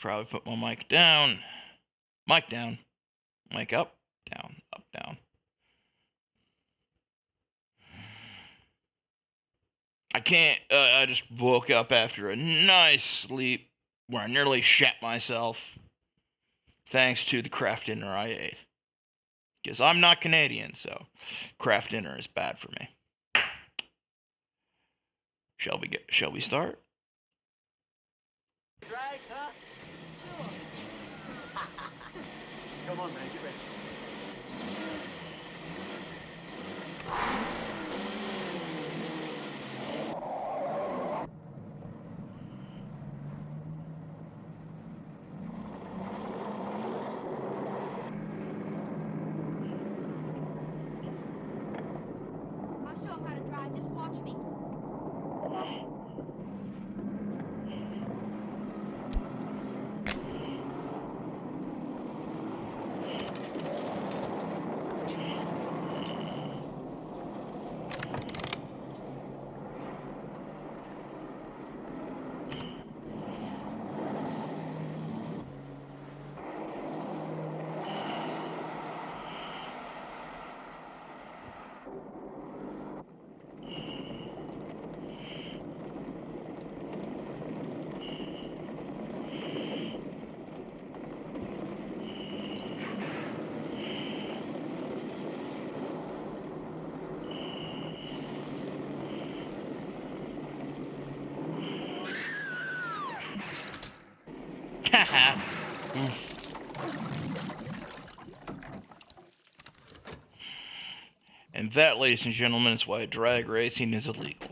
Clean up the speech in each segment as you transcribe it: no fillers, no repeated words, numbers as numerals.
probably put my mic down. Mic down. Mic up, down, up, down. I can't, I just woke up after a nice sleep where I nearly shat myself thanks to the craft dinner I ate. Because I'm not Canadian, so craft dinner is bad for me. Shall we start? Drag, huh? Sure. Come on, man, get ready. I'll show him how to drive. Just watch me. And that, ladies and gentlemen, is why drag racing is illegal.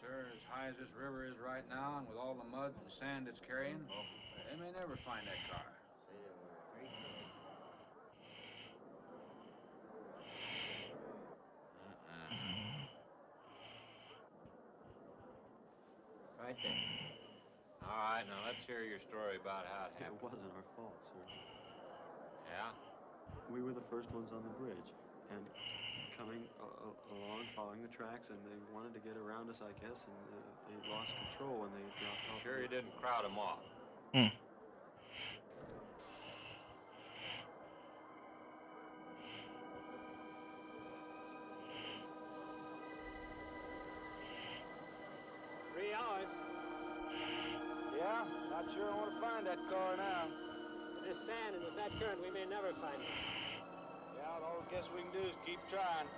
Sir, as high as this river is right now, and with all the mud and sand it's carrying, they may never find that car. Right there. All right, now let's hear your story about how it It happened. wasn't our fault, sir. Yeah? We were the first ones on the bridge, and coming along, following the tracks, and they wanted to get around us, I guess, and they lost control when they dropped off. Sure you didn't crowd them off? Yeah, not sure I want to find that car now. With this sand and with that current, we may never find it. Yeah, all I guess we can do is keep trying.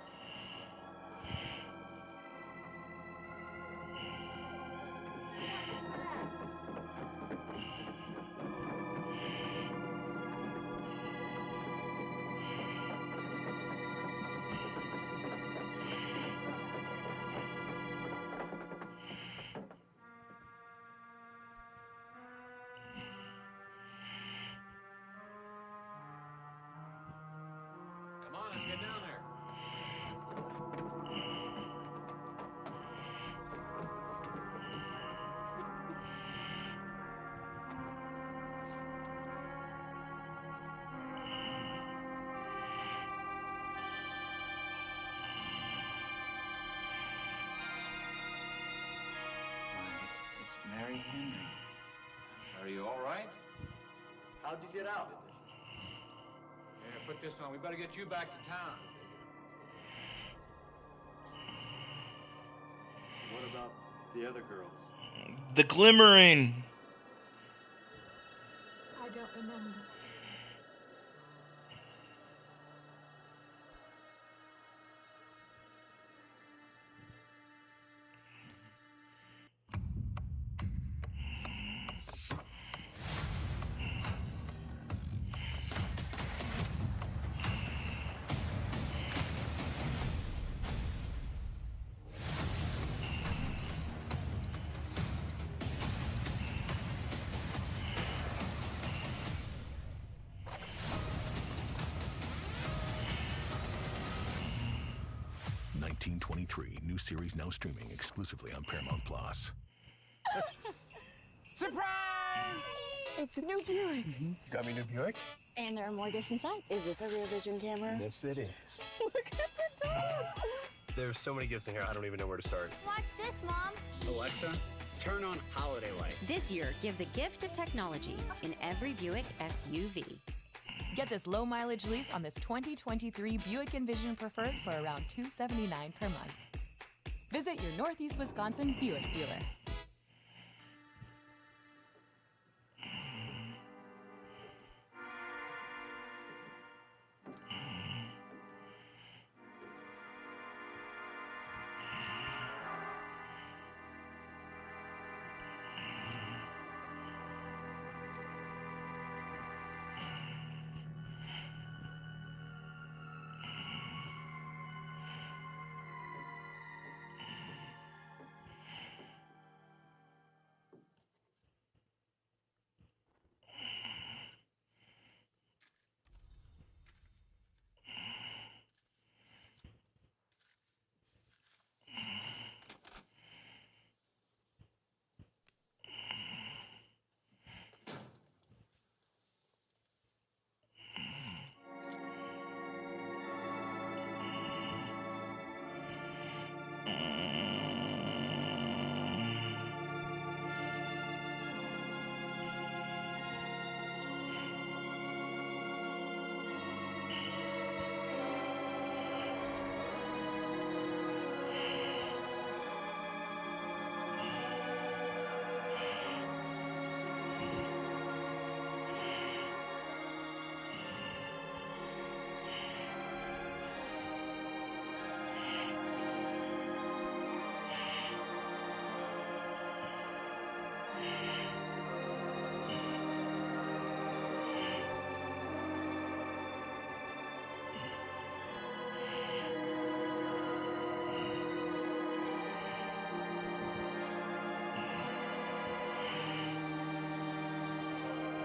Come on, let's get down there. Henry, are you all right? How'd you get out? Here, put this on. We better get you back to town. What about the other girls? The glimmering. I don't remember. New series now streaming exclusively on Paramount Plus. Surprise! It's a new Buick. Got me a new Buick? And there are more gifts inside. Is this a rear vision camera? Yes, it is. Look at the dog. There's so many gifts in here, I don't even know where to start. Watch this, Mom. Alexa, turn on holiday lights. This year, give the gift of technology in every Buick SUV. Get this low mileage lease on this 2023 Buick Envision Preferred for around $279 per month. Visit your Northeast Wisconsin Buick dealer.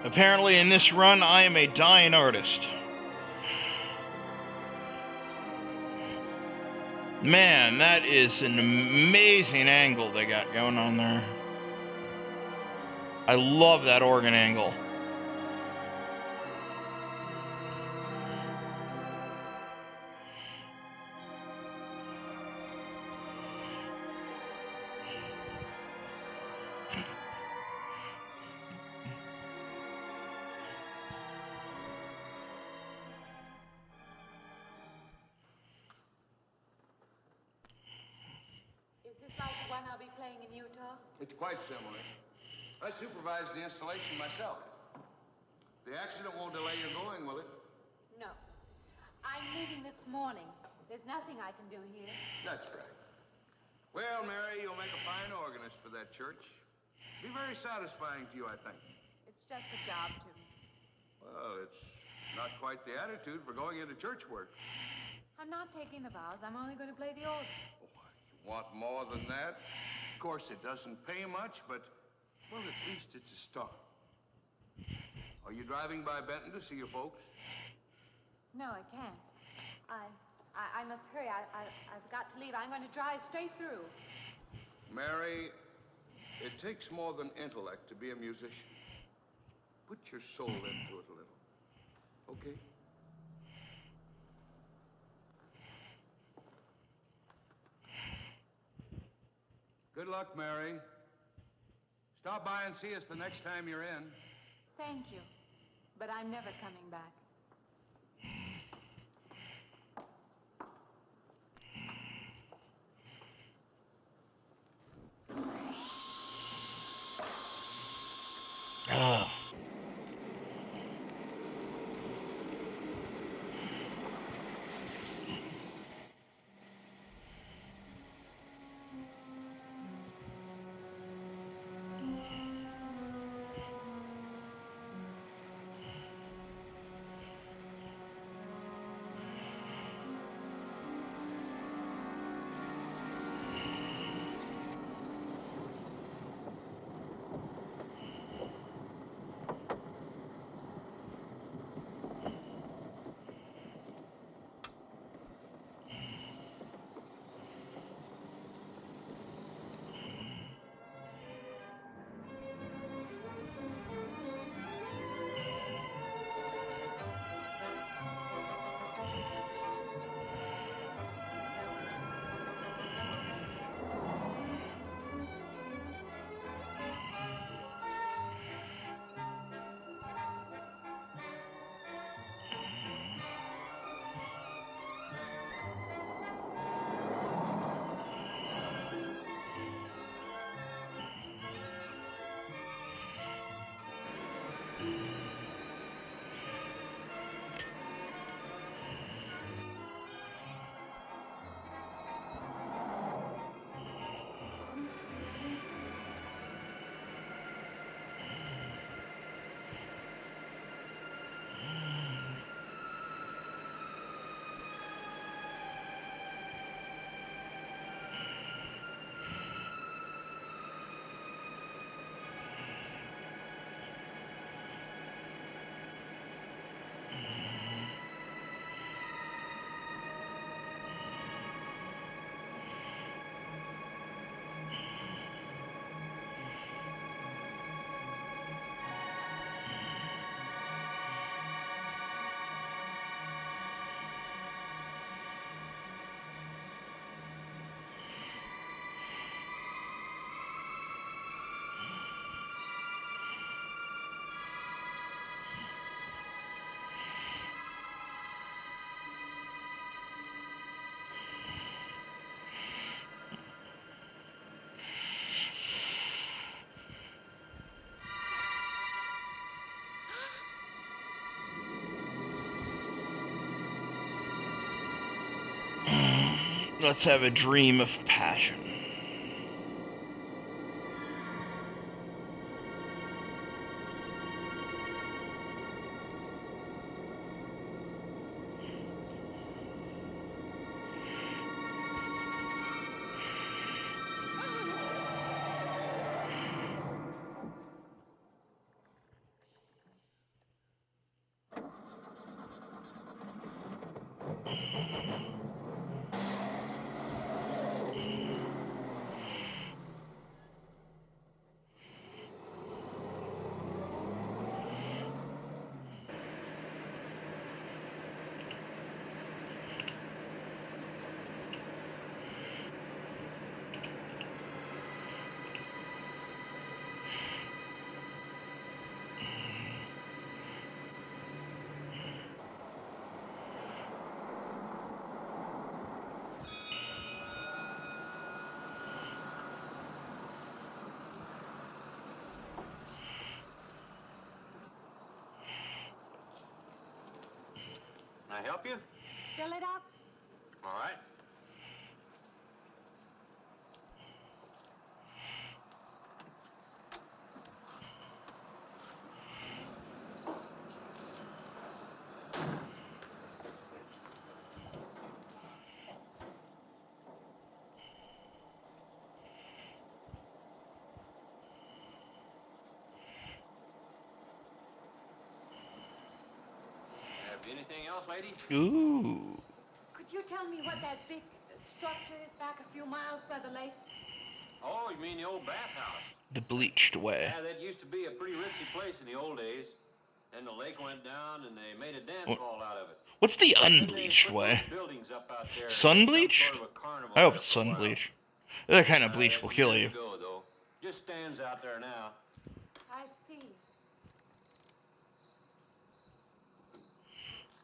Apparently in this run, I am a dying artist. Man, that is an amazing angle they got going on there. I love that organ angle. I'll be playing in Utah? It's quite similar. I supervised the installation myself. The accident won't delay your going, will it? No. I'm leaving this morning. There's nothing I can do here. That's right. Well, Mary, you'll make a fine organist for that church. Be very satisfying to you, I think. It's just a job to me. Well, it's not quite the attitude for going into church work. I'm not taking the vows. I'm only going to play the organ. Want more than that? Of course, it doesn't pay much, but, well, at least it's a start. Are you driving by Benton to see your folks? No, I can't. I must hurry. I've got to leave. I'm going to drive straight through. Mary, it takes more than intellect to be a musician. Put your soul into it a little. Okay? Good luck, Mary. Stop by and see us the next time you're in. Thank you. But I'm never coming back. Oh. Let's have a dream of passion. Can I help you? Fill it up. All right. Anything else, lady? Ooh. Could you tell me what that big structure is back a few miles by the lake? Oh, you mean the old bathhouse? The bleached way. Yeah, that used to be a pretty ritzy place in the old days. Then the lake went down and they made a dance hall out of it. What's the Then they unbleached put way? those buildings up out there. Sun bleached? Sort of a carnival I hope there it's for a sun while. bleached. That kind of bleach That's will kill years you. ago, though. Just stands out there now. I see.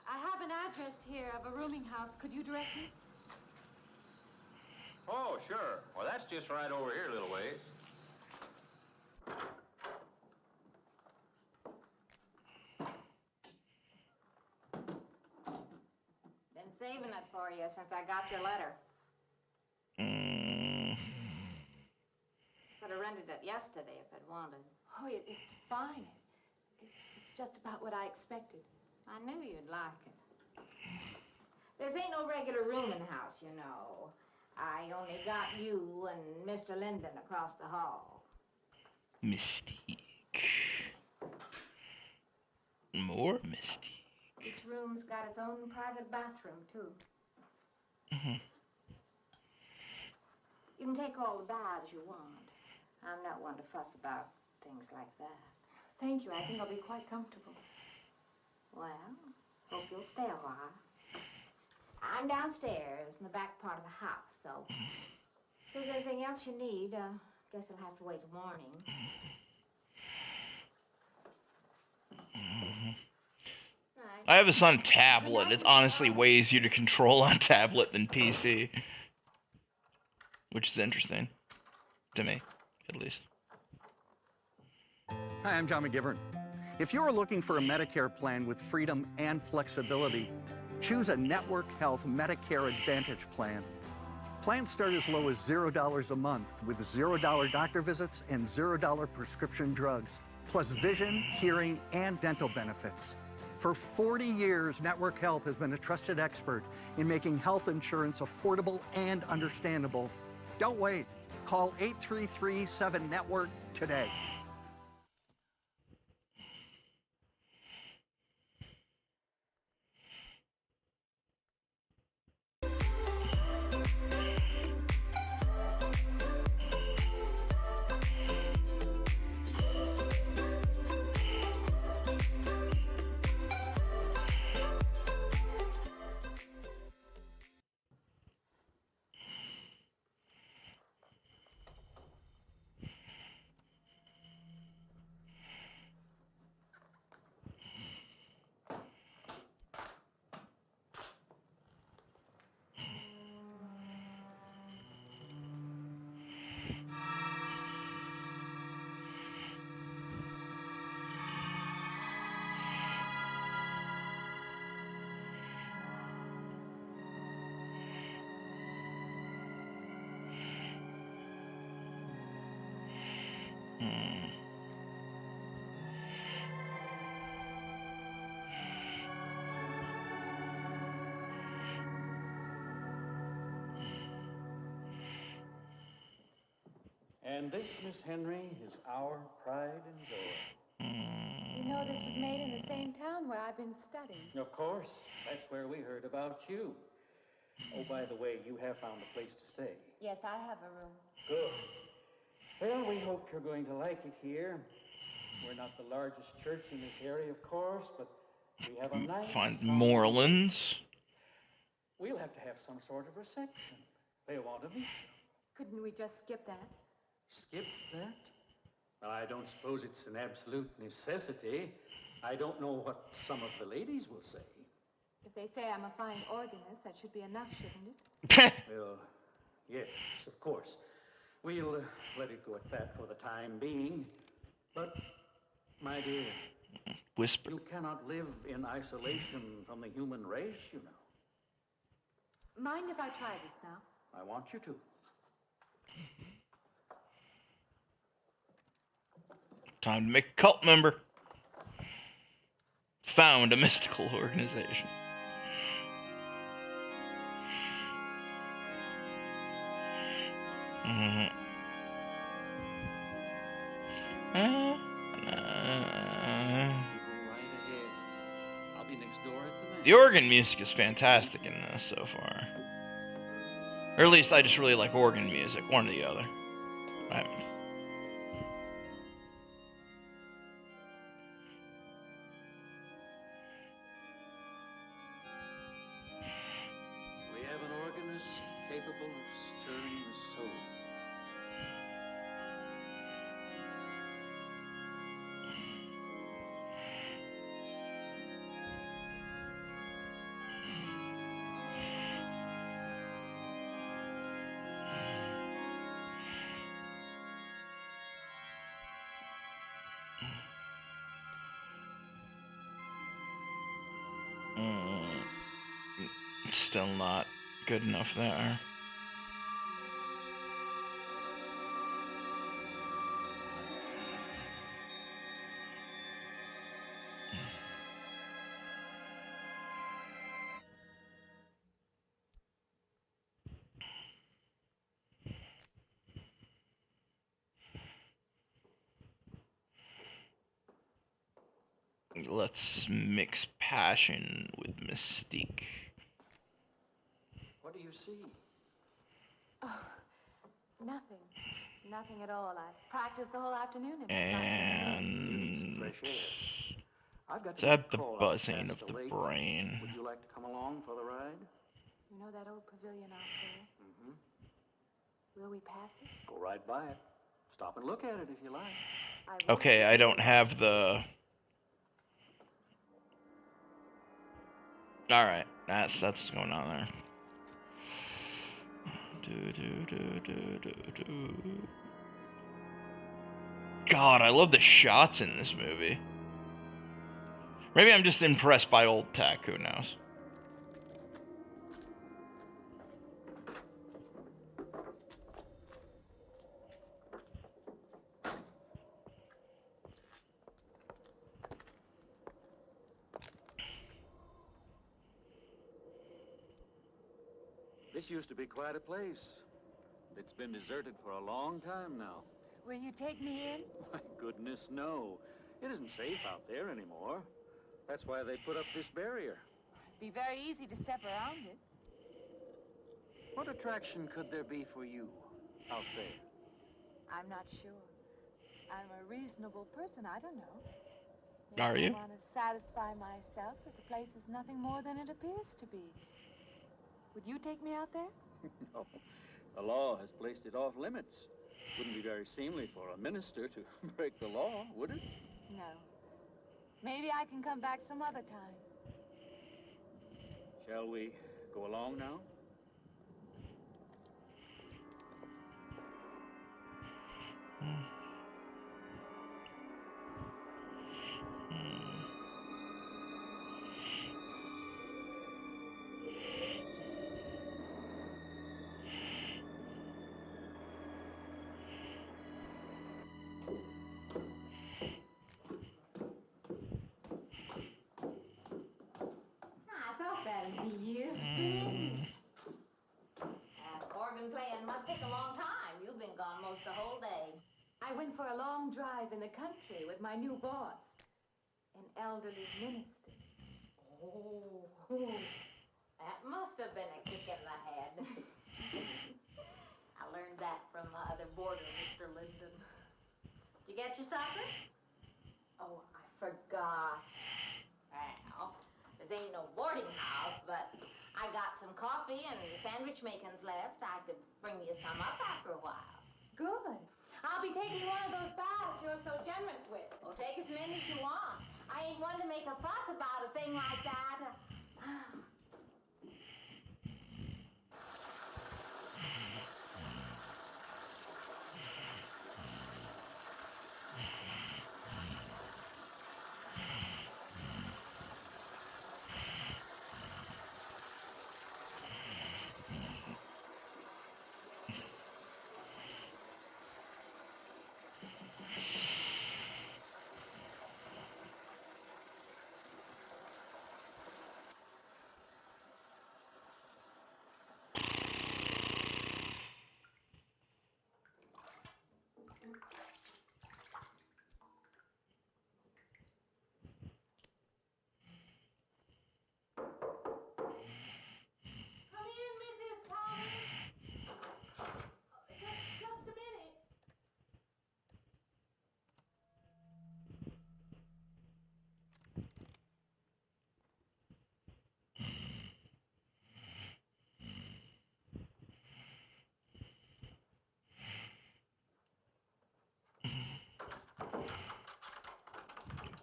I have an address here of a rooming house. Could you direct me? Oh, sure. Well, that's just right over here a little ways. Been saving it for you since I got your letter. Could have rented it yesterday if I'd wanted. Oh, it's fine. It's just about what I expected. I knew you'd like it. This ain't no regular rooming house, you know. I only got you and Mr. Linden across the hall. Mystique. More mystique. Each room's got its own private bathroom, too. You can take all the baths you want. I'm not one to fuss about things like that. Thank you. I think I'll be quite comfortable. Well, hope you'll stay a while. I'm downstairs in the back part of the house, so if there's anything else you need, guess I'll have to wait till morning. I have this on tablet. It honestly way easier to control on tablet than PC. Which is interesting. To me, at least. Hi, I'm John McGivern. If you're looking for a Medicare plan with freedom and flexibility, choose a Network Health Medicare Advantage plan. Plans start as low as $0 a month with $0 doctor visits and $0 prescription drugs, plus vision, hearing, and dental benefits. For 40 years, Network Health has been a trusted expert in making health insurance affordable and understandable. Don't wait. Call 833-7-NETWORK today. And this, Miss Henry, is our pride and joy. You know this was made in the same town where I've been studying. Of course, that's where we heard about you. Oh, by the way, you have found a place to stay. Yes, I have a room. Good. Well, we hope you're going to like it here. We're not the largest church in this area, of course, but we have a nice... Find Morelands. We'll have to have some sort of reception. They'll want to meet you. Couldn't we just skip that? Skip that? Well, I don't suppose it's an absolute necessity. I don't know what some of the ladies will say. If they say I'm a fine organist, that should be enough, shouldn't it? Well, yes, of course. We'll let it go at that for the time being. But, my dear, whisper. You cannot live in isolation from the human race, you know. Mind if I try this now? I want you to. Time to make a cult member. Found a mystical organization. I'll be next door at the organ music is fantastic in this so far. Or at least I just really like organ music, one or the other. I haven't. We have an organist capable of stirring the soul. still not good enough there. Let's mix passion with mystique. What do you see? Oh, nothing. Nothing at all. I practiced the whole afternoon and And fresh air. I've got is to that the call out buzzing past of the lake. brain? Would you like to come along for the ride? You know that old pavilion out there? Mm-hmm. Will we pass it? Go right by it. Stop and look at it if you like. Okay, I don't have the... Alright, that's what's going on there. God, I love the shots in this movie. Maybe I'm just impressed by old tech, who knows? This used to be quite a place. It's been deserted for a long time now. Will you take me in? My goodness, no. It isn't safe out there anymore. That's why they put up this barrier. It'd be very easy to step around it. What attraction could there be for you out there? I'm not sure. I'm a reasonable person. I don't know. Are Maybe you? I want to satisfy myself that the place is nothing more than it appears to be. Would you take me out there? No. The law has placed it off limits. Wouldn't be very seemly for a minister to break the law, would it? No. Maybe I can come back some other time. Shall we go along now? I thought that'd be you. Organ playing must take a long time. You've been gone most the whole day. I went for a long drive in the country with my new boss, an elderly minister. Oh, that must have been a kick in the head. I learned that from my other boarder, Mr. Linden. Did you get your supper? Oh, I forgot. Well, this ain't no boarding house, but I got some coffee and sandwich makings left. I could bring you some up after a while. Good. I'll be taking one of those baths you're so generous with. Well, take as many as you want. I ain't one to make a fuss about a thing like that. Come in, Mrs. Thomas. Just a minute.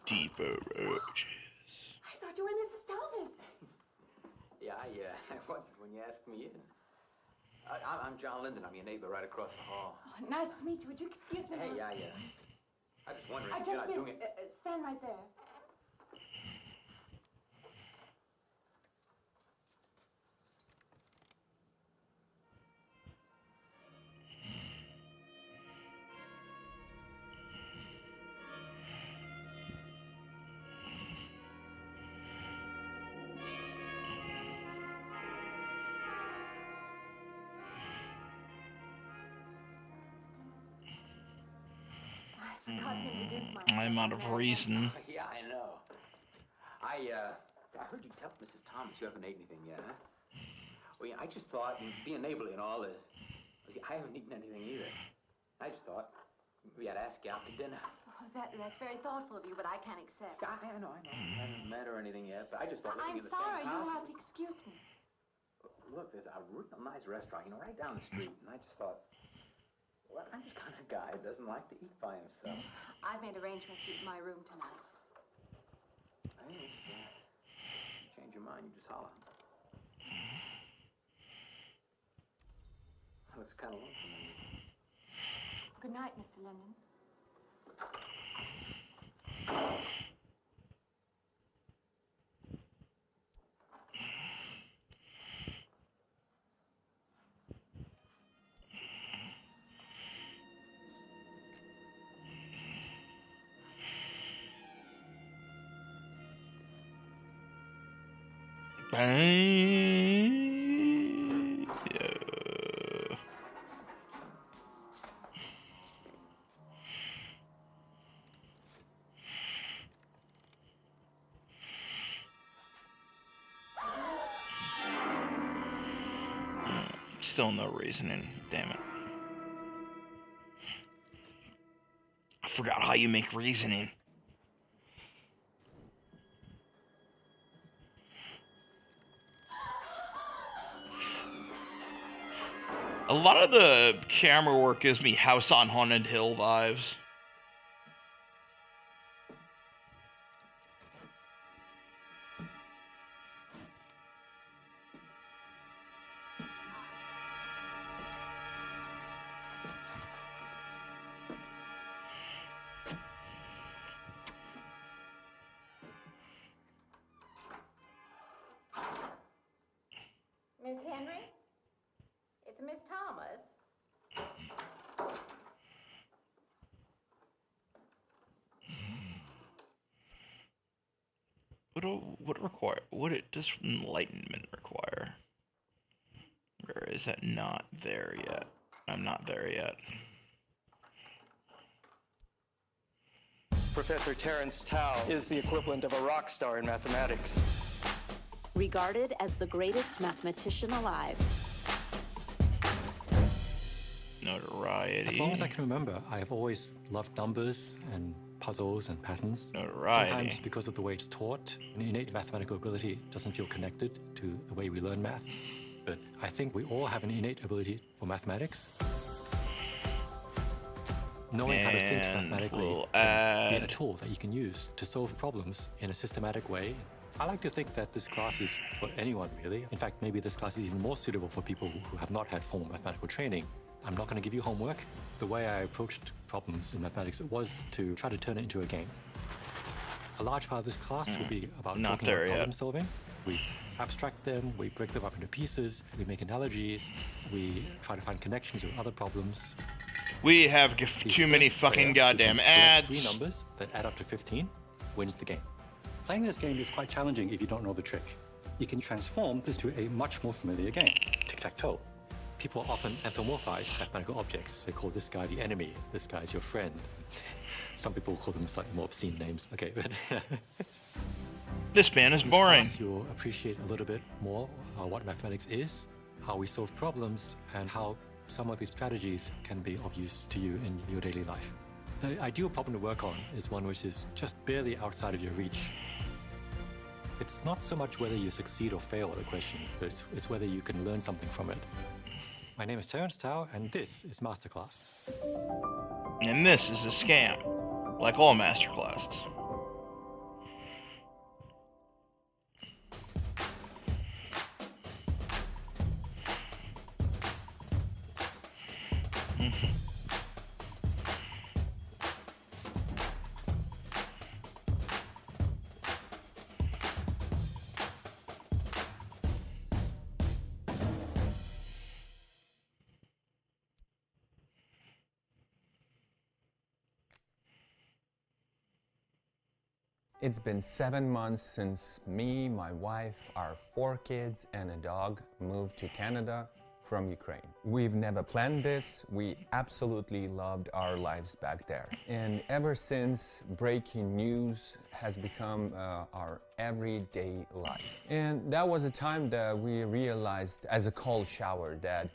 Deeper urges. I thought you were Mrs. Thomas. Yeah, I wondered when you asked me in. I'm John Linden. I'm your neighbor right across the hall. Oh, nice to meet you. Would you excuse me? Hey, now? I was wondering I if you're just not doing it. stand right there. forgot to introduce myself. I'm out of reason. Yeah, I know. I heard you tell Mrs. Thomas you haven't ate anything yet, huh? Well, yeah, I just thought, being neighborly and all, see, I haven't eaten anything either. I just thought we had to ask you out to dinner. Oh, that's very thoughtful of you, but I can't accept. I know. I haven't met her or anything yet, but I just thought living I'm in the same sorry. house. You'll have to excuse me. Look, there's a real nice restaurant, right down the street, and I just thought, well, I'm just kind of guy who doesn't like to eat by himself. I've made arrangements to eat in my room tonight. Hey, if you change your mind, you just holler. Looks kind of lonesome in here. Good night, Mr. Linden. Still no reasoning, damn it. I forgot how you make reasoning. A lot of the camera work gives me House on Haunted Hill vibes. Miss Henry? It's Miss Thomas. What does enlightenment require? Or is that not there yet? I'm not there yet. Professor Terence Tao is the equivalent of a rock star in mathematics. Regarded as the greatest mathematician alive. Notoriety. As long as I can remember, I have always loved numbers and puzzles and patterns. Notoriety. Sometimes because of the way it's taught, an innate mathematical ability doesn't feel connected to the way we learn math. But I think we all have an innate ability for mathematics. Knowing how to think mathematically can be a tool that you can use to solve problems in a systematic way. I like to think that this class is for anyone, really. In fact, maybe this class is even more suitable for people who have not had formal mathematical training. I'm not going to give you homework. The way I approached problems in mathematics was to try to turn it into a game. A large part of this class will be about talking about problem solving. We abstract them, we break them up into pieces, we make analogies, we try to find connections with other problems. We have too many fucking goddamn ads. 3 numbers that add up to 15 wins the game. Playing this game is quite challenging if you don't know the trick. You can transform this to a much more familiar game, tic-tac-toe. People often anthropomorphize mathematical objects. They call this guy the enemy, this guy's your friend. Some people call them slightly more obscene names. Okay, but this man is boring. Class, you'll appreciate a little bit more what mathematics is, how we solve problems, and how some of these strategies can be of use to you in your daily life. The ideal problem to work on is one which is just barely outside of your reach. It's not so much whether you succeed or fail at a question, but it's whether you can learn something from it. My name is Terence Tao, and this is Masterclass. And this is a scam, like all masterclasses. It's been 7 months since me, my wife, our 4 kids, and a dog moved to Canada from Ukraine. We've never planned this. We absolutely loved our lives back there. And ever since, breaking news has become our everyday life. And that was a time that we realized as a cold shower that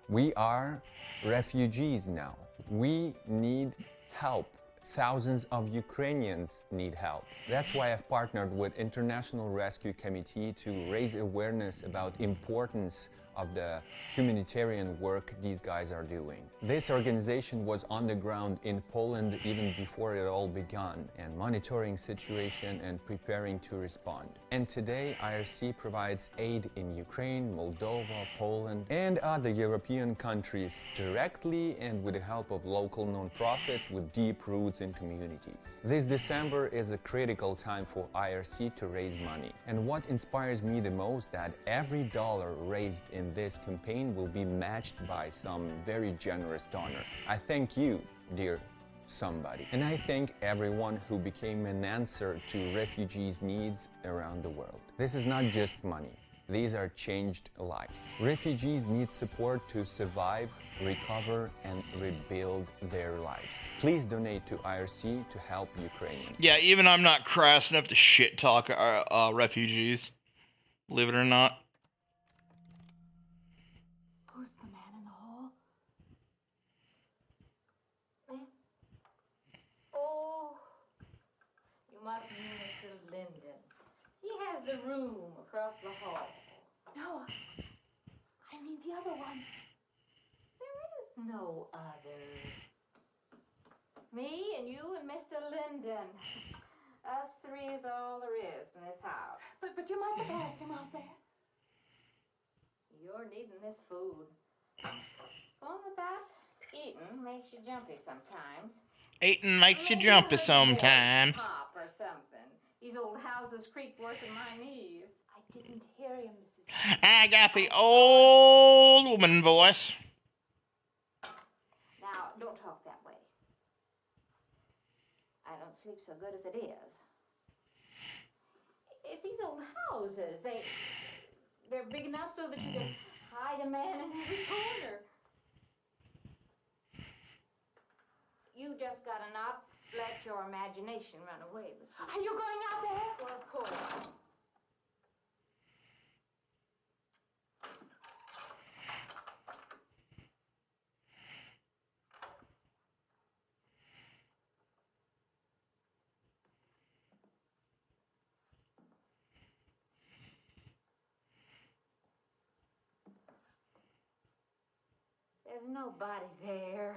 we are refugees now. We need help. Thousands of Ukrainians need help. That's why I've partnered with International Rescue Committee to raise awareness about importance of the humanitarian work these guys are doing. This organization was on the ground in Poland even before it all began, and monitoring situation and preparing to respond. And today IRC provides aid in Ukraine, Moldova, Poland and other European countries directly and with the help of local non-profits with deep roots in communities. This December is a critical time for IRC to raise money. And what inspires me the most that every dollar raised in this campaign will be matched by some very generous donor. I thank you, dear somebody. And I thank everyone who became an answer to refugees' needs around the world. This is not just money. These are changed lives. Refugees need support to survive, recover, and rebuild their lives. Please donate to IRC to help Ukrainians. Yeah, even I'm not crass enough to shit talk refugees. Believe it or not. Who's the man in the hall? Man? Oh, You must mean Mr. Linden. He has the room across the hall. No, I mean the other one. There is no other. Me and you and Mr. Linden. Us three is all there is in this house. But you must have passed him out there. You're needing this food. Going without eating makes you jumpy sometimes. Eating makes you jumpy sometimes. Pop or something. These old houses creak worse than my knees. I didn't hear him, Mrs. I got the old woman voice. Now, don't talk that way. I don't sleep so good as it is. It's these old houses. They're big enough so that you can hide a man in every corner. You just gotta not let your imagination run away with you. Are you going out there? Well, of course. There's nobody there.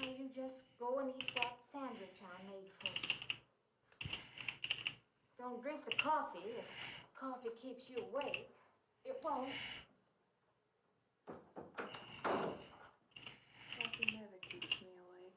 Well, you just go and eat that sandwich I made for you. Don't drink the coffee. If coffee keeps you awake, it won't. Coffee never keeps me awake.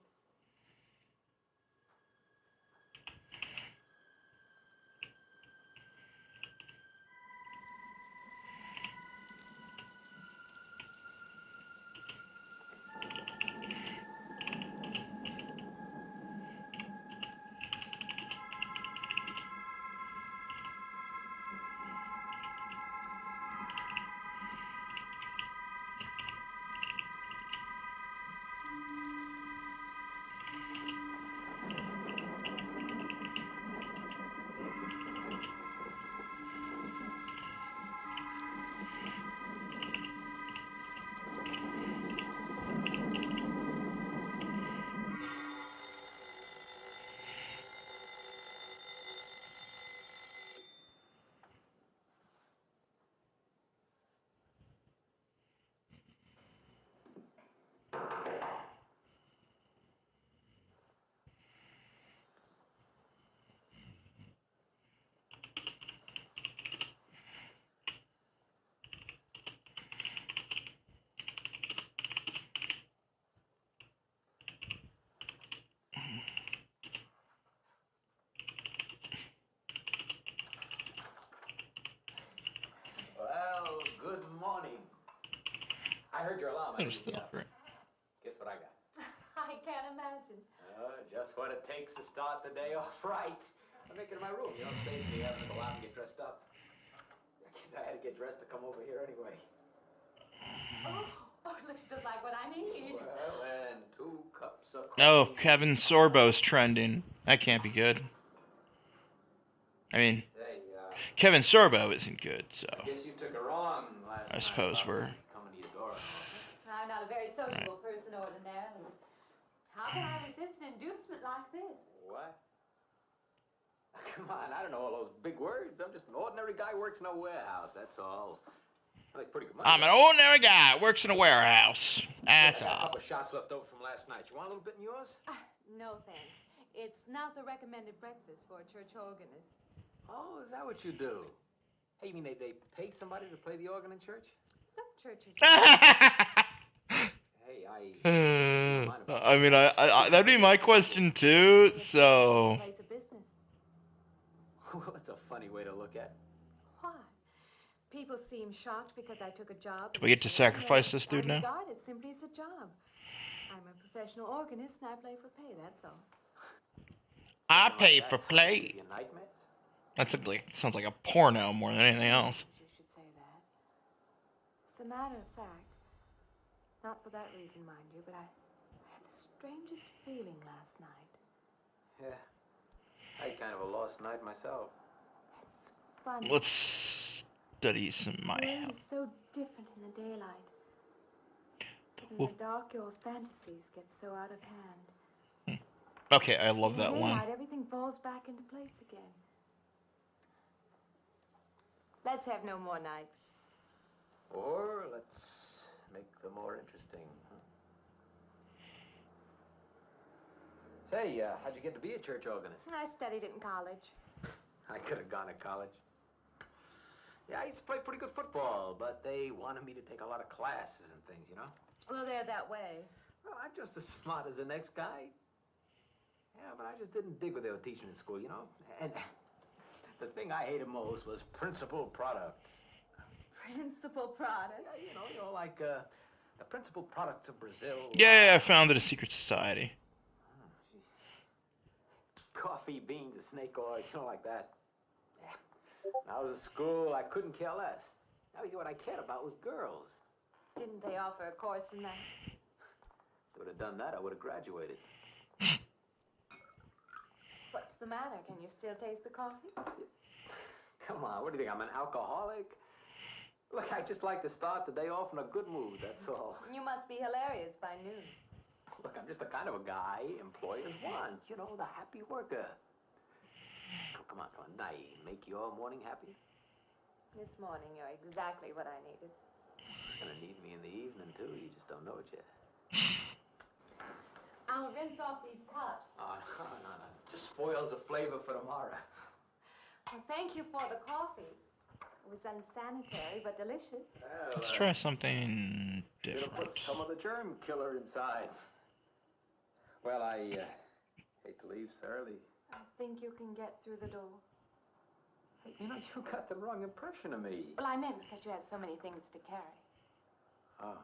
Well, good morning. I heard your alarm. There's stuff, right? Guess what I got? I can't imagine. Just what it takes to start the day off right. I make it in my room. You don't say to me having to go out and get dressed up. I had to get dressed to come over here anyway. Oh, it looks just like what I need. Well, and 2 cups of Oh, coffee. Kevin Sorbo's trending. That can't be good. I mean, Hey, Kevin Sorbo isn't good, so I guess you took her on last I night suppose about we're... me coming to your door and all, huh? I'm not a very sociable person ordinarily. How can I resist an inducement like this? What? Come on, I don't know all those big words. I'm just an ordinary guy who works in a warehouse, that's all. I make pretty good money. I'm an ordinary guy, works in a warehouse. That's I got a all. couple of shots left over from last night. You want a little bit in yours? No, thanks. It's not the recommended breakfast for a church organist. Oh, is that what you do? Hey, you mean they pay somebody to play the organ in church? Some churches. Hey, I mean, I that'd be my question too, so... Place of business. Well, that's a funny way to look at it. Why? People seem shocked because I took a job. Do we get to sacrifice this dude now? I regard it simply as a job. I'm a professional organist and I play for pay, that's all. I pay for play. That's sounds like a porno more than anything else. You should say that. As a matter of fact, not for that reason, mind you, but I had the strangest feeling last night. Yeah. I had kind of a lost night myself. It's funny. Let's study some my World is so different in the daylight. In the dark, your fantasies get so out of hand. Okay, I love that in the one. daylight, everything falls back into place again. Let's have no more nights. Or let's make them more interesting. Say, how'd you get to be a church organist? I studied it in college. I could have gone to college. Yeah, I used to play pretty good football, but they wanted me to take a lot of classes and things, you know? Well, they're that way. Well, I'm just as smart as the next guy. Yeah, but I just didn't dig what they were teaching in school, you know? And the thing I hated most was principal products. Principal products? Yeah, you know, like the principal products of Brazil. Yeah, I founded a secret society. Coffee, beans, and snake oil, you know, like that. Yeah. When I was at school, I couldn't care less. Now, what I cared about was girls. Didn't they offer a course in that? If they would have done that, I would have graduated. What's the matter? Can you still taste the coffee? Come on, what do you think, I'm an alcoholic? Look, I just like to start the day off in a good mood, that's all. You must be hilarious by noon. Look, I'm just the kind of a guy employers want. You know, the happy worker. Come on. Now, make your morning happy? This morning, you're exactly what I needed. You're gonna need me in the evening, too. You just don't know it yet. I'll rinse off these cups. Oh, no. Just spoils the flavor for tomorrow. Well, thank you for the coffee. It was unsanitary, but delicious. Well, Let's try something Should have different. put some of the germ killer inside. Well, I hate to leave so early. I think you can get through the door. Hey, you know, you got the wrong impression of me. Well, I meant because you had so many things to carry. Oh.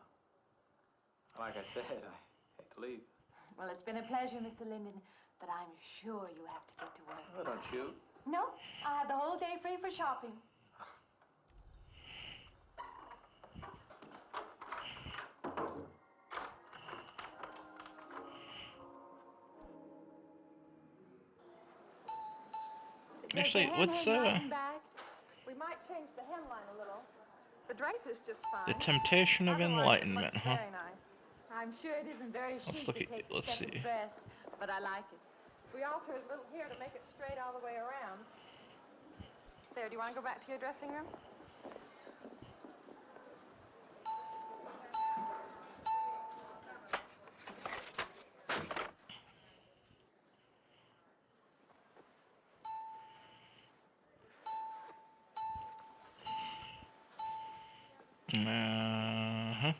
Like I said, I hate to leave. Well, it's been a pleasure, Mr. Linden, but I'm sure you have to get to work. Oh, don't you? No, I have the whole day free for shopping. Actually, let's We might change the hemline a little. The drape is just fine. The Temptation of Otherwise, Enlightenment, it looks huh? very nice. I'm sure it isn't very chic look to at- take let's a second see. dress, but I like it. We alter it a little here to make it straight all the way around. There, do you want to go back to your dressing room? Uh-huh.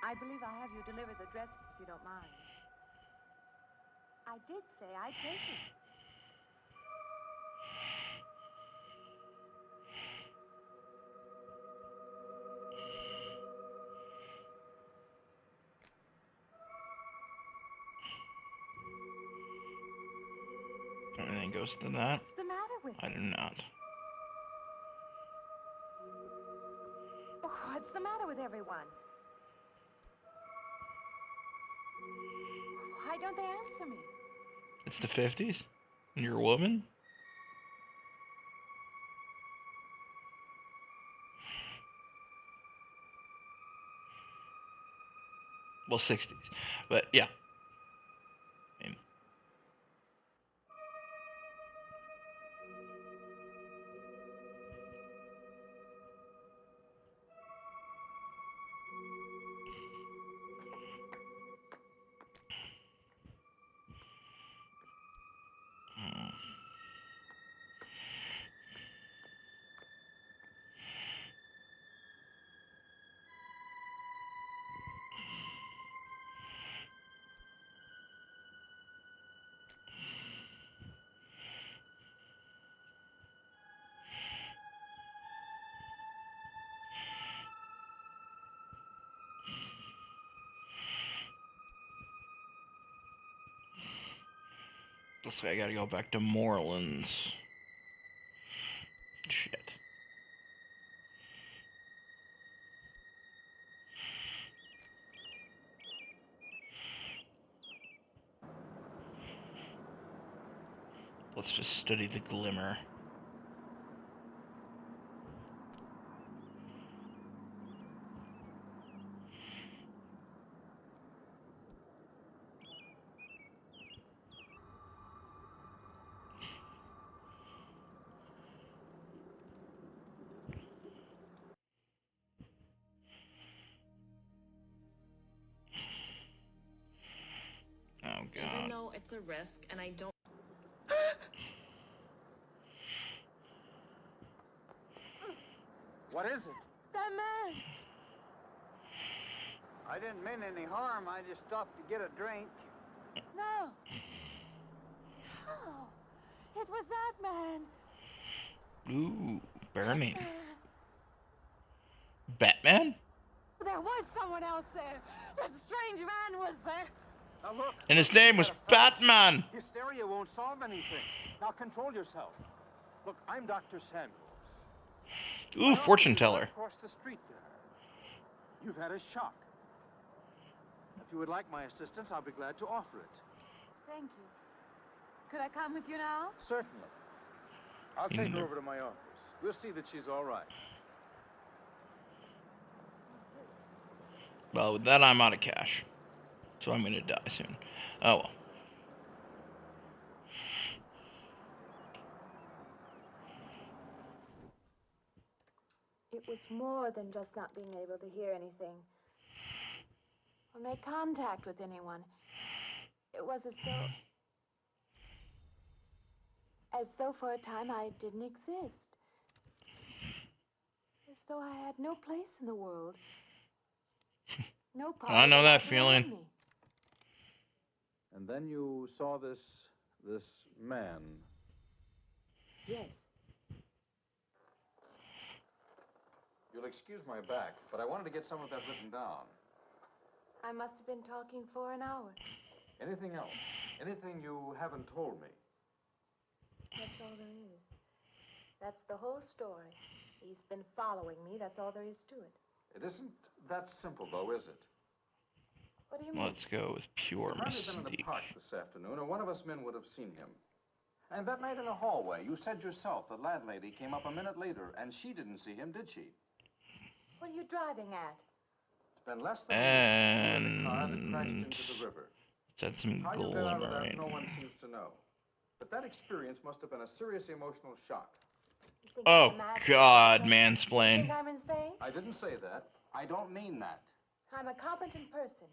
I believe I'll have you deliver the dress if you don't mind. I did say I'd take it. Everything goes to that? What's the matter with I do not. Oh, what's the matter with everyone? Why don't they answer me? It's the 50s? And you're a woman? Well, 60s. But yeah. Looks like I gotta go back to Morelands. Shit. Let's just study the glimmer. Oh, God. Even though it's a risk, and I don't... What is it? That man! I didn't mean any harm. I just stopped to get a drink. No! No! It was that man! Ooh, burning. Batman? There was someone else there! That strange man was there! Now look. And his name was Batman! Hysteria won't solve anything. Now control yourself. Look, I'm Dr. Samuels. Ooh, fortune teller. Across the street there. You've had a shock. If you would like my assistance, I'll be glad to offer it. Thank you. Could I come with you now? Certainly. I'll take her over to my office. We'll see that she's all right. Well, with that, I'm out of cash. So I'm gonna die soon. Oh well. It was more than just not being able to hear anything or make contact with anyone. It was as though for a time I didn't exist. As though I had no place in the world. No part I know that around feeling. me. And then you saw this man. Yes. You'll excuse my back, but I wanted to get some of that written down. I must have been talking for an hour. Anything else? Anything you haven't told me? That's all there is. That's the whole story. He's been following me. That's all there is to it. It isn't that simple, though, is it? What do you mean? Let's go with pure He might have been in the mystique. park this afternoon, or one of us men would have seen him. And that night in the hallway, you said yourself the landlady came up a minute later, and she didn't see him, did she? What are you driving at? It's been less than a minute since you were in a car that crashed And into the river. let's add some How you got out of that, no glimmering. one seems to know. But that experience must have been a serious emotional shock. You think Oh I'm mad? God, You mansplain. think I'm insane? I didn't say that. I don't mean that. I'm a competent person.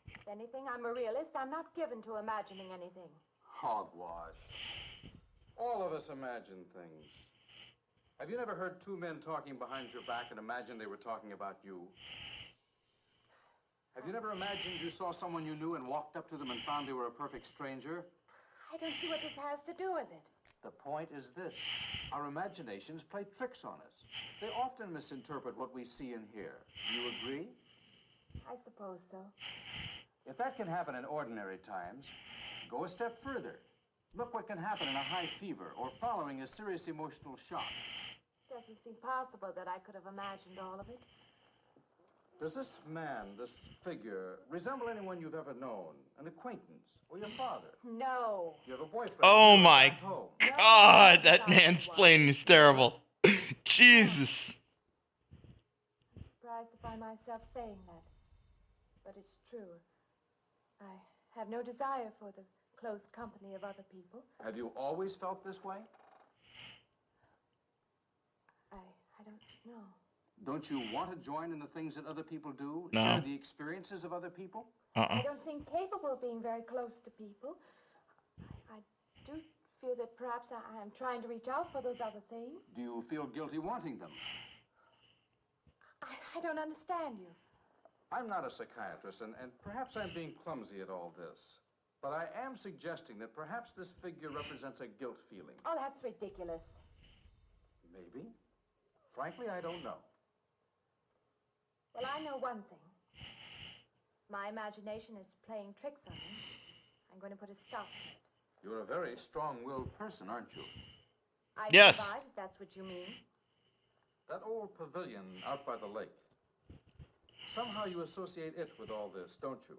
If anything, I'm a realist. I'm not given to imagining anything. Hogwash. All of us imagine things. Have you never heard two men talking behind your back and imagined they were talking about you? Have you never imagined you saw someone you knew and walked up to them and found they were a perfect stranger? I don't see what this has to do with it. The point is this. Our imaginations play tricks on us. They often misinterpret what we see and hear. Do you agree? I suppose so. If that can happen in ordinary times, go a step further. Look what can happen in a high fever or following a serious emotional shock. It doesn't seem possible that I could have imagined all of it. Does this man, this figure, resemble anyone you've ever known? An acquaintance? Or your father? No. You have a boyfriend? Oh my back home? God, that mansplaining is terrible. Jesus. I'm surprised to find myself saying that. But it's true. I have no desire for the close company of other people. Have you always felt this way? I don't know. Don't you want to join in the things that other people do? No. Share the experiences of other people? I don't seem capable of being very close to people. I do feel that perhaps I'm trying to reach out for those other things. Do you feel guilty wanting them? I don't understand you. I'm not a psychiatrist, and perhaps I'm being clumsy at all this. But I am suggesting that perhaps this figure represents a guilt feeling. Oh, that's ridiculous. Maybe. Frankly, I don't know. Well, I know one thing. My imagination is playing tricks on me. I'm going to put a stop to it. You're a very strong-willed person, aren't you? I Yes. survive, if that's what you mean. That old pavilion out by the lake. Somehow you associate it with all this, don't you?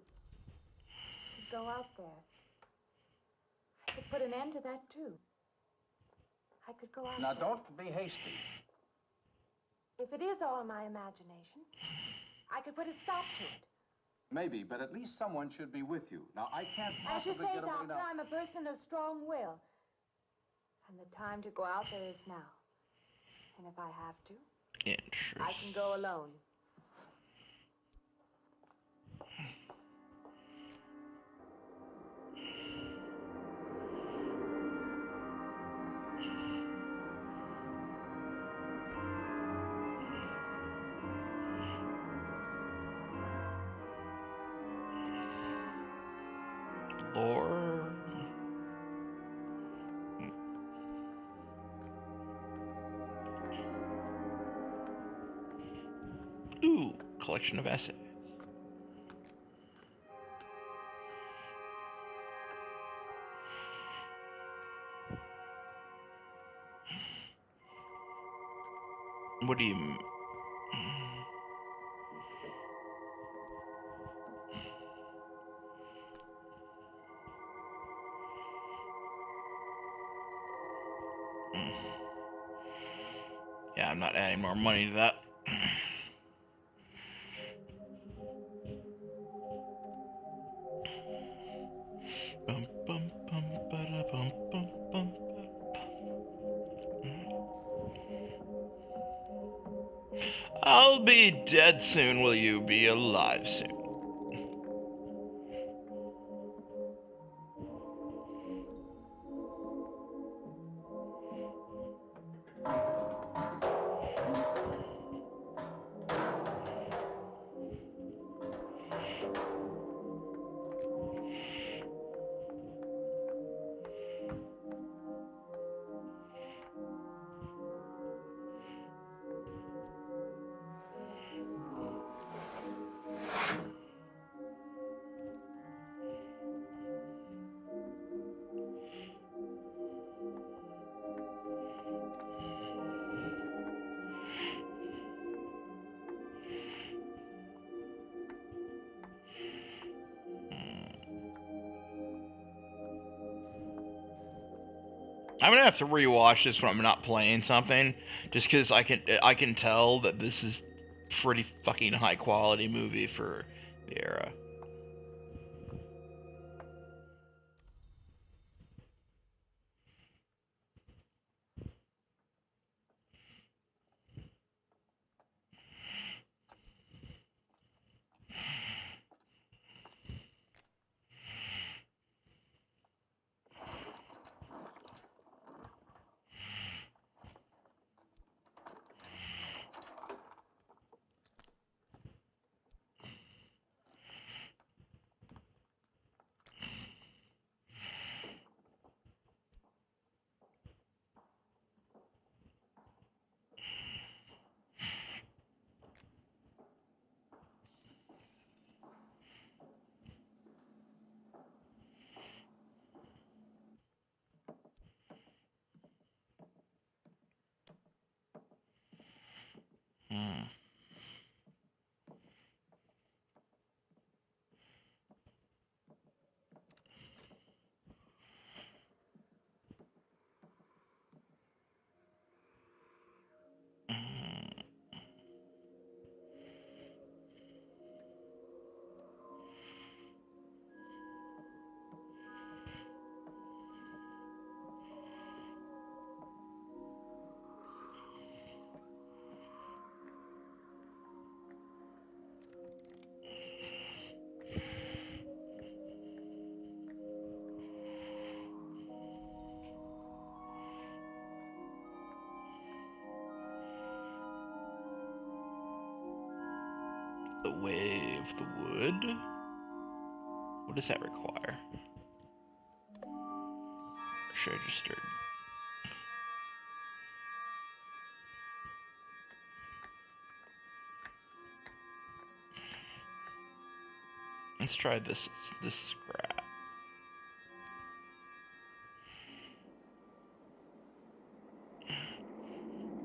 I could go out there. I could put an end to that, too. I could go out Now, there. don't be hasty. If it is all my imagination, I could put a stop to it. Maybe, but at least someone should be with you. Now, I can't As you possibly say, get away Doctor, now. I'm a person of strong will. And the time to go out there is now. And if I have to, I can go alone. Lord. Ooh, collection of essays. What do you mean? Yeah, I'm not adding more money to that. Bum, bum, bum, ba-da, bum, bum, bum, I'll be dead soon. Will you be alive soon? I'm gonna have to rewatch this when I'm not playing something, just because I can tell that this is pretty fucking high quality movie for the era. The way of the wood? What does that require? Or should I just start? Let's try this scrap.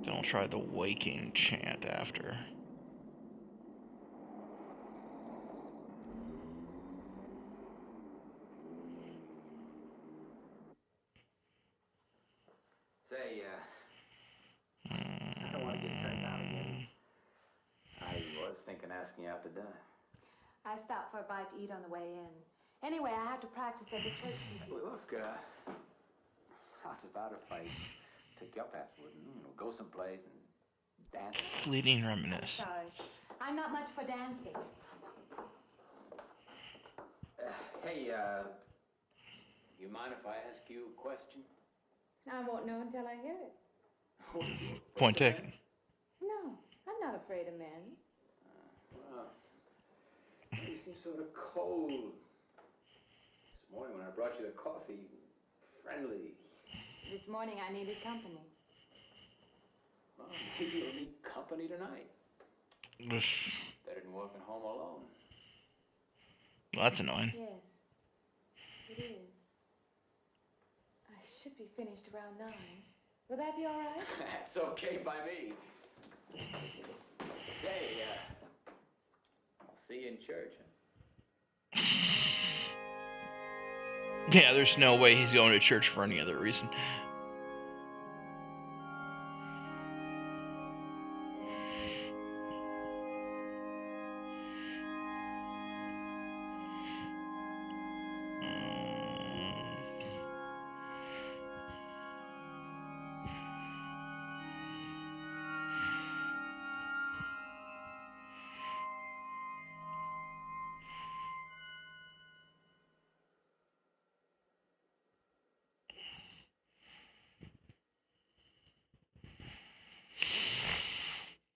Then I'll try the waking chant after. Say, I don't want to get turned down again. I was thinking asking you out to dinner. I stopped for a bite to eat on the way in. Anyway, I have to practice at the church this evening. Look, how's about if I pick you up afterward and go someplace and dance? Fleeting reminisce. Sorry, I'm not much for dancing. Hey, you mind if I ask you a question? I won't know until I hear it. Point taken. No, I'm not afraid of men. Well, you seem sort of cold. This morning when I brought you the coffee, friendly. This morning I needed company. Well, maybe you'll need company tonight. Better than walking home alone. Well, that's annoying. Yes, it is. I should be finished around 9. Will that be all right? That's okay by me. Say, I'll see you in church. Yeah, there's no way he's going to church for any other reason.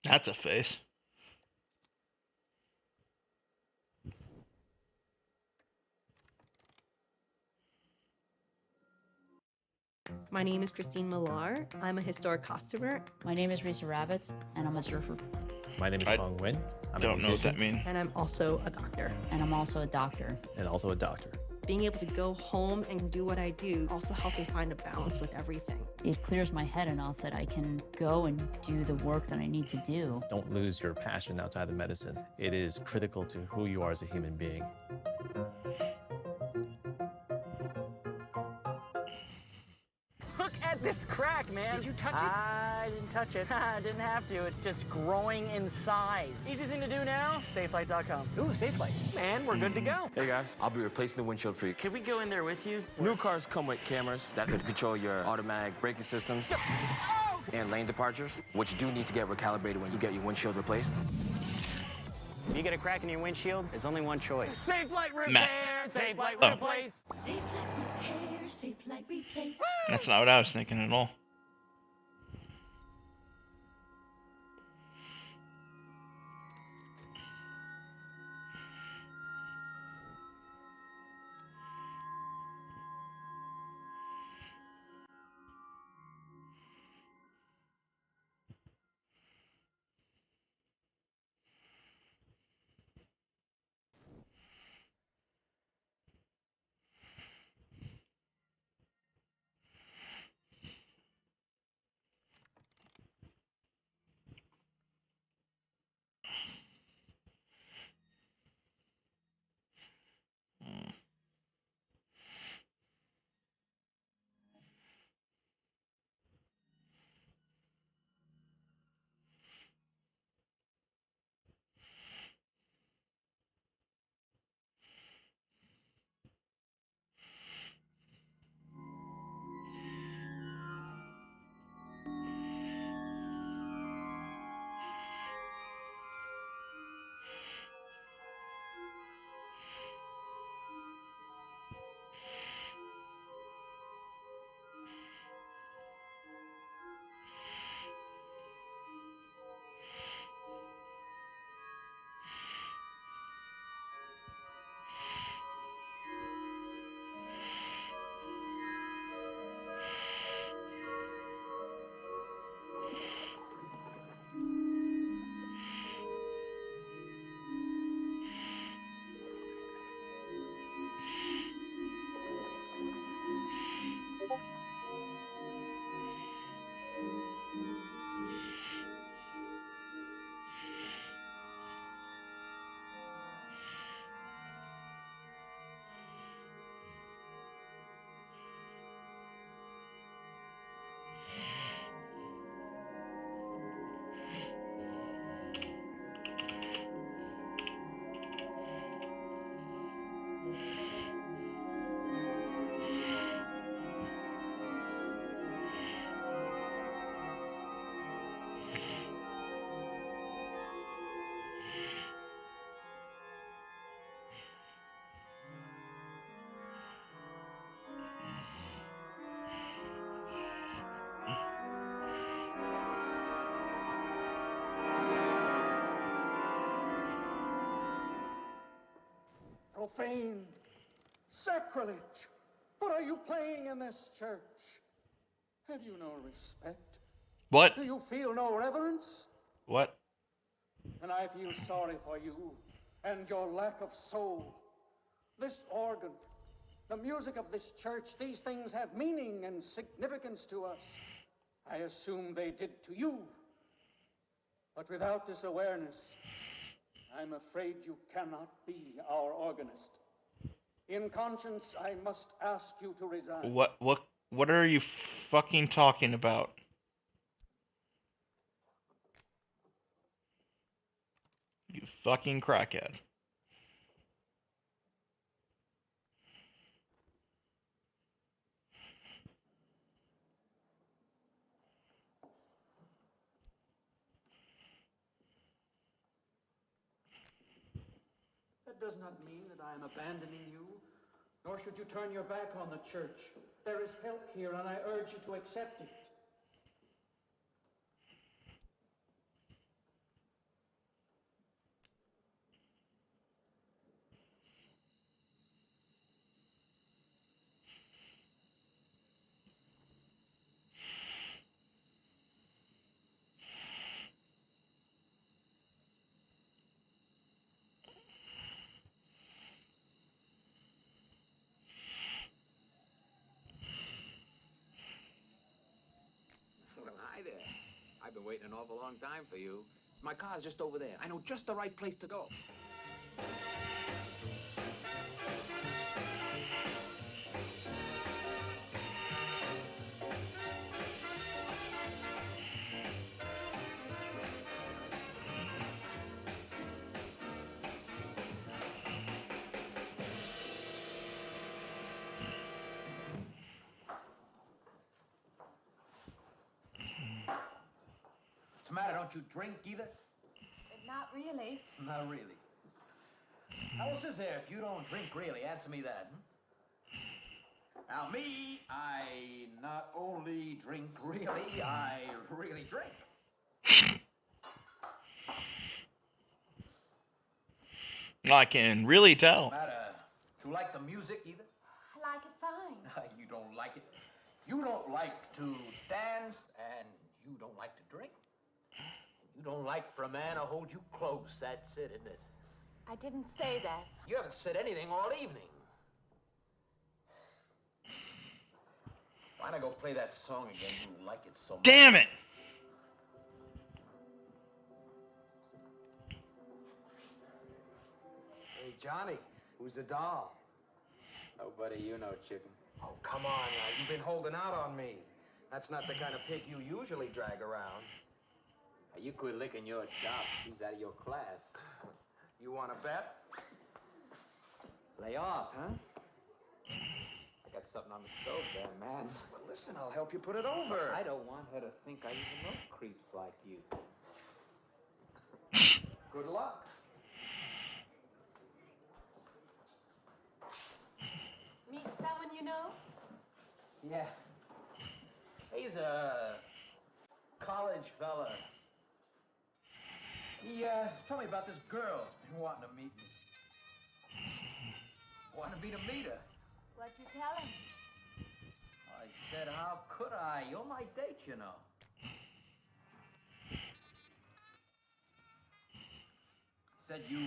That's a face. My name is Christine Millar. I'm a historic costumer. My name is Risa Ravitz, and I'm a surfer. My name is Hong Nguyen. I'm don't know what that means. And I'm also a doctor. And I'm also a doctor. And also a doctor. Being able to go home and do what I do also helps me find a balance with everything. It clears my head enough that I can go and do the work that I need to do. Don't lose your passion outside of medicine. It is critical to who you are as a human being. Look at this crack, man. Did you touch it? I didn't touch it. I didn't have to. It's just growing in size. Easy thing to do now, SafeLight.com. Ooh, SafeLight. Man, we're good to go. Hey guys, I'll be replacing the windshield for you. Can we go in there with you? New cars come with cameras that could control your automatic braking systems and lane departures, which do need to get recalibrated when you get your windshield replaced. If you get a crack in your windshield, there's only one choice. SafeLight repair, Matt. SafeLight Oh. replace. SafeLight replace. That's not what I was thinking at all. Profane. Sacrilege. What are you playing in this church? Have you no respect? What? Do you feel no reverence? What? And I feel sorry for you and your lack of soul. This organ, the music of this church, these things have meaning and significance to us. I assume they did to you. But without this awareness, I'm afraid you cannot be our organist. In conscience, I must ask you to resign. What are you fucking talking about? You fucking crackhead. That does not mean that I am abandoning you, nor should you turn your back on the church. There is help here, and I urge you to accept it. Well, hi there. I've been waiting an awful long time for you. My car's just over there. I know just the right place to go. What's the matter? Don't you drink either? Not really. Not really. How else is there if you don't drink really? Answer me that. Now, me, I not only drink really, I really drink. I can really tell. Matter. Do you like the music either? I like it fine. You don't like it. You don't like to dance, and you don't like to drink. You don't like for a man to hold you close. That's it, isn't it? I didn't say that. You haven't said anything all evening. Why not go play that song again? You like it so much. Damn it! Hey, Johnny, who's the doll? Nobody you know, chicken. Oh, come on now. You've been holding out on me. That's not the kind of pig you usually drag around. You quit licking your chops. He's out of your class. You want to bet? Lay off, huh? I got something on the stove there, man. Well, listen, I'll help you put it over. I don't want her to think I even know creeps like you. Good luck. Meet someone you know? Yeah. He's a college fella. He told me about this girl who's been wanting to meet me. Wanted me to meet her. What'd you tell him? I said, how could I? You're my date, you know. Said you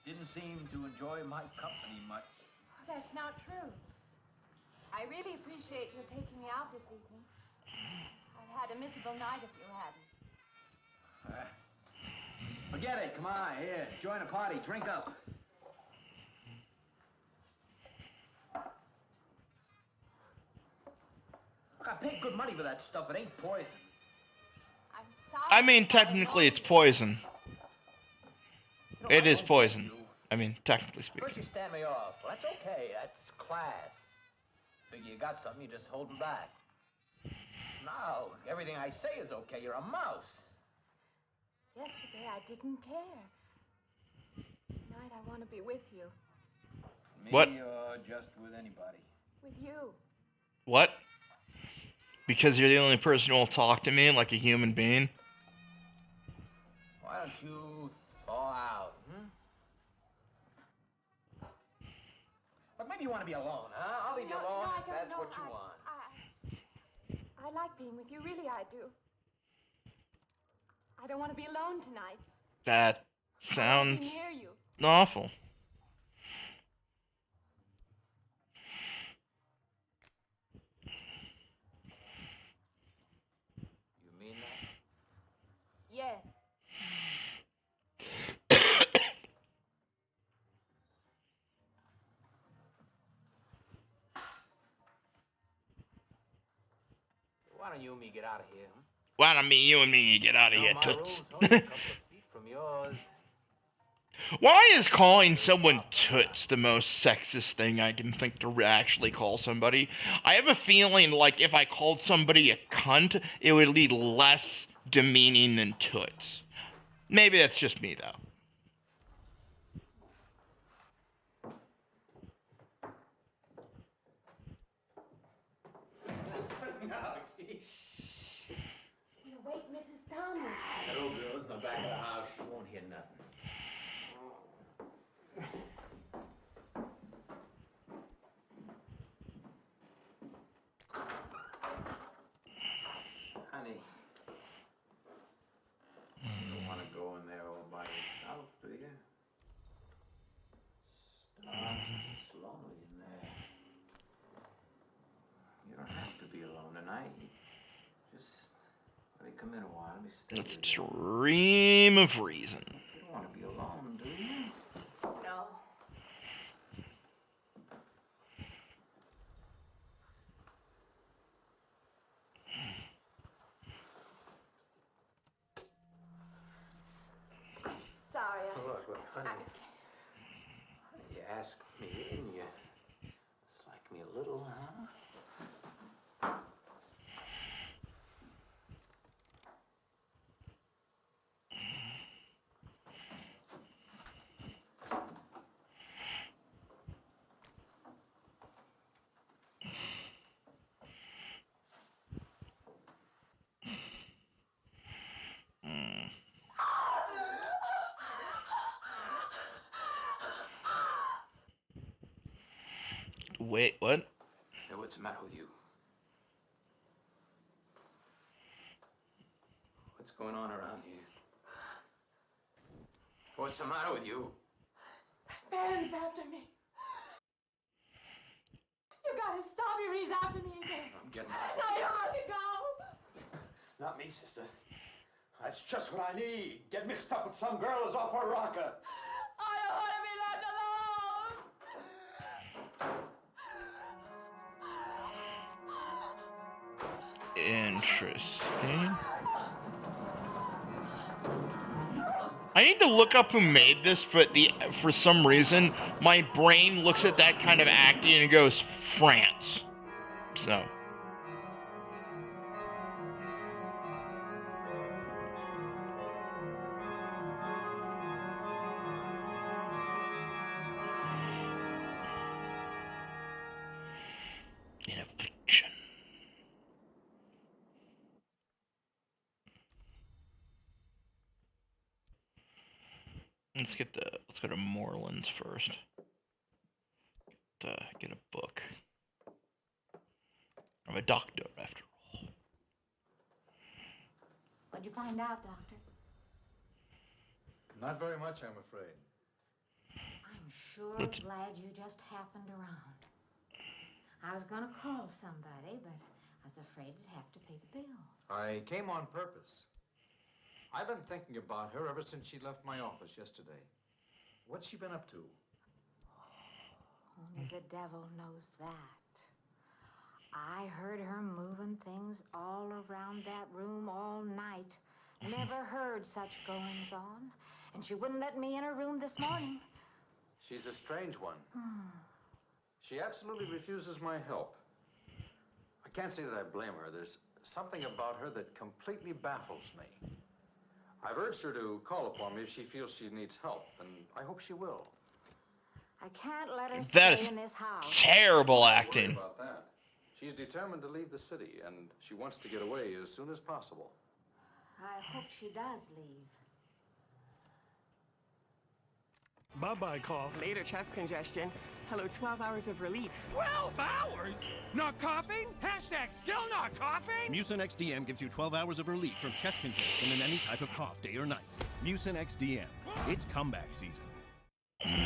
didn't seem to enjoy my company much. Oh, that's not true. I really appreciate your taking me out this evening. I'd had a miserable night if you hadn't. Forget it. Come on, here. Join the party. Drink up. Look, I paid good money for that stuff. It ain't poison. I'm sorry. I mean, technically it's poison. It is poison. I mean, technically speaking. First you stand me off. Well, that's okay. That's class. Figure you got something, you're just holding back. Now, everything I say is okay. You're a mouse. Yesterday I didn't care. Tonight I want to be with you. Me What? or just with anybody? With you. What? Because you're the only person who will talk to me like a human being? Why don't you thaw out, hmm? Maybe you want to be alone, huh? I'll leave you alone if that's what you want. I like being with you, really I do. I don't want to be alone tonight. That I want to sounds be near you. awful. You mean that? Yes. Why don't you and me get out of here, huh? Why don't you and me get out of here, My toots? room's only a couple of feet from yours. Why is calling someone toots the most sexist thing I can think to actually call somebody? I have a feeling like if I called somebody a cunt, it would be less demeaning than toots. Maybe that's just me, though. No, geez. You wake Mrs. Thomas. Hello, girls. In the back of the house. She won't hear nothing. Honey, you don't want to go in there all by yourself, do you? It's lonely in there. You don't have to be alone tonight. Just let me come in a while. Let me stay That's with a you. stream of reason. You don't want to be alone, do you? No. I'm sorry. Look, honey. You asked me, and you dislike me a little, huh? Wait, what? Hey, what's the matter with you? What's going on around here? What's the matter with you? Man's after me. You gotta stop him. He's after me again. I'm getting out. No, you have to go. Not me, sister. That's just what I need. Get mixed up with some girl who's off her rocker. I don't want to be left alone. Interesting. I need to look up who made this, but for some reason, my brain looks at that kind of acting and goes, France. So. In affliction. Let's go to Moreland's first. Get a book. I'm a doctor, after all. What'd you find out, Doctor? Not very much, I'm afraid. I'm sure glad you just happened around. I was gonna call somebody, but I was afraid I'd have to pay the bill. I came on purpose. I've been thinking about her ever since she left my office yesterday. What's she been up to? Only the devil knows that. I heard her moving things all around that room all night. Never heard such goings on. And she wouldn't let me in her room this morning. She's a strange one. She absolutely refuses my help. I can't say that I blame her. There's something about her that completely baffles me. I've urged her to call upon me if she feels she needs help, and I hope she will. I can't let her That stay is in this house. terrible Don't acting. worry about that. She's determined to leave the city, and she wants to get away as soon as possible. I hope she does leave. Bye-bye, cough. Later, chest congestion. Hello, 12 hours of relief. 12 hours? Not coughing? Hashtag still not coughing? Mucinex DM gives you 12 hours of relief from chest congestion and any type of cough, day or night. Mucinex DM. It's comeback season.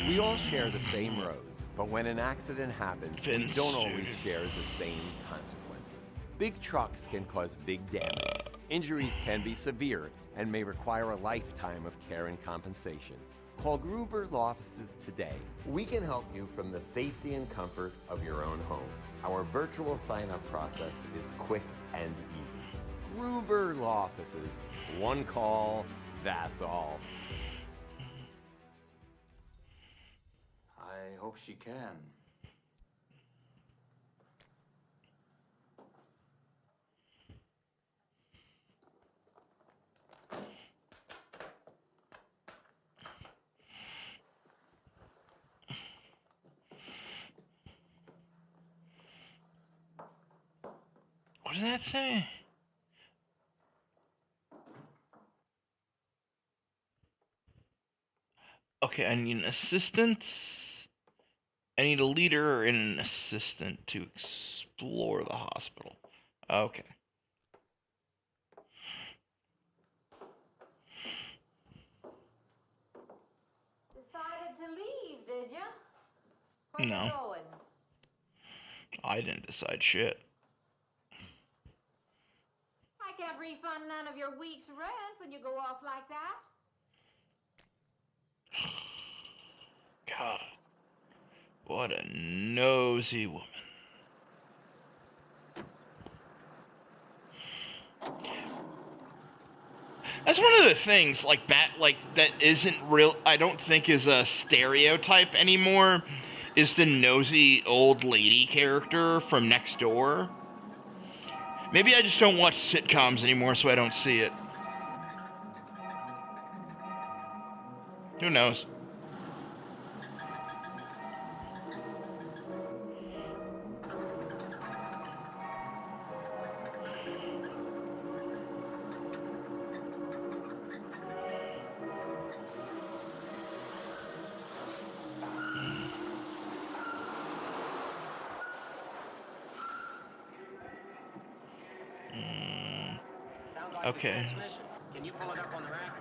We all share the same roads, but when an accident happens, we don't always share the same consequences. Big trucks can cause big damage. Injuries can be severe and may require a lifetime of care and compensation. Call Gruber Law Offices today. We can help you from the safety and comfort of your own home. Our virtual sign-up process is quick and easy. Gruber Law Offices. One call, that's all. I hope she can. What does that say? Okay, I need an assistant. I need a leader and an assistant to explore the hospital. Okay. Decided to leave, did you? Where No. you going? I didn't decide shit. I can't refund none of your week's rent when you go off like that. God. What a nosy woman. That's one of the things, like, that isn't real, I don't think is a stereotype anymore, is the nosy old lady character from Next Door. Maybe I just don't watch sitcoms anymore, so I don't see it. Who knows? Sounds like Okay. the transmission. Can you pull it up on the rack?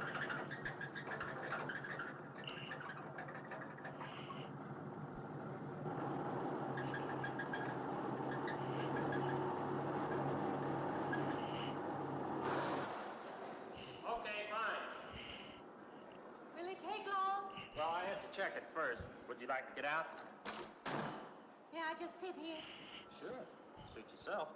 Okay, fine. Will it take long? Well, I have to check it first. Would you like to get out? Yeah, I just sit here. Sure. Suit yourself.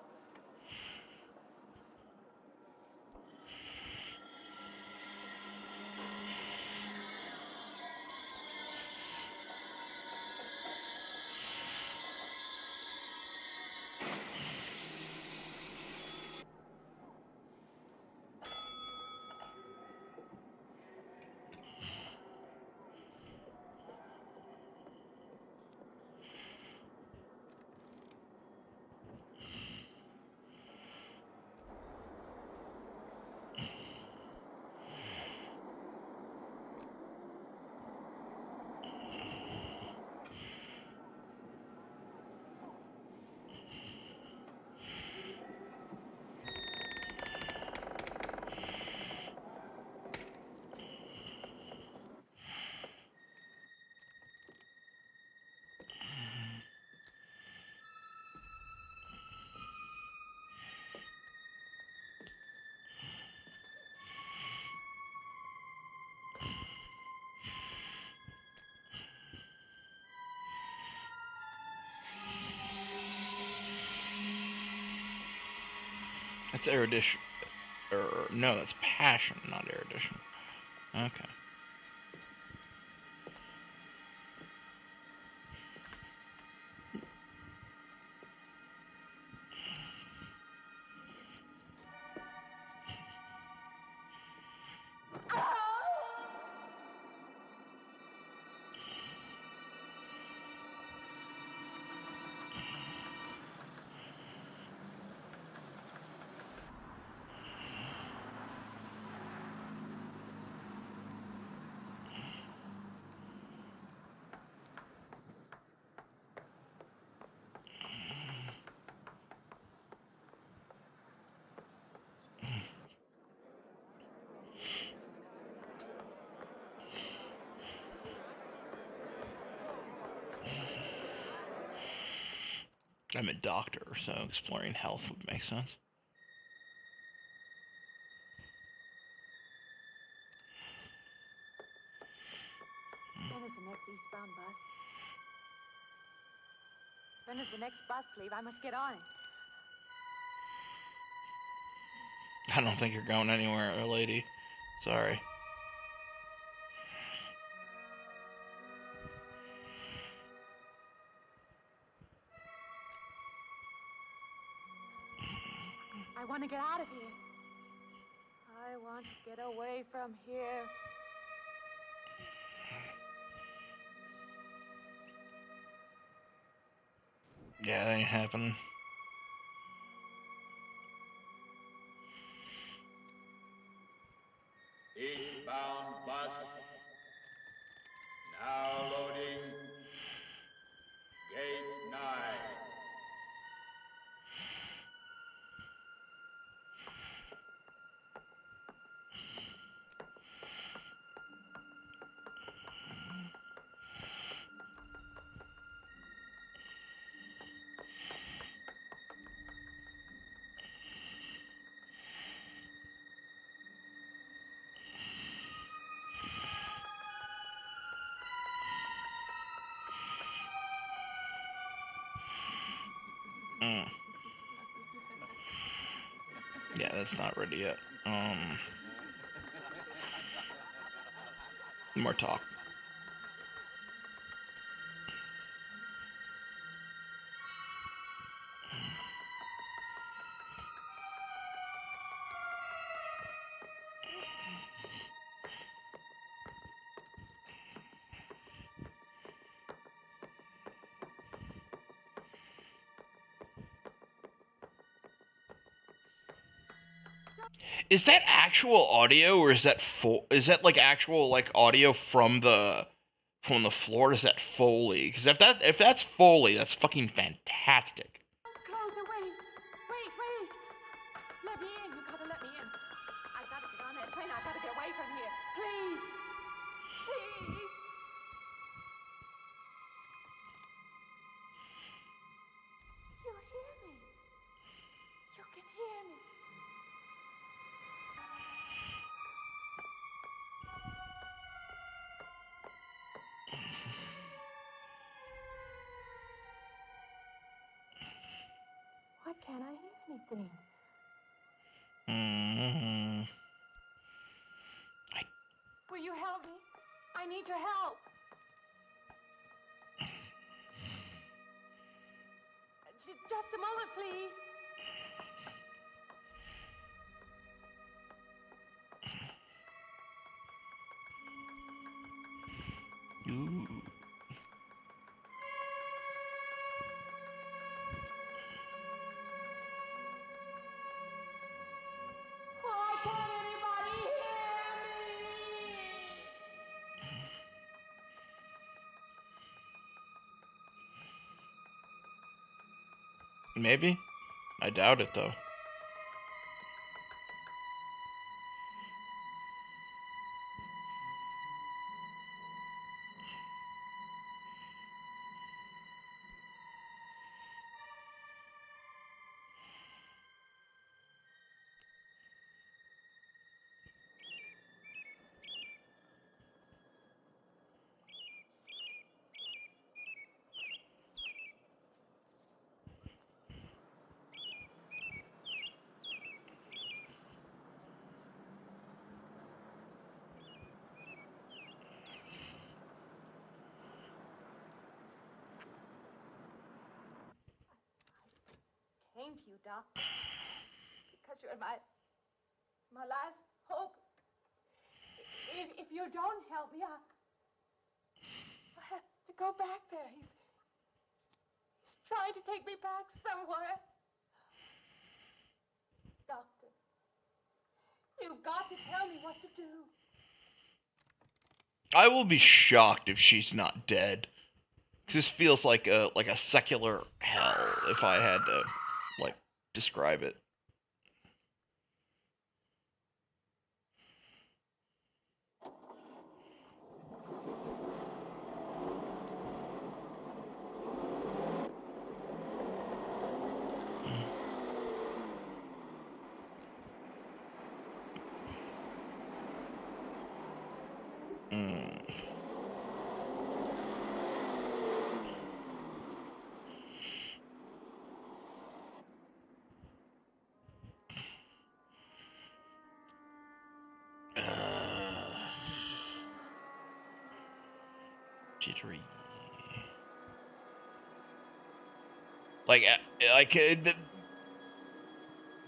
That's erudition. No, that's passion, not erudition. Okay. I'm a doctor, so exploring health would make sense. When is the next eastbound bus? When does the next bus leave? I must get on it. I don't think you're going anywhere, lady. Sorry. I want to get out of here. I want to get away from here. Yeah, that ain't happening. Eastbound bus. Now loading. Gate 9. Yeah, that's not ready yet. More talk. Is that actual audio, or is that like actual like audio from the floor? Is that Foley? Because if that's Foley, that's fucking fantastic. Closer, wait. Wait. Let me in. You gotta let me in. I gotta get on that train. I gotta get away from here. Please. Please. You hear me? You can hear me. Why can't I hear anything? Will you help me? I need your help. Just a moment, please. Ooh. Why can't anybody hear me? Maybe. I doubt it though. Came to you, Doc, because you're my last hope. If you don't help me, I have to go back there. He's trying to take me back somewhere. Doctor, you've got to tell me what to do. I will be shocked if she's not dead. 'Cause this feels like a secular hell if I had to like describe it. Jittery.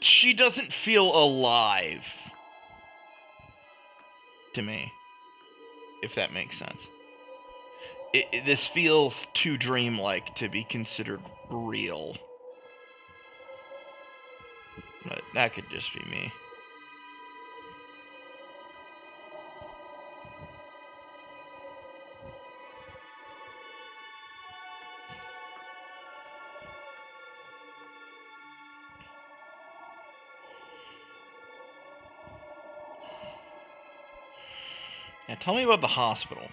She doesn't feel alive to me, if that makes sense. This feels too dreamlike to be considered real. But that could just be me. Now tell me about the hospital.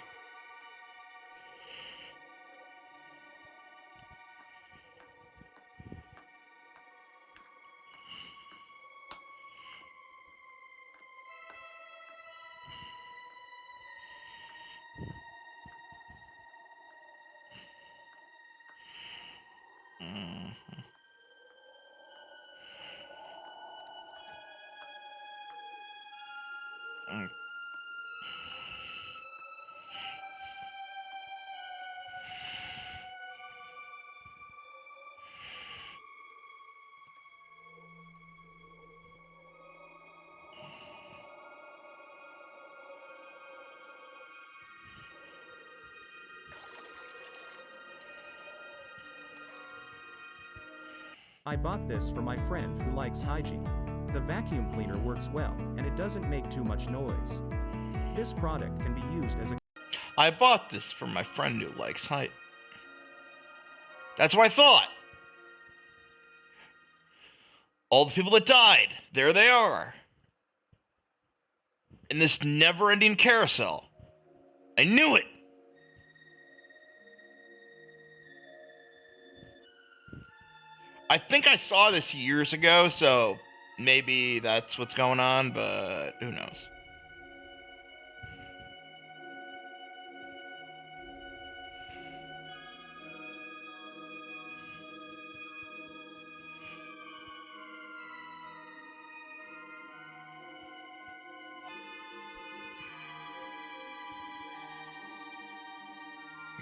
I bought this for my friend who likes hygiene. The vacuum cleaner works well, and it doesn't make too much noise. This product can be used as a... I bought this for my friend who likes hygiene. That's what I thought. All the people that died, there they are. In this never-ending carousel. I knew it. I think I saw this years ago, so maybe that's what's going on, but who knows?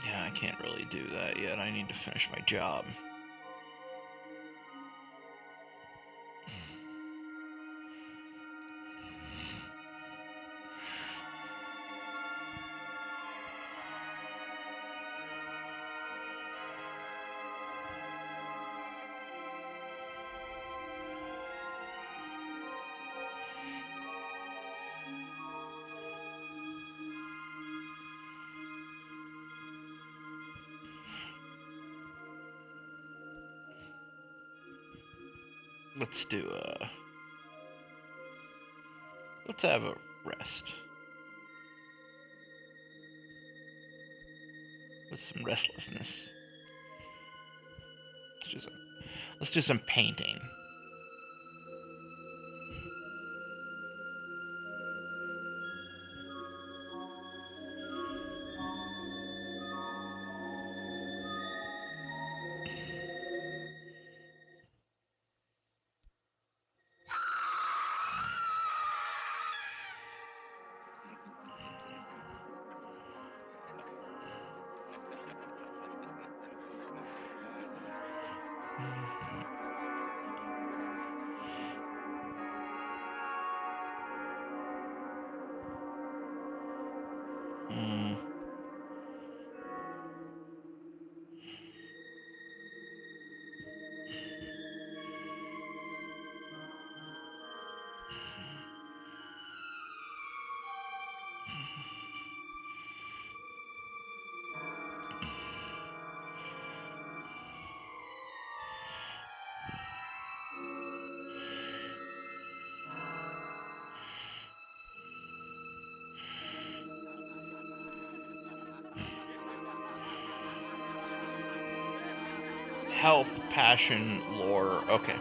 Yeah, I can't really do that yet. I need to finish my job. Let's have a rest. With some restlessness. Let's do some painting. Health, passion, lore. Okay.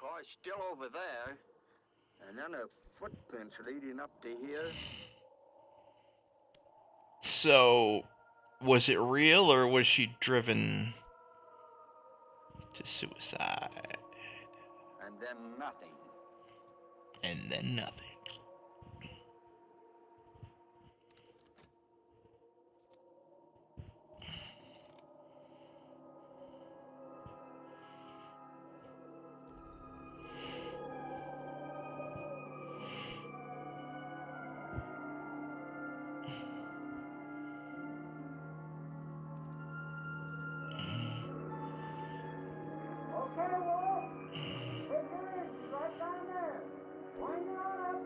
car's still over there. And then her footprints leading up to here. So, was it real or was she driven to suicide? And then nothing. And then nothing. Okay, Wolf. Take her in. She's right down there. Wind her up.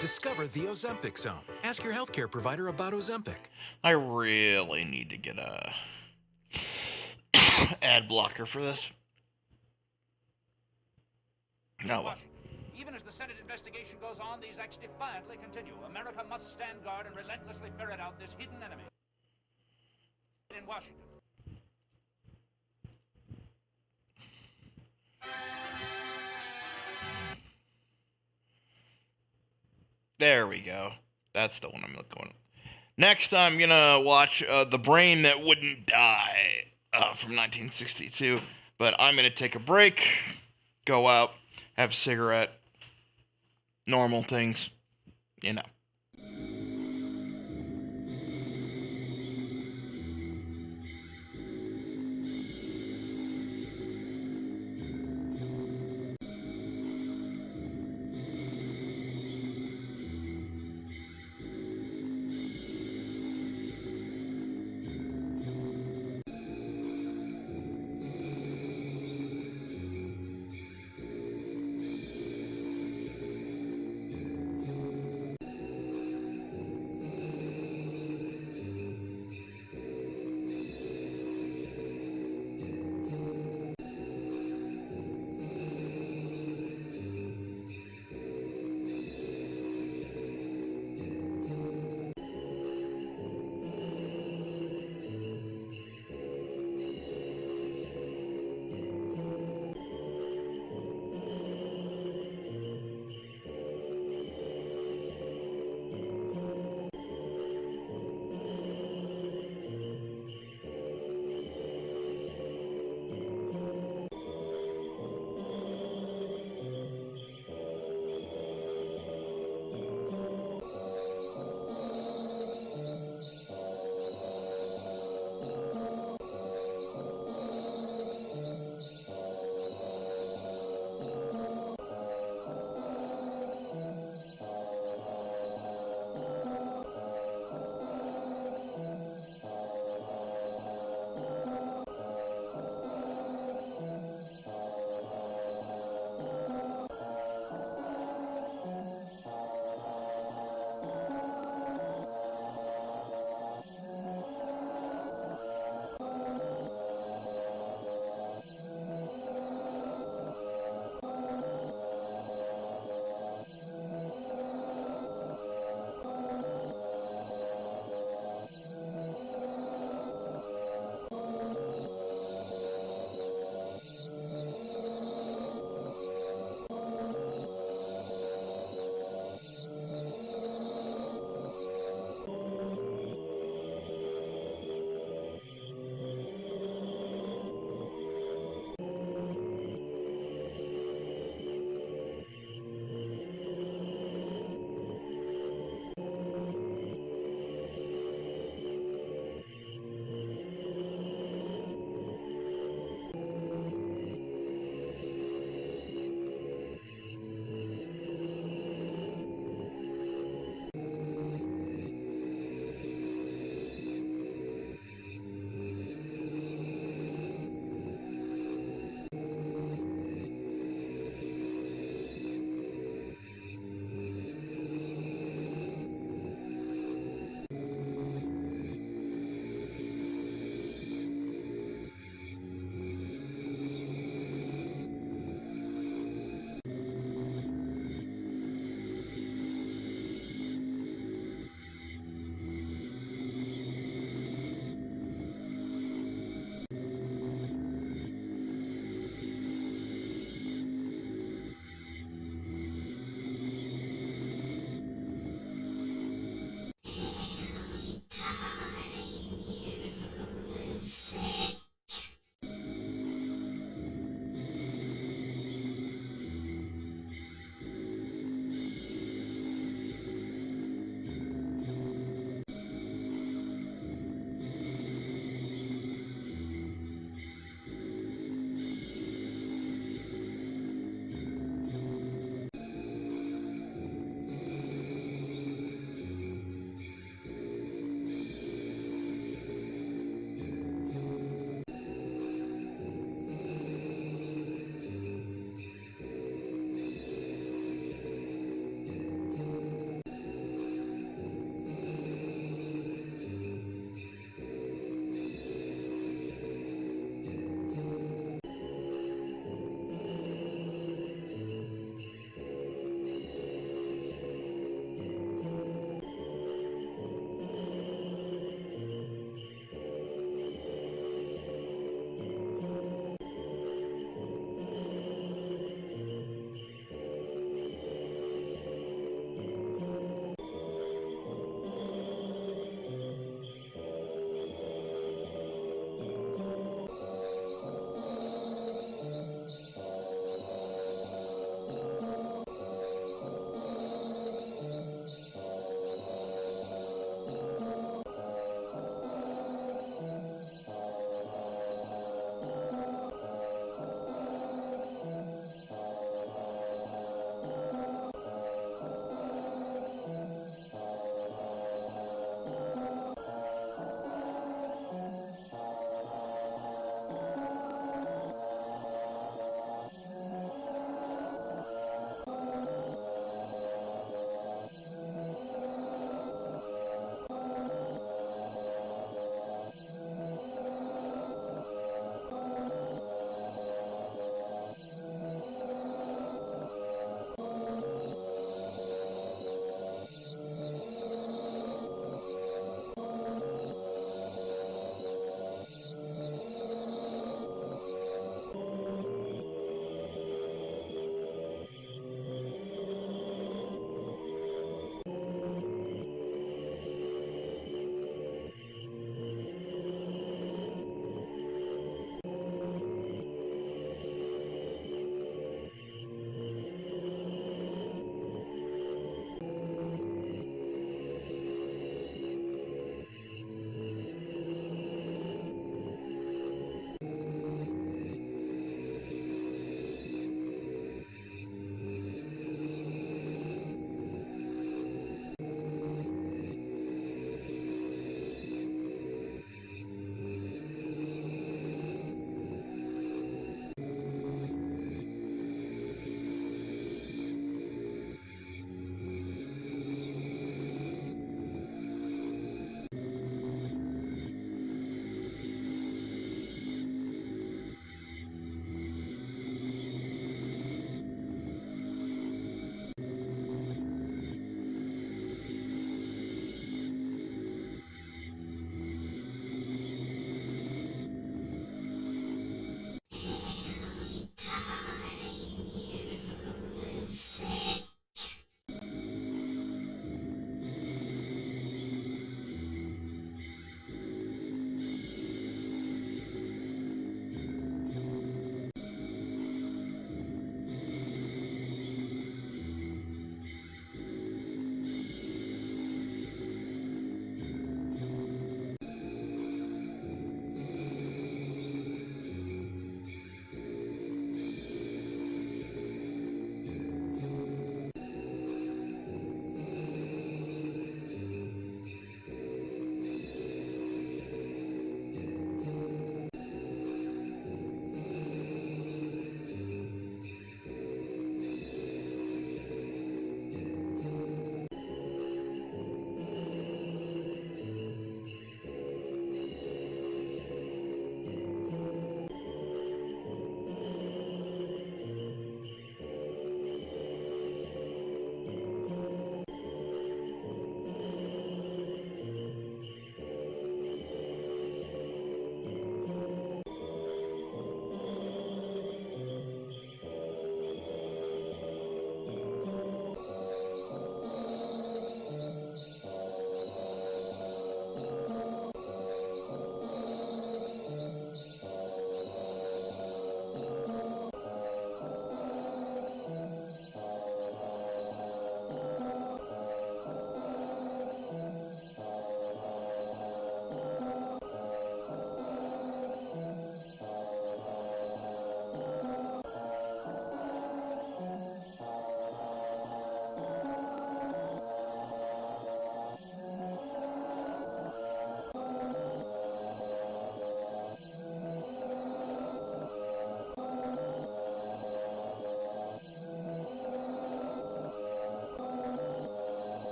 Discover the Ozempic Zone. Ask your healthcare provider about Ozempic. I really need to get a ad blocker for this. No. Even as the Senate investigation goes on, these acts defiantly continue. America must stand guard and relentlessly ferret out this hidden enemy. In Washington. There we go. That's the one I'm looking at. Next, I'm gonna watch The Brain That Wouldn't Die from 1962. But I'm gonna take a break, go out, have a cigarette, normal things, you know.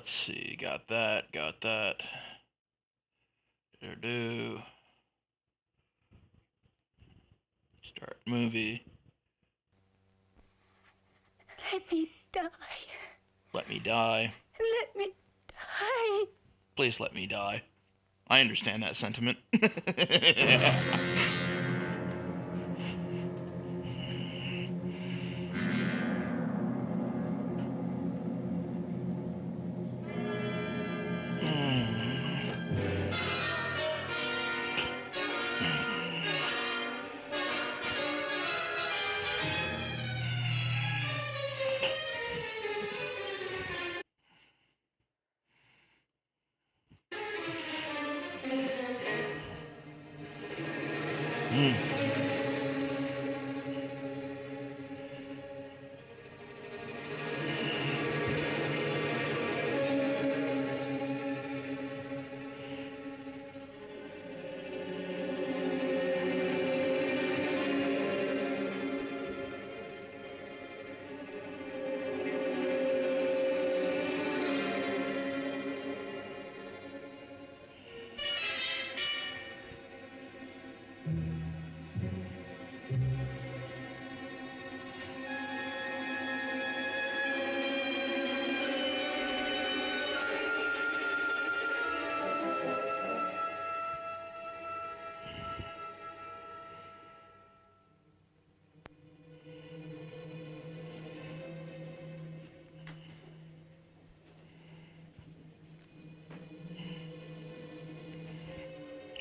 let's see. Got that. Got that. Do. Start movie. Let me die. Let me die. Let me die. Please let me die. I understand that sentiment.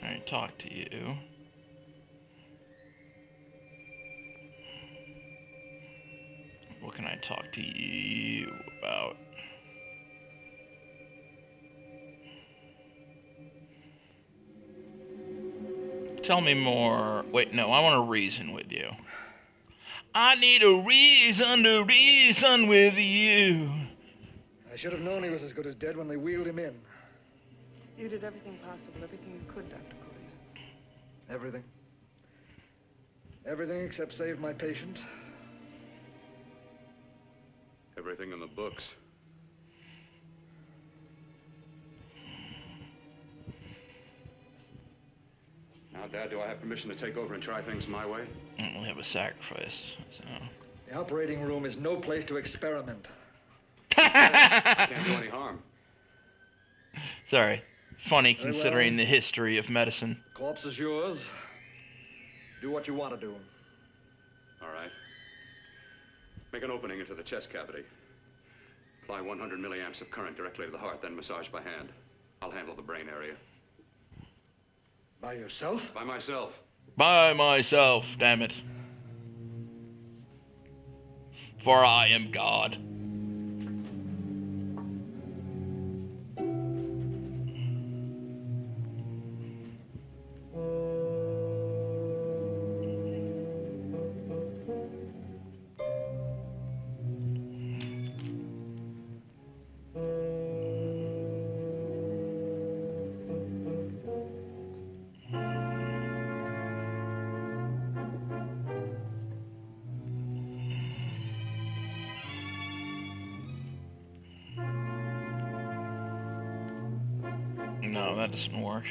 Alright, talk to you. What can I talk to you about? Tell me more. Wait, no, I want to reason with you. I need a reason to reason with you. I should have known he was as good as dead when they wheeled him in. You did everything possible, everything you could, Dr. Corey. Everything. Everything except save my patient. Everything in the books. Now, Dad, do I have permission to take over and try things my way? We have a sacrifice, so... The operating room is no place to experiment. I can't do any harm. Sorry. Funny Very considering well. the history of medicine. Corpse is yours. Do what you want to do. All right. Make an opening into the chest cavity. Apply 100 milliamps of current directly to the heart, then massage by hand. I'll handle the brain area. By yourself? By myself. By myself, damn it. For I am God. No, that doesn't work.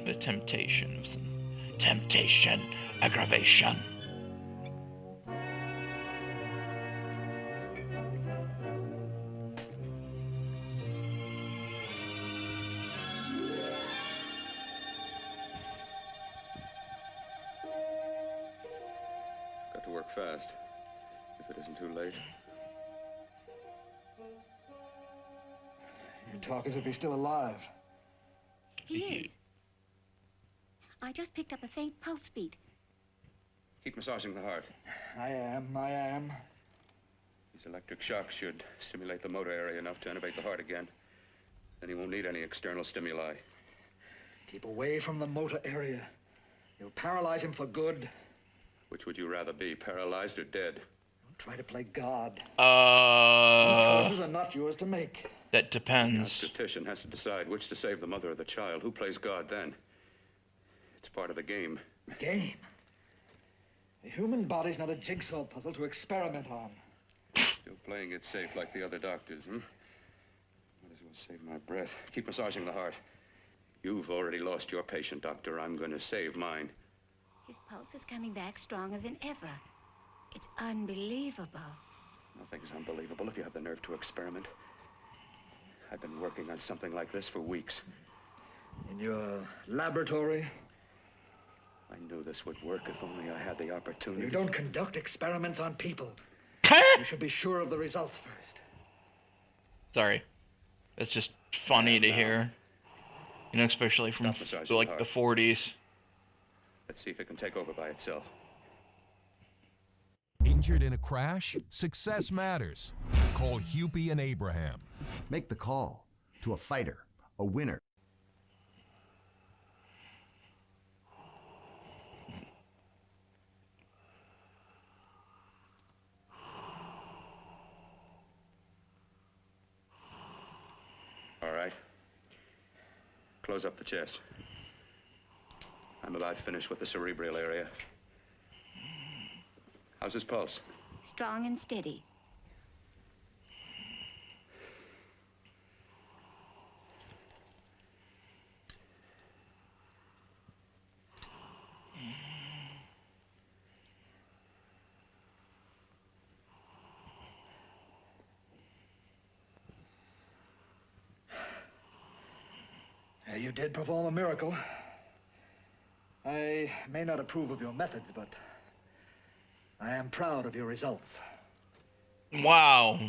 The temptation of some temptation, aggravation. Got to work fast, if it isn't too late. You talk as if he's still alive. He is. I just picked up a faint pulse beat. Keep massaging the heart. I am. These electric shocks should stimulate the motor area enough to innervate the heart again. Then he won't need any external stimuli. Keep away from the motor area. You'll paralyze him for good. Which would you rather be, paralyzed or dead? Don't try to play God. Some choices are not yours to make. That The depends. obstetrician has to decide which to save the mother or the child. Who plays God then? It's part of the game. Game? The human body's not a jigsaw puzzle to experiment on. Still playing it safe like the other doctors, hmm? Might as well save my breath. Keep massaging the heart. You've already lost your patient, Doctor. I'm going to save mine. His pulse is coming back stronger than ever. It's unbelievable. Nothing's unbelievable if you have the nerve to experiment. I've been working on something like this for weeks. In your laboratory? I knew this would work if only I had the opportunity. You don't conduct experiments on people. You should be sure of the results first. Sorry. It's just funny to hear. You know, especially from like the 40s. Let's see if it can take over by itself. Injured in a crash? Success matters. Call Hupy and Abraham. Make the call to a fighter, a winner. All right. Close up the chest. I'm about finished with the cerebral area. How's his pulse? Strong and steady. You did perform a miracle. I may not approve of your methods, but I am proud of your results. Wow.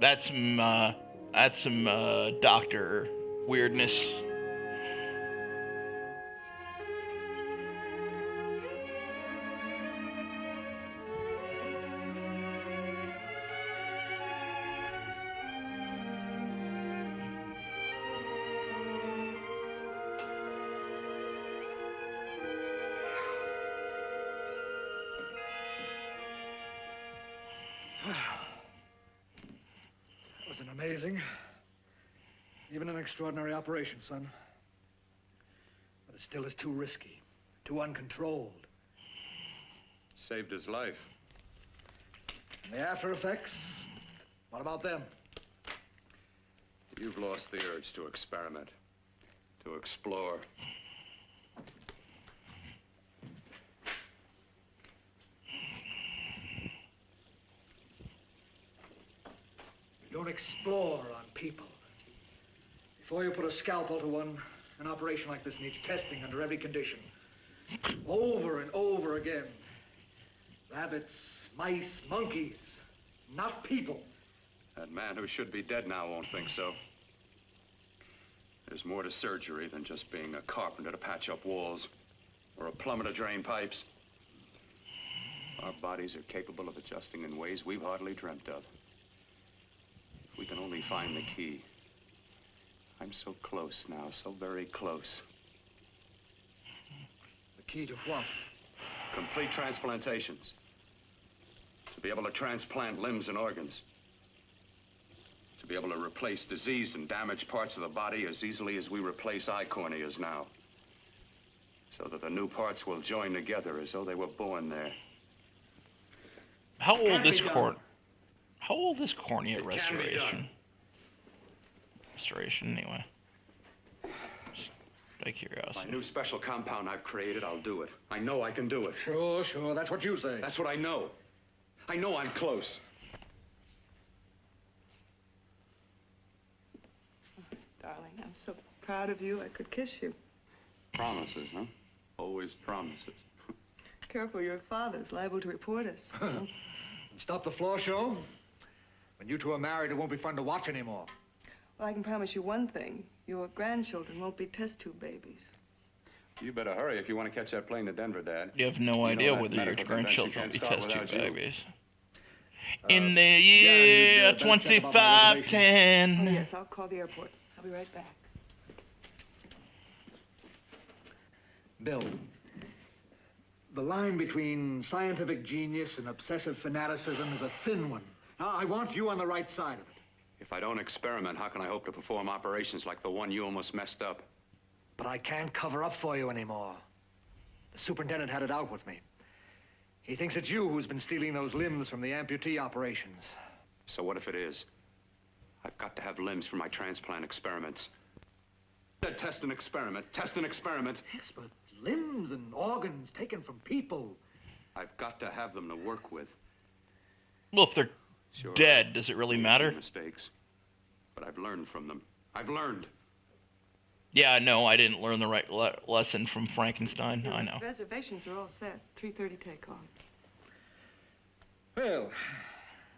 That's some doctor weirdness. That was an amazing, even an extraordinary operation, son. But it still is too risky, too uncontrolled. Saved his life. And the after effects, what about them? You've lost the urge to experiment, to explore. You don't explore on people. Before you put a scalpel to one, an operation like this needs testing under every condition. Over and over again. Rabbits, mice, monkeys, not people. That man who should be dead now won't think so. There's more to surgery than just being a carpenter to patch up walls or a plumber to drain pipes. Our bodies are capable of adjusting in ways we've hardly dreamt of. If we can only find the key. I'm so close now, so very close. The key to what? Complete transplantations. To be able to transplant limbs and organs. To be able to replace diseased and damaged parts of the body as easily as we replace eye corneas now. So that the new parts will join together as though they were born there. How old is cornea restoration? Restoration, anyway. Just out of curiosity. My new special compound I've created, I'll do it. I know I can do it. Sure, sure, that's what you say. That's what I know. I know I'm close. Darling, I'm so proud of you, I could kiss you. Promises, huh? Always promises. Careful, your father's liable to report us. And stop the floor show? When you two are married, it won't be fun to watch anymore. Well, I can promise you one thing. Your grandchildren won't be test tube babies. You better hurry if you want to catch that plane to Denver, Dad. You have no idea that whether your medical grandchildren will convention be can't test start tube without you. babies. In the year better check about my 2510. Oh, yes, I'll call the airport. I'll be right back. Bill, the line between scientific genius and obsessive fanaticism is a thin one. Now, I want you on the right side of it. If I don't experiment, how can I hope to perform operations like the one you almost messed up? But I can't cover up for you anymore. The superintendent had it out with me. He thinks it's you who's been stealing those limbs from the amputee operations. So what if it is? I've got to have limbs for my transplant experiments. Test an experiment. Test an experiment. Yes, but limbs and organs taken from people. I've got to have them to work with. Well, if they're dead, does it really matter? Mistakes, but I've learned from them. I've learned. Yeah, no, I didn't learn the right lesson from Frankenstein. I know. Reservations are all set. 3:30 takeoff. Well,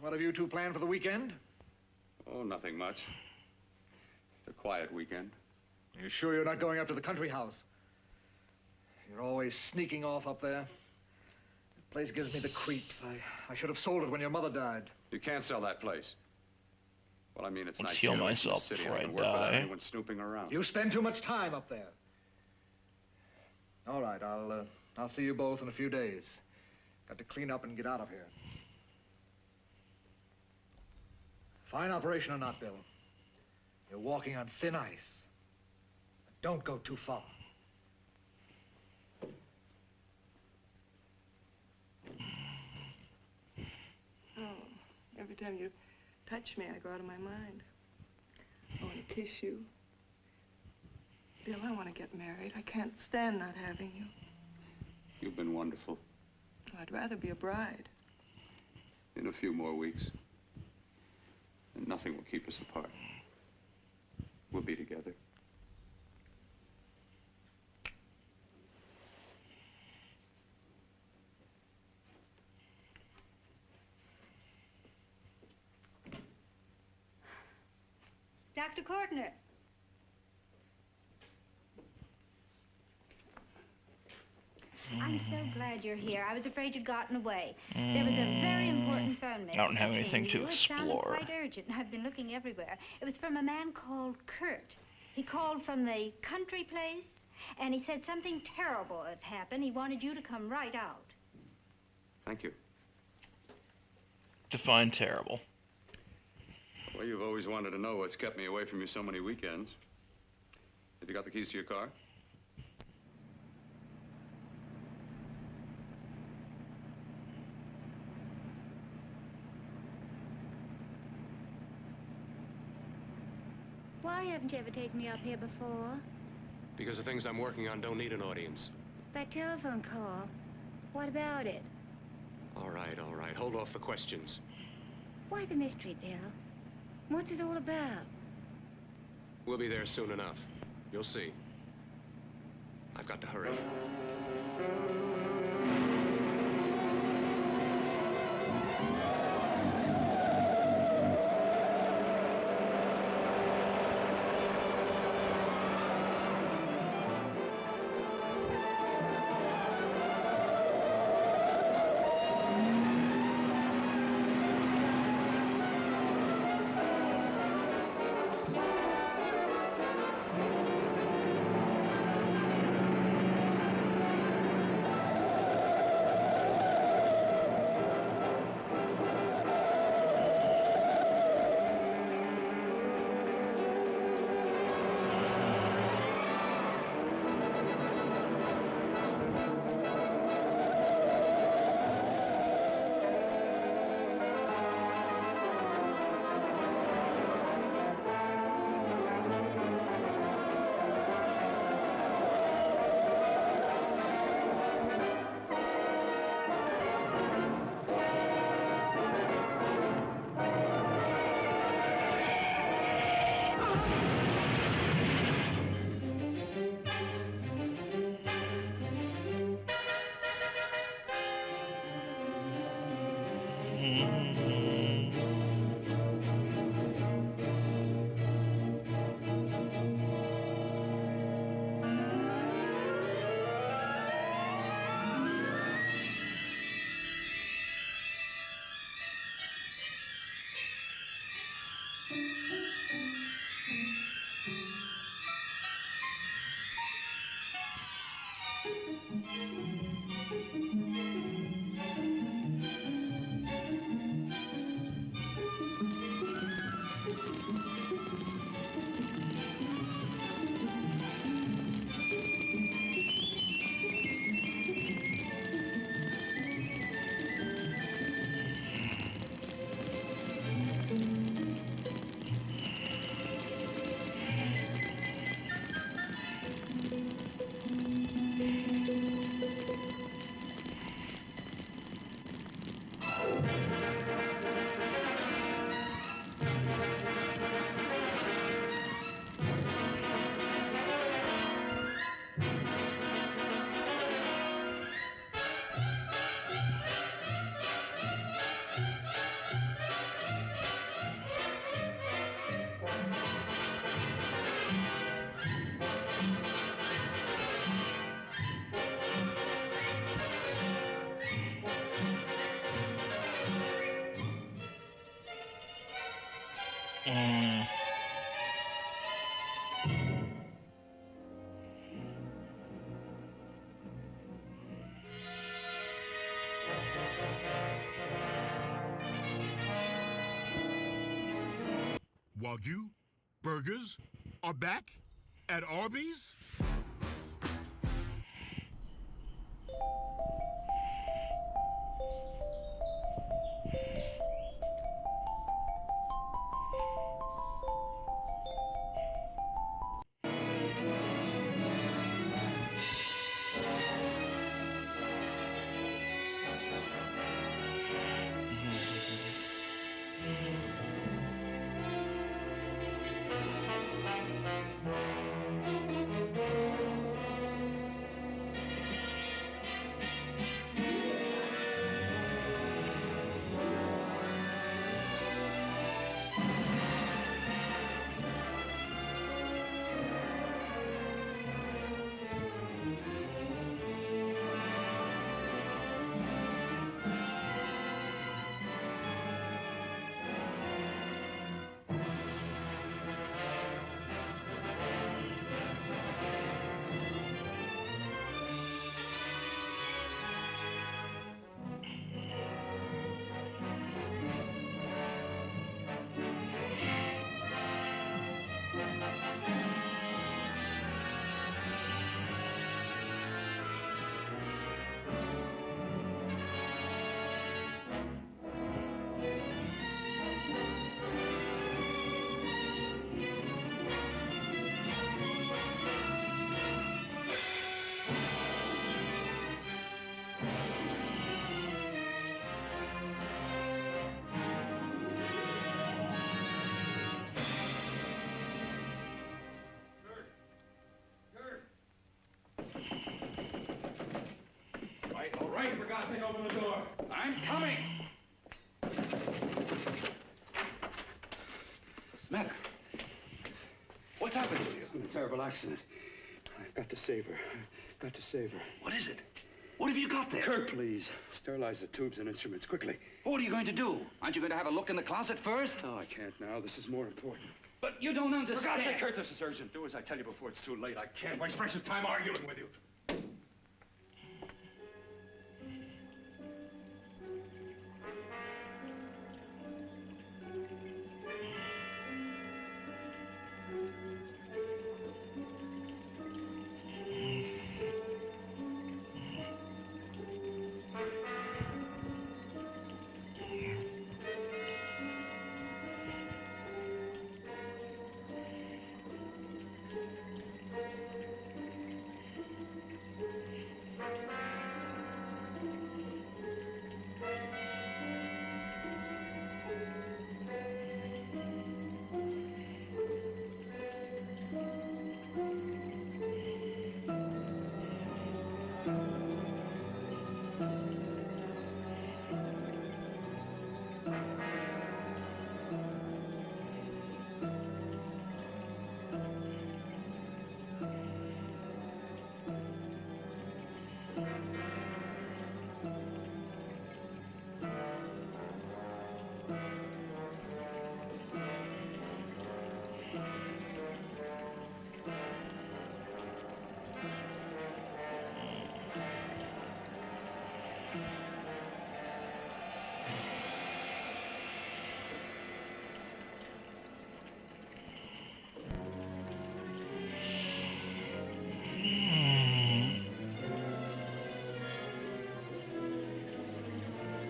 what have you two planned for the weekend? Oh, nothing much. Just a quiet weekend. Are you sure you're not going up to the country house? You're always sneaking off up there. The place gives me the creeps. I should have sold it when your mother died. You can't sell that place. Well, I mean, it's Let's nice heal to myself the city. before I I can work without die. anyone snooping around. You spend too much time up there. All right, I'll see you both in a few days. Got to clean up and get out of here. Fine operation or not, Bill. You're walking on thin ice. Don't go too far. Oh, every time you touch me, I go out of my mind. I want to kiss you. Bill, I want to get married. I can't stand not having you. You've been wonderful. I'd rather be a bride. In a few more weeks. And nothing will keep us apart. We'll be together. Dr. Kortner. I'm so glad you're here. I was afraid you'd gotten away. There was a very important phone message. I don't have anything that to came. It sounded explore. quite urgent. I've been looking everywhere. It was from a man called Kurt. He called from the country place, and he said something terrible has happened. He wanted you to come right out. Thank you. Define terrible. Well, you've always wanted to know what's kept me away from you so many weekends. Have you got the keys to your car? Why haven't you ever taken me up here before? Because the things I'm working on don't need an audience. That telephone call. What about it? All right, all right. Hold off the questions. Why the mystery, Bill? What's it all about? We'll be there soon enough. You'll see. I've got to hurry. Wagyu burgers are back at Arby's? All right, for God's sake, open the door. I'm coming. Matter? What's happened to you? It's been a terrible accident. I've got to save her. I've got to save her. What is it? What have you got there? Kurt, please. Sterilize the tubes and instruments quickly. What are you going to do? Aren't you going to have a look in the closet first? No, I can't now. This is more important. But you don't understand. For God's sake, Kurt, this is urgent. Do as I tell you before it's too late. I can't waste precious time arguing with you.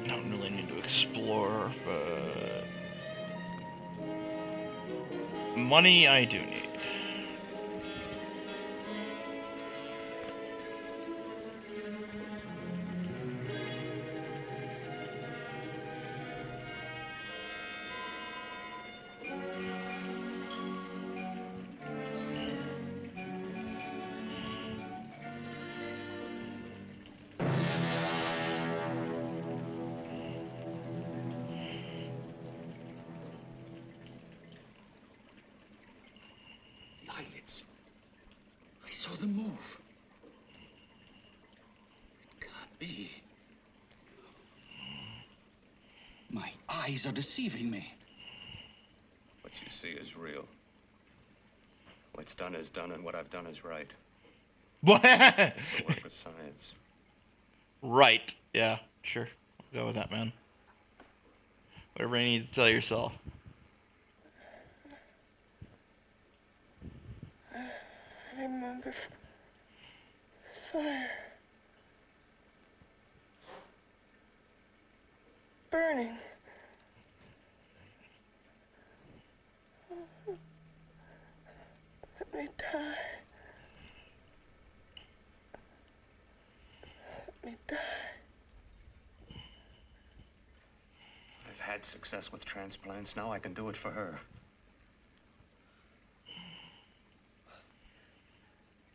I don't really need to explore, but money I do need. Eyelids. I saw them move. It can't be. My eyes are deceiving me. What you see is real. What's done is done, and what I've done is right. What? The work of science. Right. Yeah, sure. I'll go with that, man. Whatever you need to tell yourself. I remember fire. Burning. Let me die. Let me die. I've had success with transplants. Now I can do it for her.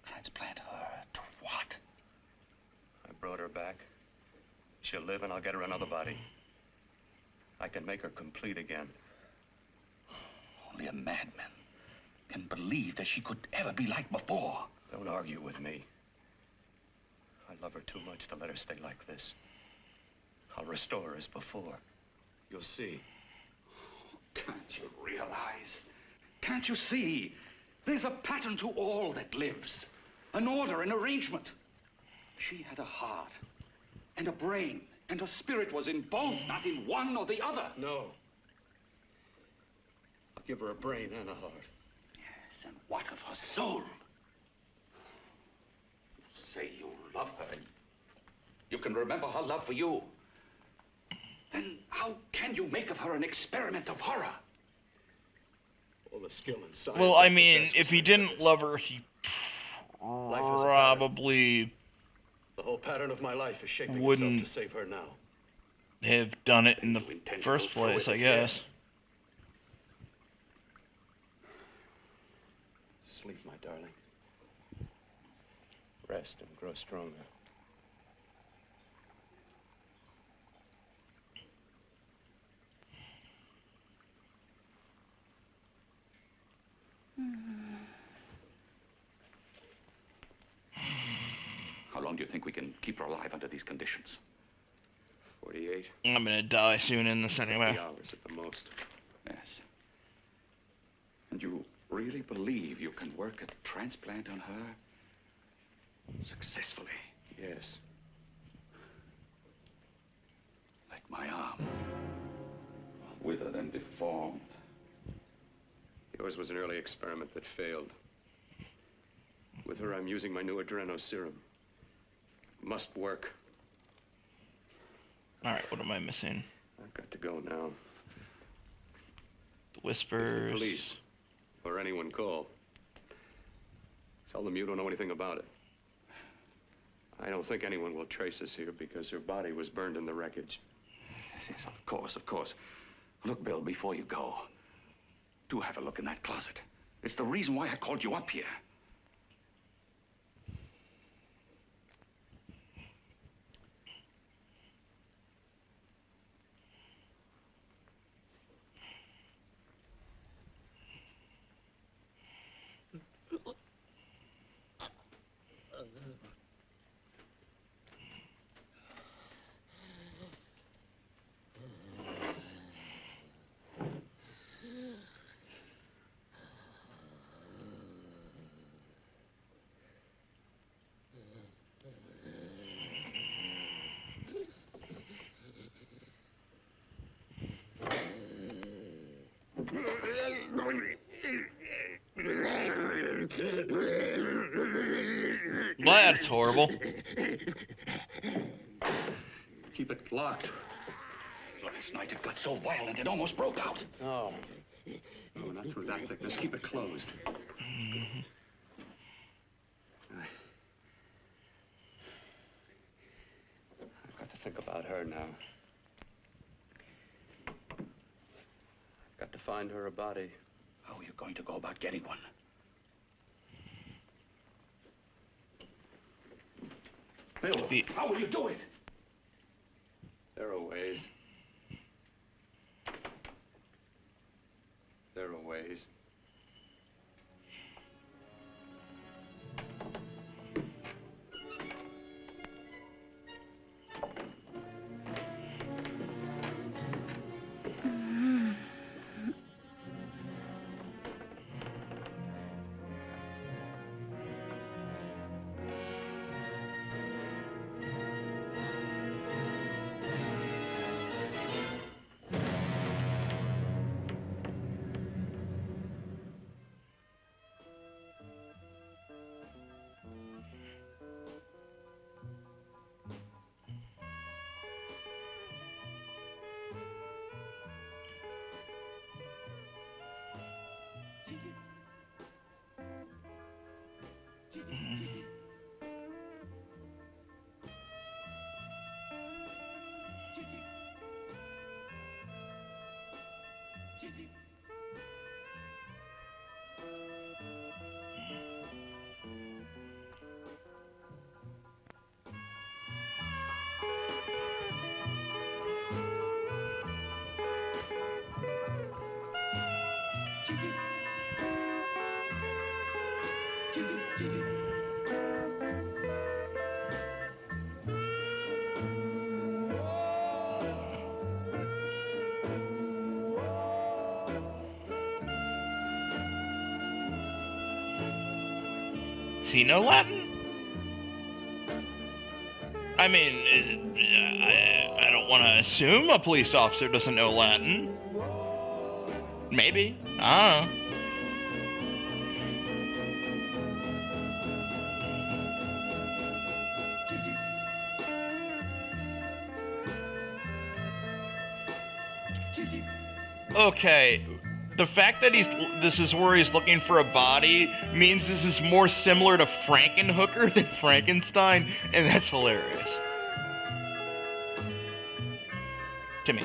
Transplant her to what? I brought her back. She'll live, and I'll get her another body. I can make her complete again. Only a madman can believe that she could ever be like before. Don't argue with me. I love her too much to let her stay like this. I'll restore her as before. You'll see. Can't you realize? Can't you see? There's a pattern to all that lives. An order, an arrangement. She had a heart and a brain, and her spirit was in both, not in one or the other. No. I'll give her a brain and a heart. Yes, and what of her soul? You say you love her, and you can remember her love for you. Then how can you make of her an experiment of horror? All the skill and science. Well, I mean, if he didn't love her, he Life is a probably The whole pattern of my life is shaping wouldn't itself to save her now. have done it in the first go through place, with I it, guess. Sleep, my darling. Rest and grow stronger. How long do you think we can keep her alive under these conditions? 48. I'm gonna die soon in this 50 anyway. hours at the most. Yes. And you really believe you can work a transplant on her successfully? Yes. Like my arm. Withered and deformed. Yours was an early experiment that failed. With her, I'm using my new adreno serum. Must work. Alright, what am I missing? I've got to go now. The Whispers. The police, or anyone call. Tell them you don't know anything about it. I don't think anyone will trace us here because her body was burned in the wreckage. Yes, of course, of course. Look, Bill, before you go, do have a look in that closet. It's the reason why I called you up here. Well, that's horrible. Keep it locked. Last night it got so violent it almost broke out. Oh. No, not through that thickness. Keep it closed. I've got to think about her now. I've got to find her a body. How are you going to go about getting one? Bill, how will you do it? There are ways. There are ways. Does he know Latin? I mean, I don't want to assume a police officer doesn't know Latin. Maybe. I don't know. Okay, the fact that this is where he's looking for a body means this is more similar to Frankenhooker than Frankenstein, and that's hilarious. To me.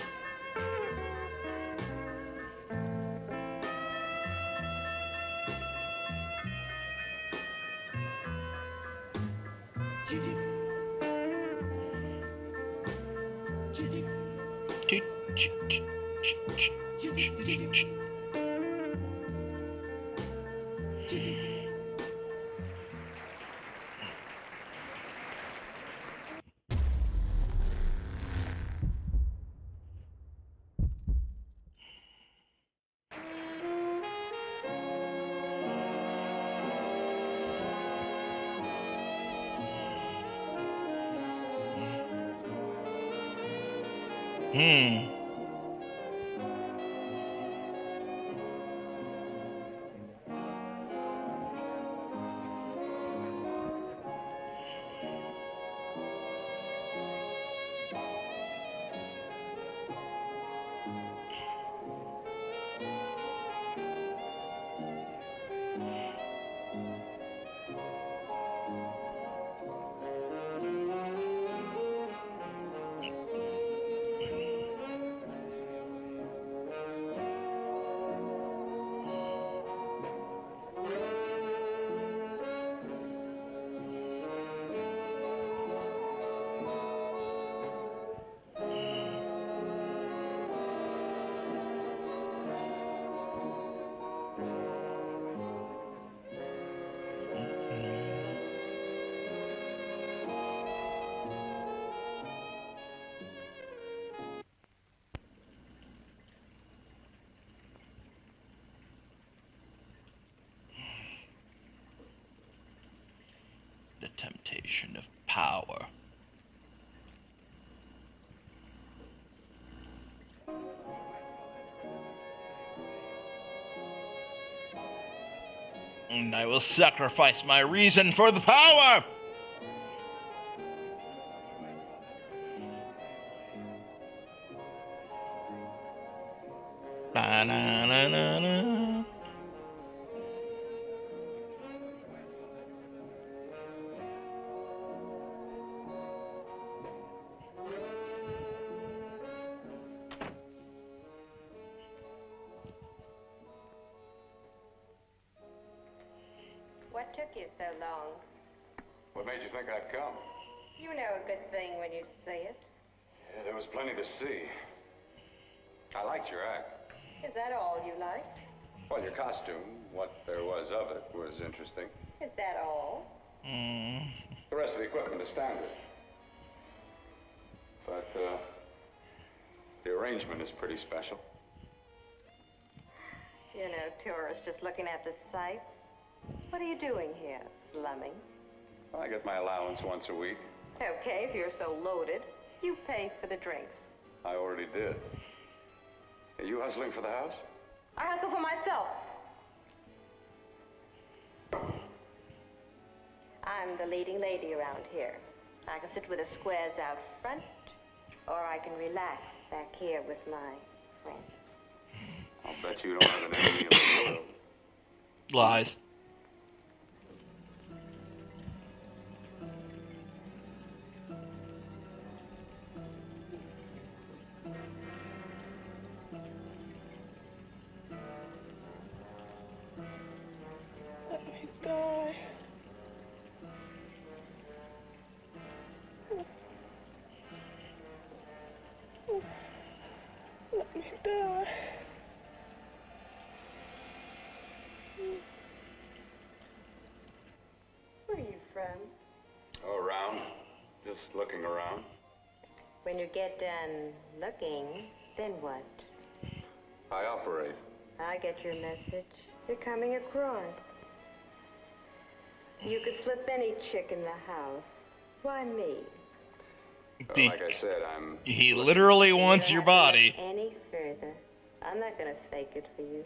The temptation of power. And I will sacrifice my reason for the power! Ba-na-na-na-na. What took you so long? What made you think I'd come? You know a good thing when you see it. Yeah, there was plenty to see. I liked your act. Is that all you liked? Well, your costume, what there was of it, was interesting. Is that all? The rest of the equipment is standard. But, the arrangement is pretty special. You know, tourists just looking at the sights. What are you doing here? Slumming? I get my allowance once a week. Okay, if you're so loaded, you pay for the drinks. I already did. Are you hustling for the house? I hustle for myself. I'm the leading lady around here. I can sit with the squares out front, or I can relax back here with my friends. I'll bet you don't have an enemy in the world. Lies. looking around. When you get done looking, then what? I operate. I get your message. You're coming across. You could flip any chick in the house. Why me? Like I said, He literally wants your body. Any further. I'm not gonna fake it for you.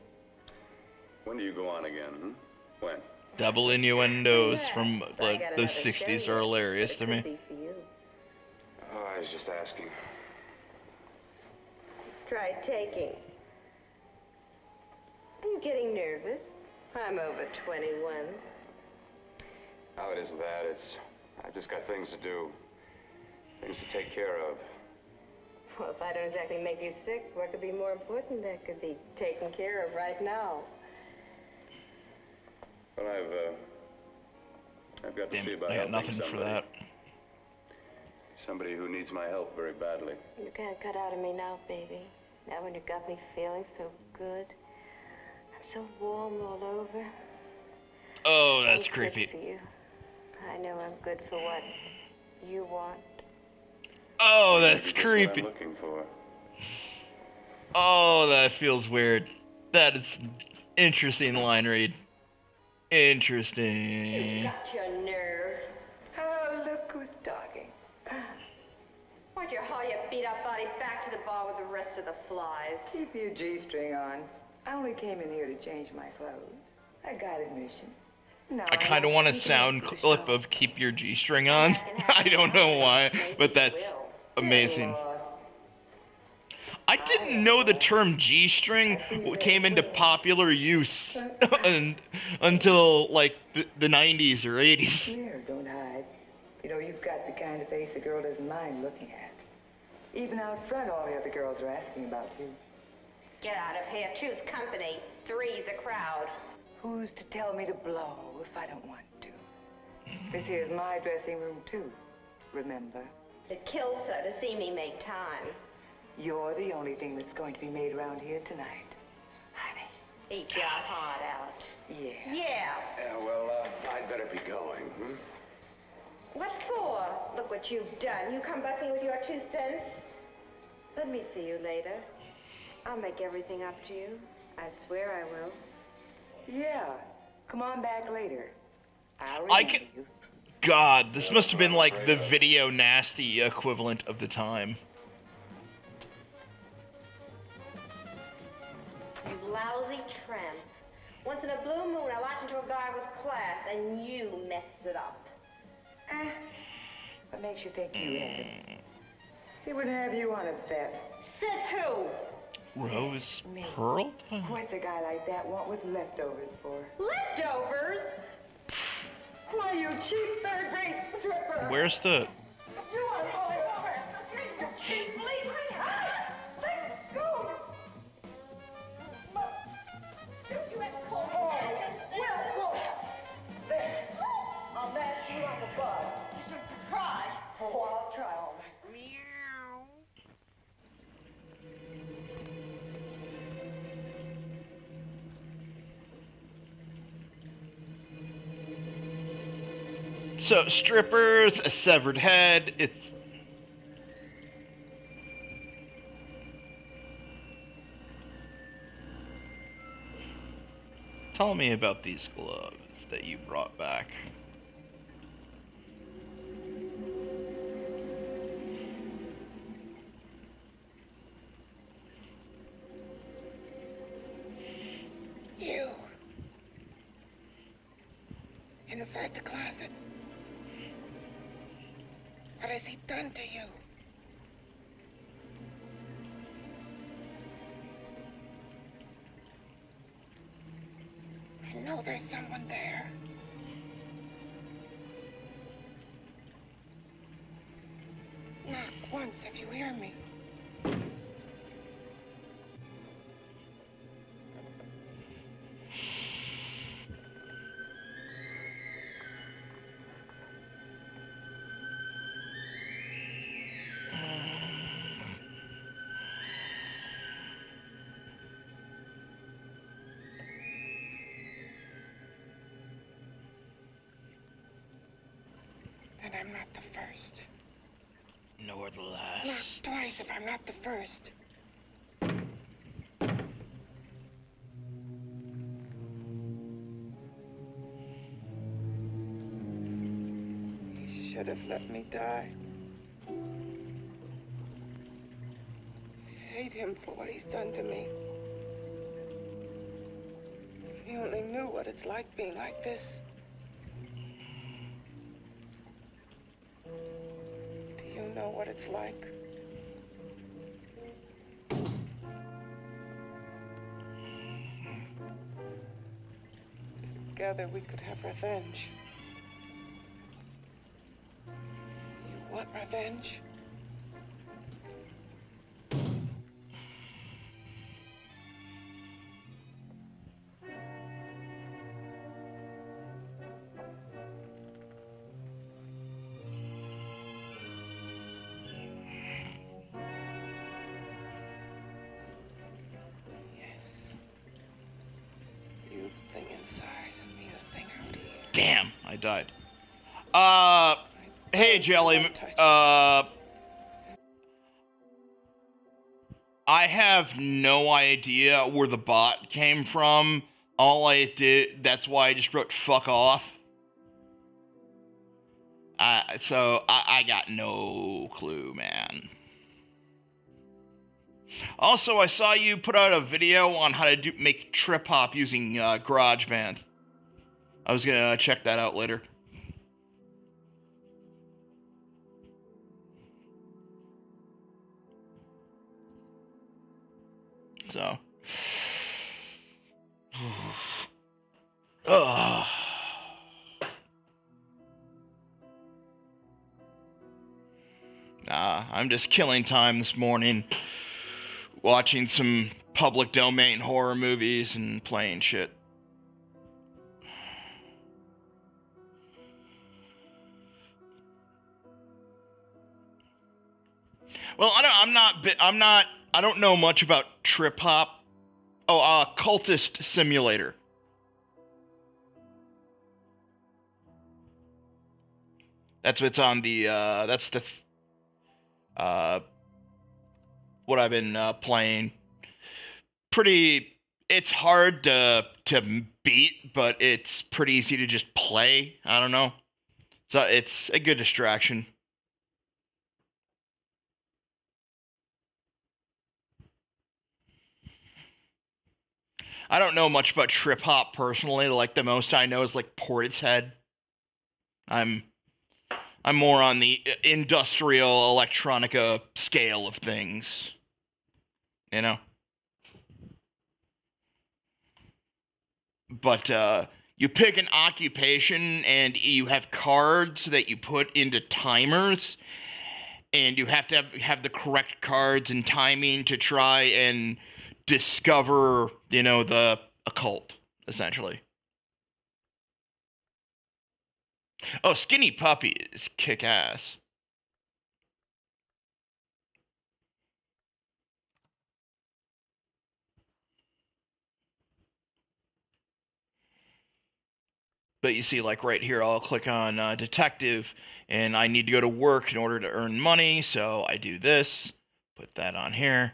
When do you go on again, When? Double innuendos from like the 60s are hilarious to me. Oh, I was just asking. Try taking. Are you getting nervous? I'm over 21. No, it isn't that. I've just got things to do. Things to take care of. Well, if I don't exactly make you sick, what could be more important that could be taken care of right now? Well, I've got to see about I got helping nothing for somebody. that. Somebody who needs my help very badly. You can't cut out of me now, baby. Now when you got me feeling so good. I'm so warm all over. Oh, that's I'm good creepy. for you. I know I'm good for what you want. Oh, that's Maybe just creepy. What I'm looking for. Oh, that feels weird. That is interesting line read. Interesting. Got your nerve. Oh, look who's talking. Why don't you haul your beat-up body back to the bar with the rest of the flies? Keep your G-string on. I only came in here to change my clothes. I got admission. No, I kind of want a sound clip of "Keep Your G-String On." I don't know why, but that's amazing. I didn't know the term G-string came into popular use until like the 90s or 80s. Here, don't hide. You know, you've got the kind of face a girl doesn't mind looking at. Even out front, all the other girls are asking about you. Get out of here. Choose company. Three's a crowd. Who's to tell me to blow if I don't want to? This here's my dressing room, too. Remember? It kills her to see me make time. You're the only thing that's going to be made around here tonight. Honey. Eat your heart out. Yeah. Yeah. Yeah, well, I'd better be going. What for? Look what you've done. You come busting with your 2 cents. Let me see you later. I'll make everything up to you. I swear I will. Yeah. Come on back later. I'll I remember can. you. God, this must have been like the video nasty equivalent of the time. You lousy tramp. Once in a blue moon, I latch into a guy with class, and you mess it up. What makes you think you had it? He would have you on a bet. Says who? Rose Pearl? What's a guy like that want with leftovers for? Leftovers? Why, you cheap third-rate stripper! Where's the... You are going over! You cheap bleeding! Let go! You have to call Will! There. I'll mash you like a bug. You should try. Oh, I'll try all right. Meow. So, strippers, a severed head, it's... Tell me about these gloves that you brought back. You. Inside the closet. What has he done to you? I know there's someone there. Knock once if you hear me. And I'm not the first. Nor the last. Not twice if I'm not the first. He should have let me die. I hate him for what he's done to me. If he only knew what it's like being like this. Do you know what it's like? Together we could have revenge. You want revenge? You the thing inside and me the thing out here. Damn, I died. Hey, Jelly. I have no idea where the bot came from. All I did, that's why I just wrote fuck off. So I got no clue, man. Also, I saw you put out a video on how to make trip hop using GarageBand. I was gonna check that out later. So. Ugh. I'm just killing time this morning, watching some public domain horror movies and playing shit. Well, I don't know much about trip hop. Oh, Cultist Simulator. That's what's on the, what I've been playing. It's hard to beat, but it's pretty easy to just play. I don't know. So it's a good distraction. I don't know much about trip hop personally. Like the most I know is like Portishead. I'm more on the industrial electronica scale of things. You know? But you pick an occupation and you have cards that you put into timers, and you have to have the correct cards and timing to try and discover, you know, the occult, essentially. Oh, Skinny Puppy is kick-ass. But you see, like right here, I'll click on Detective, and I need to go to work in order to earn money, so I do this, put that on here,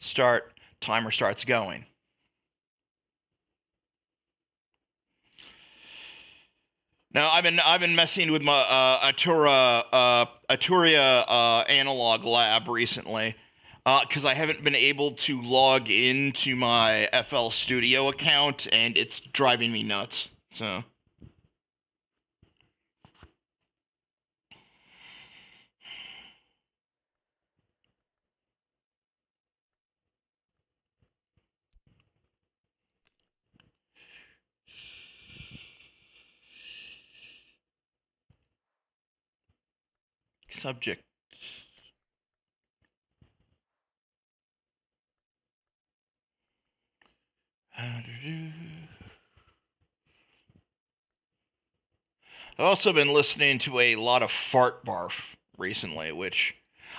start, timer starts going. Now, I've been messing with my Arturia analog lab recently, because I haven't been able to log into my FL Studio account, and it's driving me nuts. So. Subject. I've also been listening to a lot of fart barf recently, which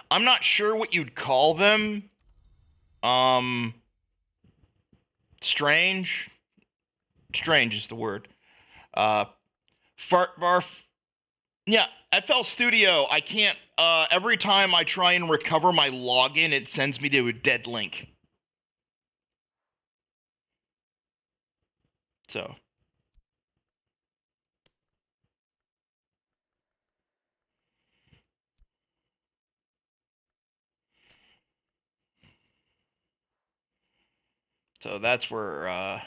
I'm not sure what you'd call them. Strange. Strange is the word. Fart barf. Yeah, FL Studio, I can't, every time I try and recover my login, it sends me to a dead link. So. So that's where, I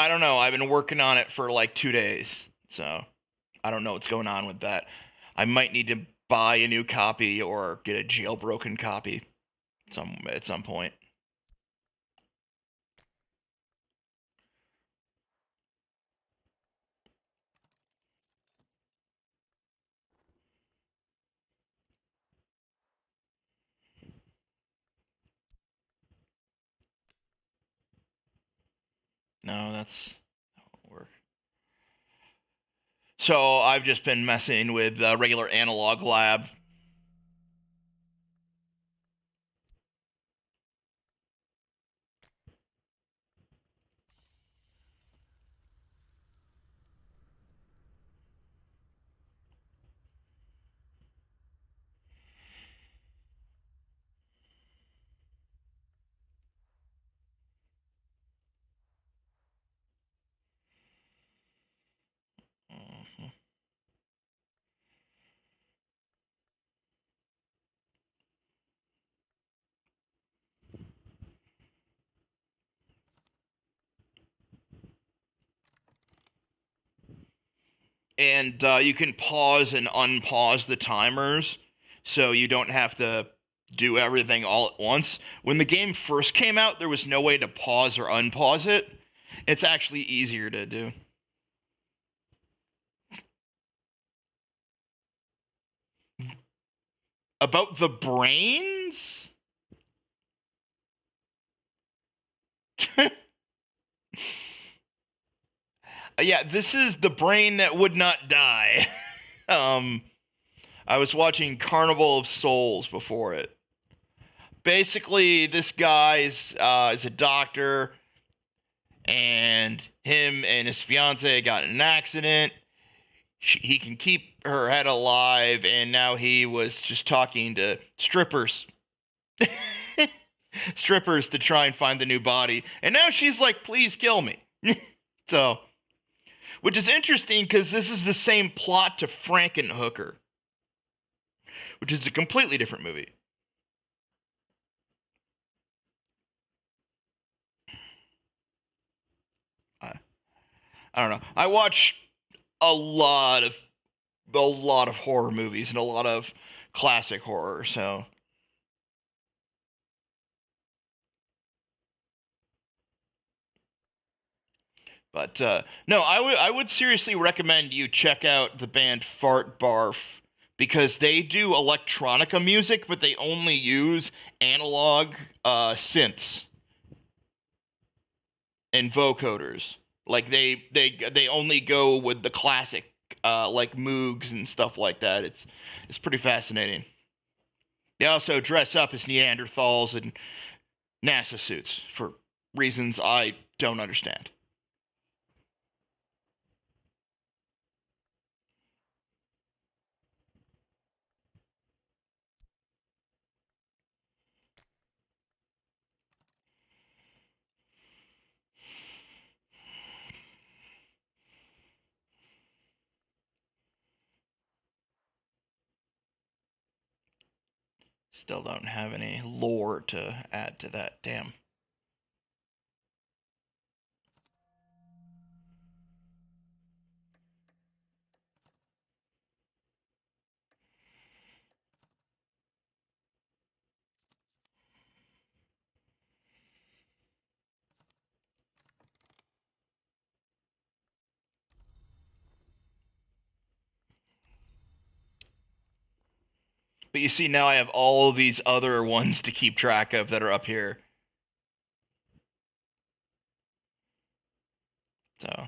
don't know, I've been working on it for like 2 days, so I don't know what's going on with that. I might need to buy a new copy or get a jailbroken copy at some point. No, that won't work. So I've just been messing with regular Analog Lab. Mhm. And you can pause and unpause the timers, so you don't have to do everything all at once. When the game first came out, there was no way to pause or unpause it. It's actually easier to do. About the brains? Yeah, this is the brain that would not die. I was watching Carnival of Souls before it. Basically, this guy is a doctor, and him and his fiance got in an accident. He can keep her head alive, and now he was just talking to strippers. Strippers to try and find the new body. And now she's like, please kill me. So, which is interesting because this is the same plot to Frankenhooker, which is a completely different movie. I don't know. I watch a lot of horror movies and a lot of classic horror, so but no, I would seriously recommend you check out the band Fart Barf because they do electronica music, but they only use analog synths and vocoders. Like they only go with the classic like Moogs and stuff like that. It's pretty fascinating. They also dress up as Neanderthals in NASA suits for reasons I don't understand. Still don't have any lore to add to that. Damn. But you see, now I have all these other ones to keep track of that are up here. So.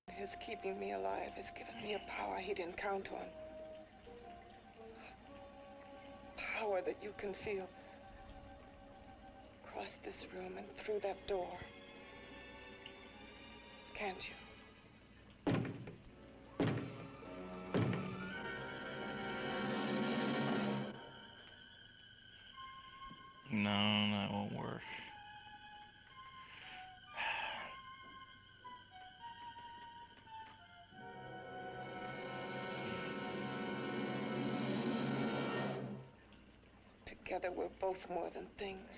His keeping me alive has given me a power he didn't count on. Power that you can feel across this room and through that door. Can't you? No, that won't work. Together we're both more than things.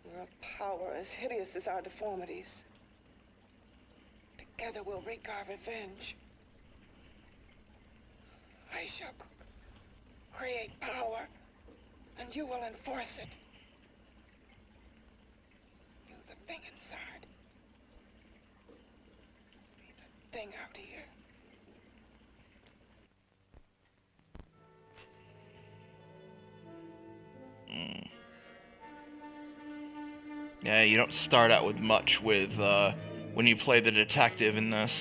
We're a power as hideous as our deformities. Together we'll wreak our revenge. I shall create power, and you will enforce it. You, the thing inside. Me, the thing out here. Yeah, you don't start out with much with, when you play the detective in this.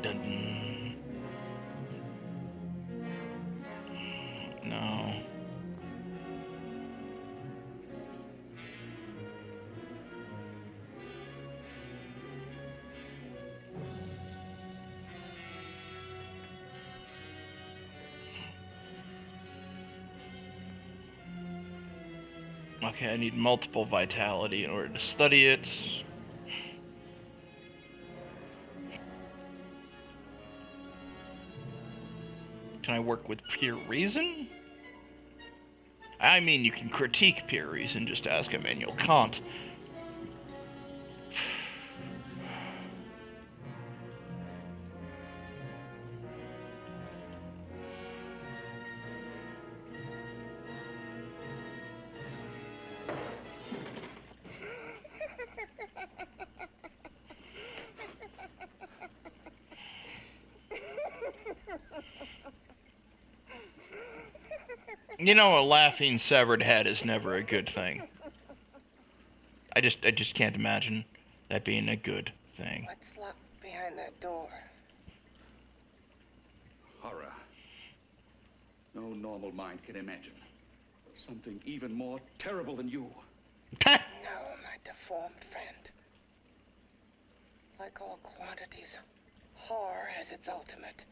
Dun. No. Okay, I need multiple vitality in order to study it. Can I work with pure reason? I mean, you can critique pure reason, just ask Immanuel Kant. You know, a laughing severed head is never a good thing. I just can't imagine that being a good thing. What's locked behind that door? Horror. No normal mind can imagine. Something even more terrible than you. No, my deformed friend. Like all quantities, horror has its ultimate.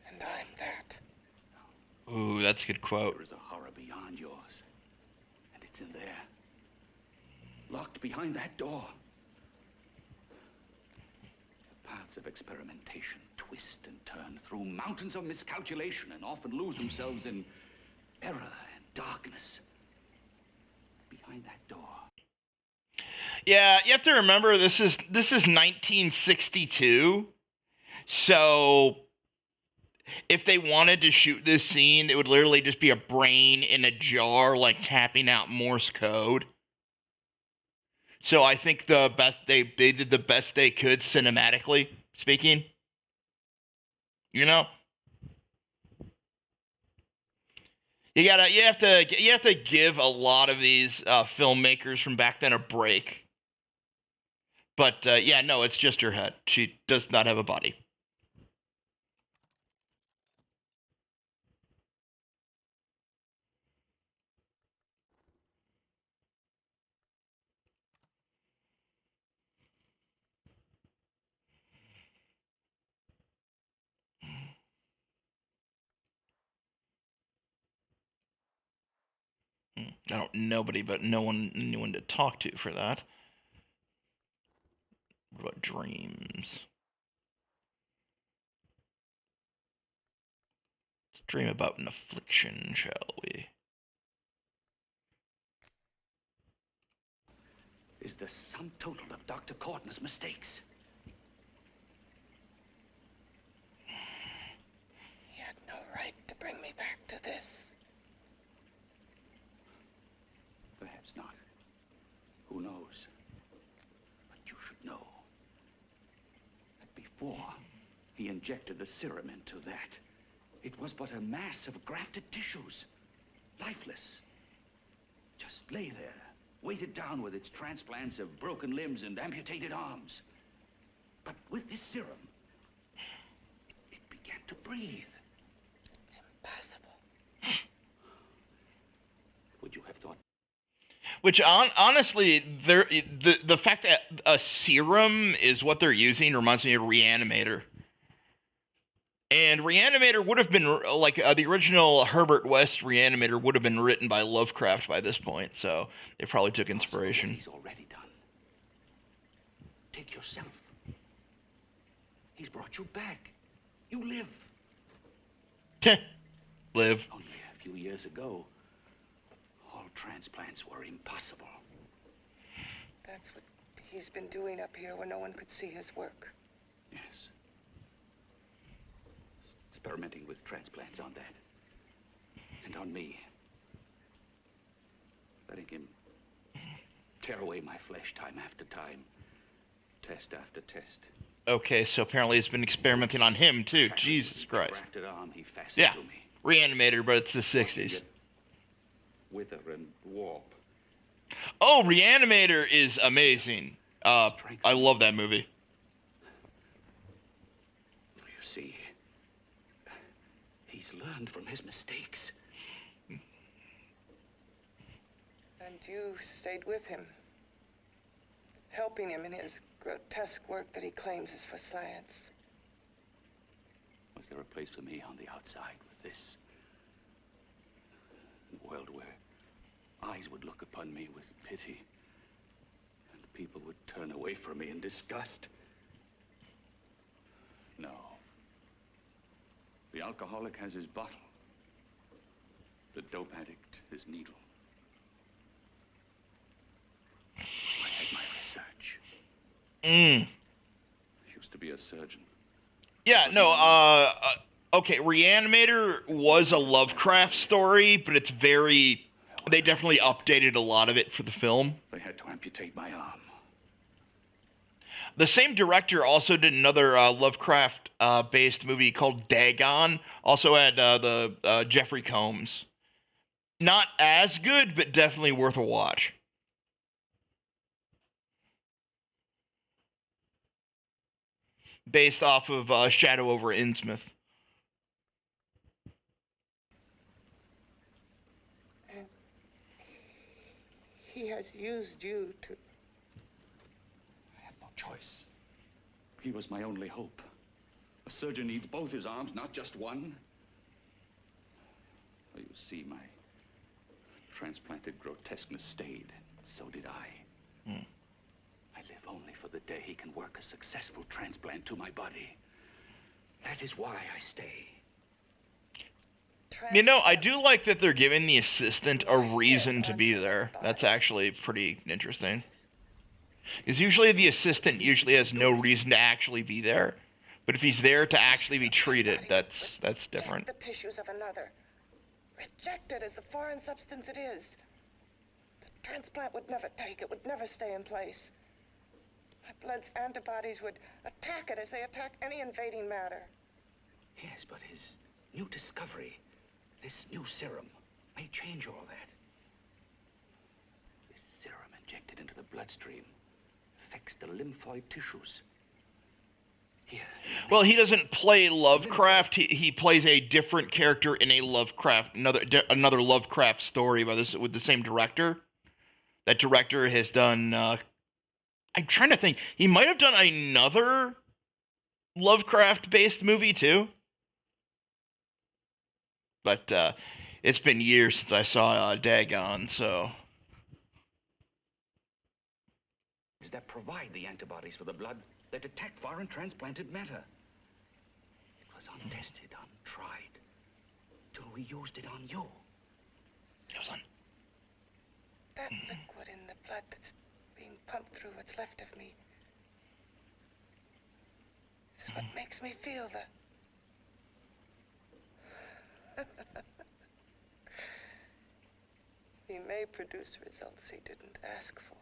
And I'm that. Ooh, that's a good quote. There is a horror beyond yours. And it's in there. Locked behind that door. The paths of experimentation twist and turn through mountains of miscalculation and often lose themselves in error and darkness. Behind that door. Yeah, you have to remember this is 1962. So if they wanted to shoot this scene, it would literally just be a brain in a jar, like tapping out Morse code. So I think they did the best they could cinematically speaking. You know, you have to give a lot of these filmmakers from back then a break. But yeah, no, it's just her head. She does not have a body. I don't nobody, but no one to talk to for that. What about dreams? Let's dream about an affliction, shall we? Is the sum total of Dr. Corton's mistakes. He had no right to bring me back to this. Perhaps not. Who knows? But you should know that before he injected the serum into that, It was but a mass of grafted tissues, lifeless. Just lay there, weighted down with its transplants of broken limbs and amputated arms. But with this serum, it began to breathe. It's impossible. Would you have thought? Which honestly, the fact that a serum is what they're using reminds me of Reanimator. And Reanimator would have been like the original Herbert West Reanimator would have been written by Lovecraft by this point, so they probably took inspiration. He's already done. Take yourself. He's brought you back. You live. Live. Only a few years ago, all transplants were impossible. That's what he's been doing up here where no one could see his work. Yes. Experimenting with transplants on that. And on me. Letting him tear away my flesh time after time. Test after test. Okay, so apparently he's been experimenting on him too. Jesus Christ. Arm he fastened Yeah. to me. Reanimator, but it's the 60s. Wither and warp. Oh, Reanimator is amazing. I love that movie. You see, he's learned from his mistakes. And you stayed with him, helping him in his grotesque work that he claims is for science. Was there a place for me on the outside with this? A world where eyes would look upon me with pity, and people would turn away from me in disgust. No. The alcoholic has his bottle. The dope addict his needle. I had my research. Used to be a surgeon. Yeah, no, okay, Reanimator was a Lovecraft story, but it's very... They definitely updated a lot of it for the film. They had to amputate my arm. The same director also did another Lovecraft-based movie called Dagon. Also had the Jeffrey Combs. Not as good, but definitely worth a watch. Based off of Shadow over Innsmouth. And he has used you to... I had no choice. He was my only hope. A surgeon needs both his arms, not just one. Well, you see, my transplanted grotesqueness stayed. So did I. I live only for the day he can work a successful transplant to my body. That is why I stay. You know, I do like that they're giving the assistant a reason to be there. That's actually pretty interesting. Because usually the assistant usually has no reason to actually be there. But if he's there to actually be treated, that's different. The tissues of another. Reject it as the foreign substance it is. The transplant would never take it, would never stay in place. My blood's antibodies would attack it as they attack any invading matter. Yes, but his new discovery, this new serum, may change all that. This serum injected into the bloodstream affects the lymphoid tissues. Here. Well, he doesn't play Lovecraft. He plays a different character in a Lovecraft, another Lovecraft story with the same director. That director has done. I'm trying to think. He might have done another Lovecraft-based movie too. But it's been years since I saw Dagon, so. That provide the antibodies for the blood that detect foreign transplanted matter. It was untested, untried, till we used it on you. It was on. That liquid in the blood that's being pumped through what's left of me is what makes me feel the... He may produce results he didn't ask for.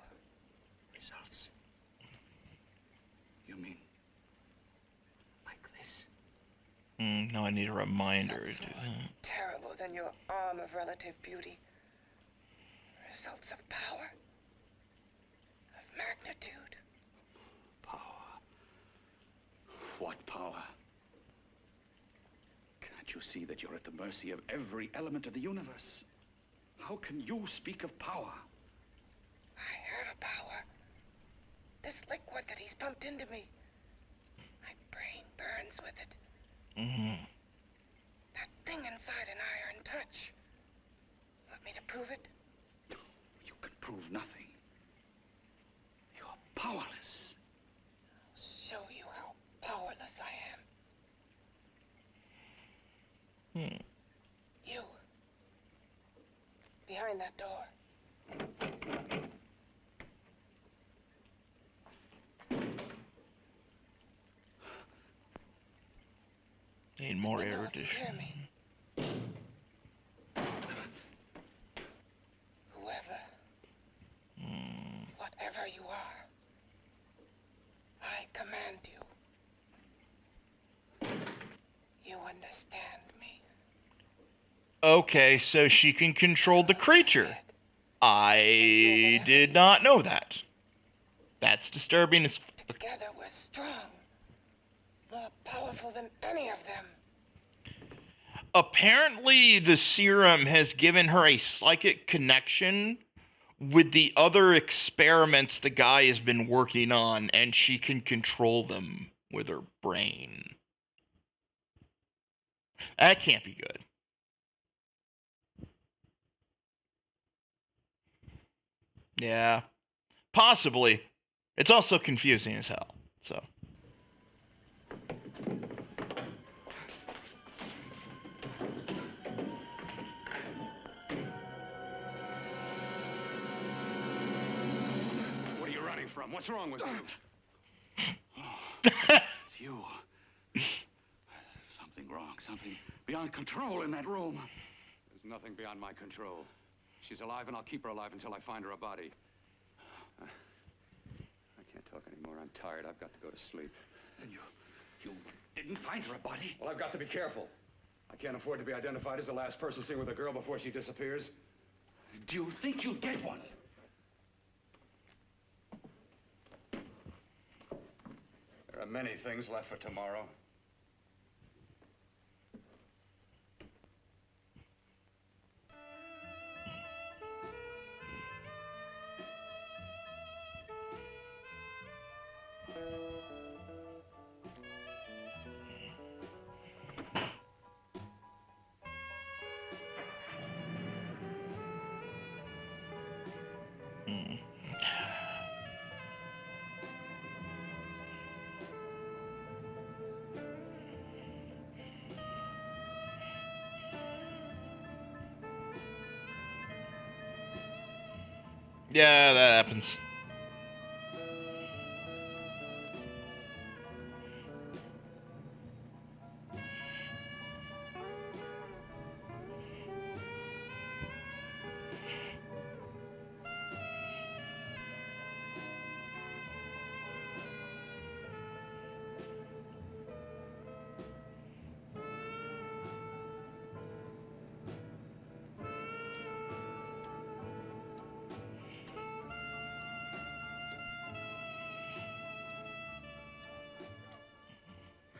Results? You mean like this? Now I need a reminder. Terrible than your arm of relative beauty. Results of power. Of magnitude. Power. What power? Can't you see that you're at the mercy of every element of the universe? How can you speak of power? I have a power. This liquid that he's pumped into me. My brain burns with it. That thing inside an iron touch. Want me to prove it? You can prove nothing. You're powerless. I'll show you how powerless I am. You. Behind that door. Need more Hear erudition. me. Whoever, whatever you are, I command you. You understand me? Okay, so she can control the creature. I did not know that. That's disturbing as fuck. Together we're strong. More powerful than any of them. Apparently, the serum has given her a psychic connection with the other experiments the guy has been working on, and she can control them with her brain. That can't be good. Yeah, possibly. It's also confusing as hell, so. What are you running from? What's wrong with you? It's you. Something wrong. Something beyond control in that room. There's nothing beyond my control. She's alive, and I'll keep her alive until I find her a body. I can't talk anymore. I'm tired. I've got to go to sleep. And you didn't find her a body? Well, I've got to be careful. I can't afford to be identified as the last person seen with a girl before she disappears. Do you think you'll get one? There are many things left for tomorrow. Yeah, that happens.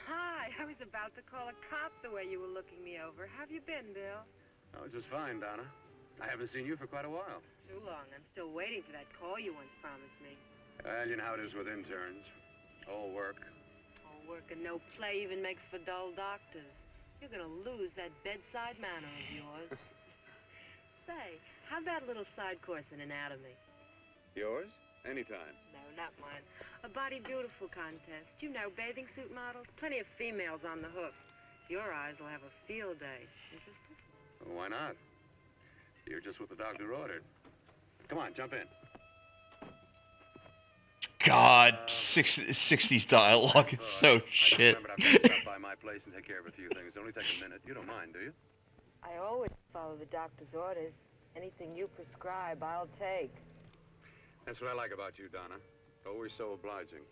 Hi, I was about to call a cop the way you were looking me over. How have you been, Bill? Oh, just fine, Donna. I haven't seen you for quite a while. Too long. I'm still waiting for that call you once promised me. Well, you know how it is with interns. All work. All work and no play even makes for dull doctors. You're gonna lose that bedside manner of yours. Say, how about a little side course in anatomy? Yours? Anytime. No, not mine. A body beautiful contest. You know, bathing suit models. Plenty of females on the hoof. Your eyes will have a field day. Interested? Well, why not? You're just what the doctor ordered. Come on, jump in. God, 60s dialogue is so shit. I just remembered I have to stop by my place and take care of a few things. It'll only take a minute. You don't mind, do you? I always follow the doctor's orders. Anything you prescribe, I'll take. That's what I like about you, Donna. Always so obliging.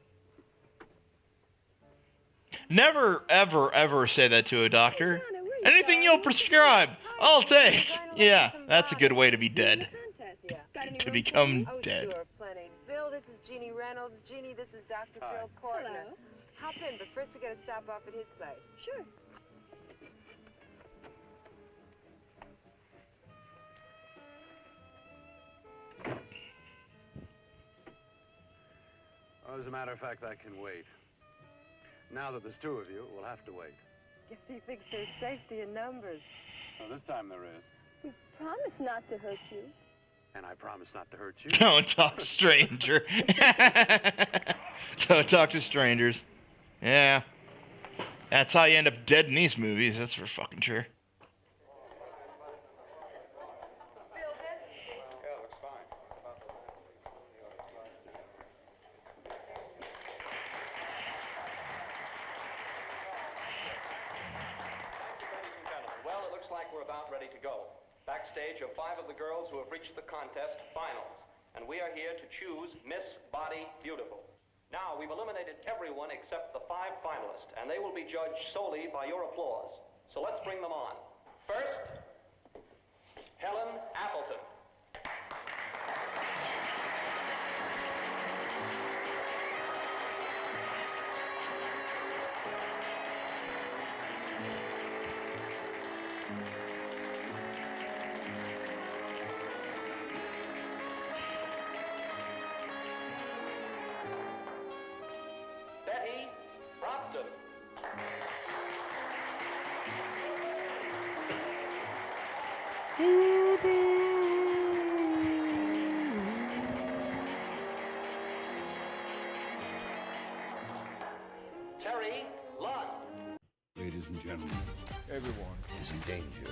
Never, ever, ever say that to a doctor. Anything you'll prescribe, I'll take. Yeah, that's a good way to be dead. To become dead. Sure, plenty. Bill, this is Jeannie Reynolds. Jeannie, this is Dr. Bill Cortner. Hello. Hop in, but first we gotta stop off at his place. Sure. Well, as a matter of fact, I can wait. Now that there's two of you, we'll have to wait. Guess he thinks there's safety in numbers. Well, this time there is. We promise not to hurt you. And I promise not to hurt you. Don't talk to stranger. Don't talk to strangers. Yeah. That's how you end up dead in these movies, that's for fucking sure. Well, it looks like we're about ready to go. Backstage are 5 of the girls who have reached the contest finals, and we are here to choose Miss Body Beautiful. Now, we've eliminated everyone except the 5 finalists, and they will be judged solely by your applause. So let's bring them on. First, Helen Appleton. Betty Brockton. Terry Lund. Ladies and gentlemen, everyone is in danger.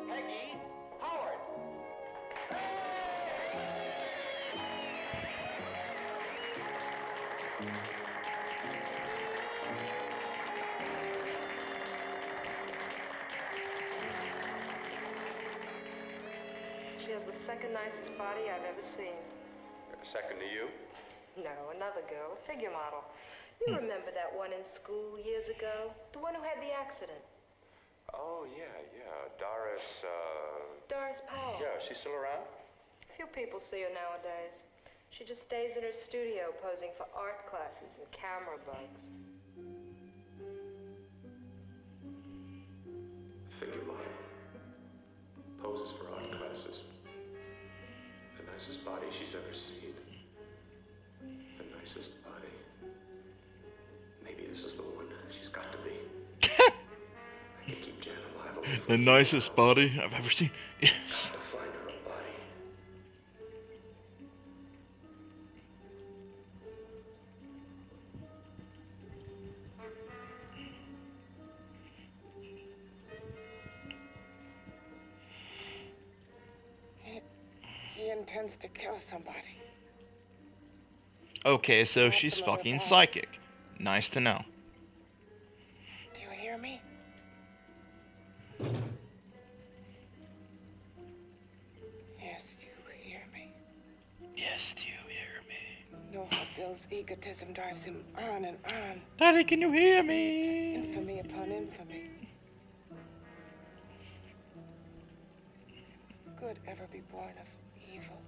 Peggy Howard. She has the second nicest body I've ever seen. Second to you? No, another girl, a figure model. You remember that one in school years ago? The one who had the accident. Oh, yeah. Doris, Doris Powell. Yeah, is she still around? Few people see her nowadays. She just stays in her studio posing for art classes and camera bugs. Figure model. Poses for art classes. The nicest body she's ever seen. The nicest body. Maybe this is the one. She's got to be. I can keep Jan alive a little. The nicest body I've ever seen. Yes. Got to find her a body. He intends to kill somebody. Okay, so she's fucking psychic. Nice to know. Do you hear me? Yes, you hear me. Yes, do you hear me? Know how Bill's egotism drives him on and on. Daddy, can you hear me? Infamy upon infamy. Good ever be born of evil?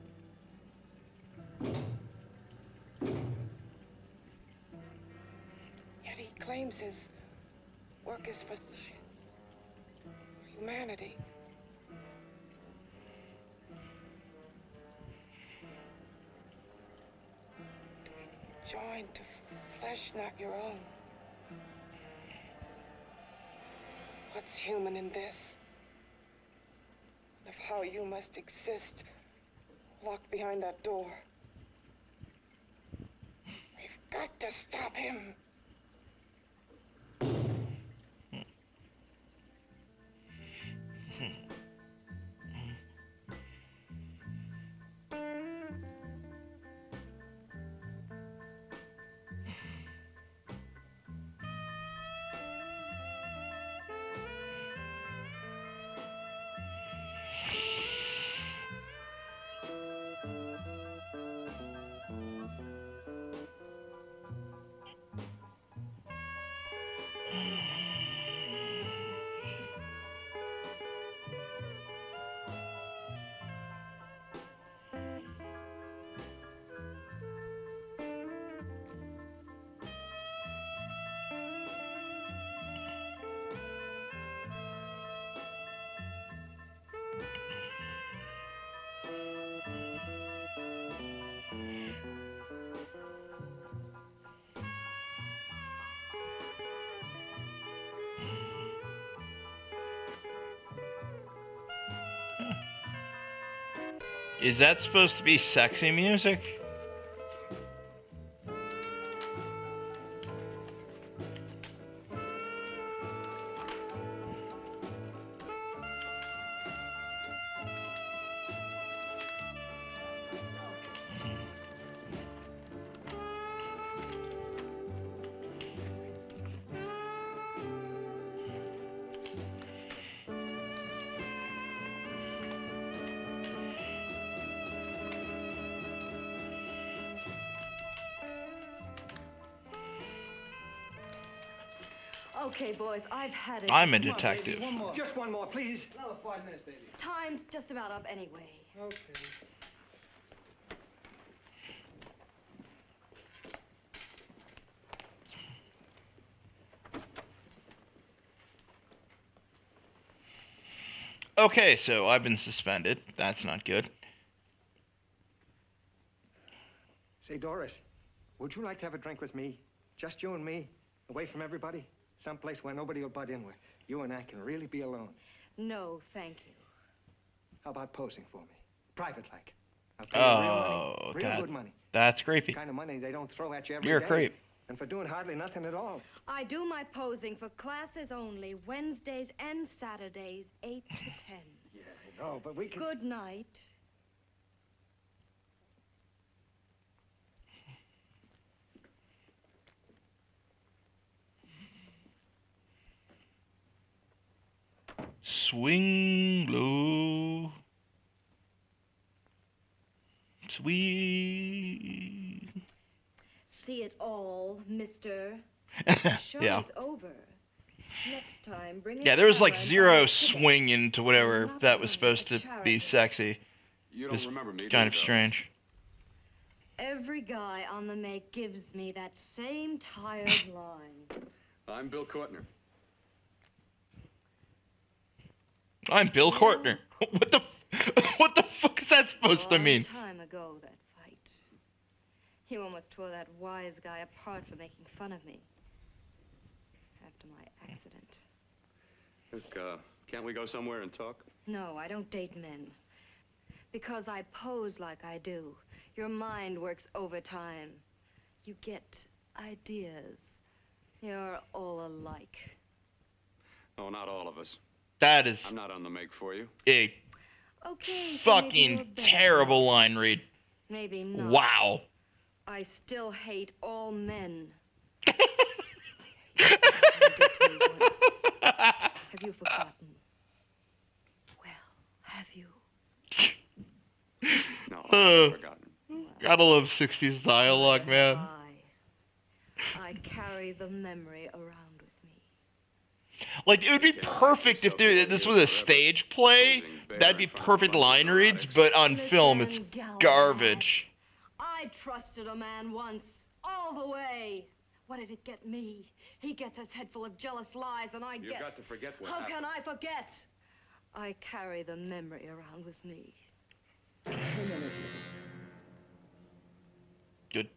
Yet he claims his work is for science, for humanity. To be joined to flesh not your own. What's human in this? Of how you must exist, locked behind that door. We've got to stop him. Is that supposed to be sexy music? Okay, boys, I've had it. I'm a Come on, detective. baby, one more. Just one more, please. Another 5 minutes, baby. Time's just about up anyway. Okay. Okay, so I've been suspended. That's not good. Say, Doris, would you like to have a drink with me? Just you and me, away from everybody? Someplace where nobody will butt in, where you and I can really be alone. No, thank you. How about posing for me? Private like. I'll pay you real money. Real that- good money. that's creepy. The kind of money they don't throw at you every You're a day. creep. And for doing hardly nothing at all. I do my posing for classes only, Wednesdays and Saturdays, 8 to 10. Yeah, I know, but we can... Good night. Swing low. Sweet. See it all, mister. Show's Yeah. over. Next time, bring a Yeah, there was like camera and zero buy a ticket. swing into whatever that was supposed to be sexy. You It don't was remember me, do kind you, of Bill? strange. Every guy on the make gives me that same tired line. I'm Bill Courtner. I'm Bill Courtner. What the fuck is that supposed to mean? A long time ago, that fight. You almost tore that wise guy apart for making fun of me. After my accident. Look, can't we go somewhere and talk? No, I don't date men. Because I pose like I do. Your mind works overtime. You get ideas. You're all alike. Oh, not all of us. That is I'm not on the make for you. a Okay, so maybe you're fucking better. terrible line read. Maybe not. Wow. I still hate all men. Have you forgotten? Well, have you? No, I've forgotten. Gotta love 60s dialogue, man. I carry the memory around with me. Like, it would be perfect if this was a stage play. That'd be perfect line reads, but on film, it's garbage. I trusted a man once, all the way. What did it get me? He gets his head full of jealous lies, and I You've get... got to forget what How happened. can I forget? I carry the memory around with me.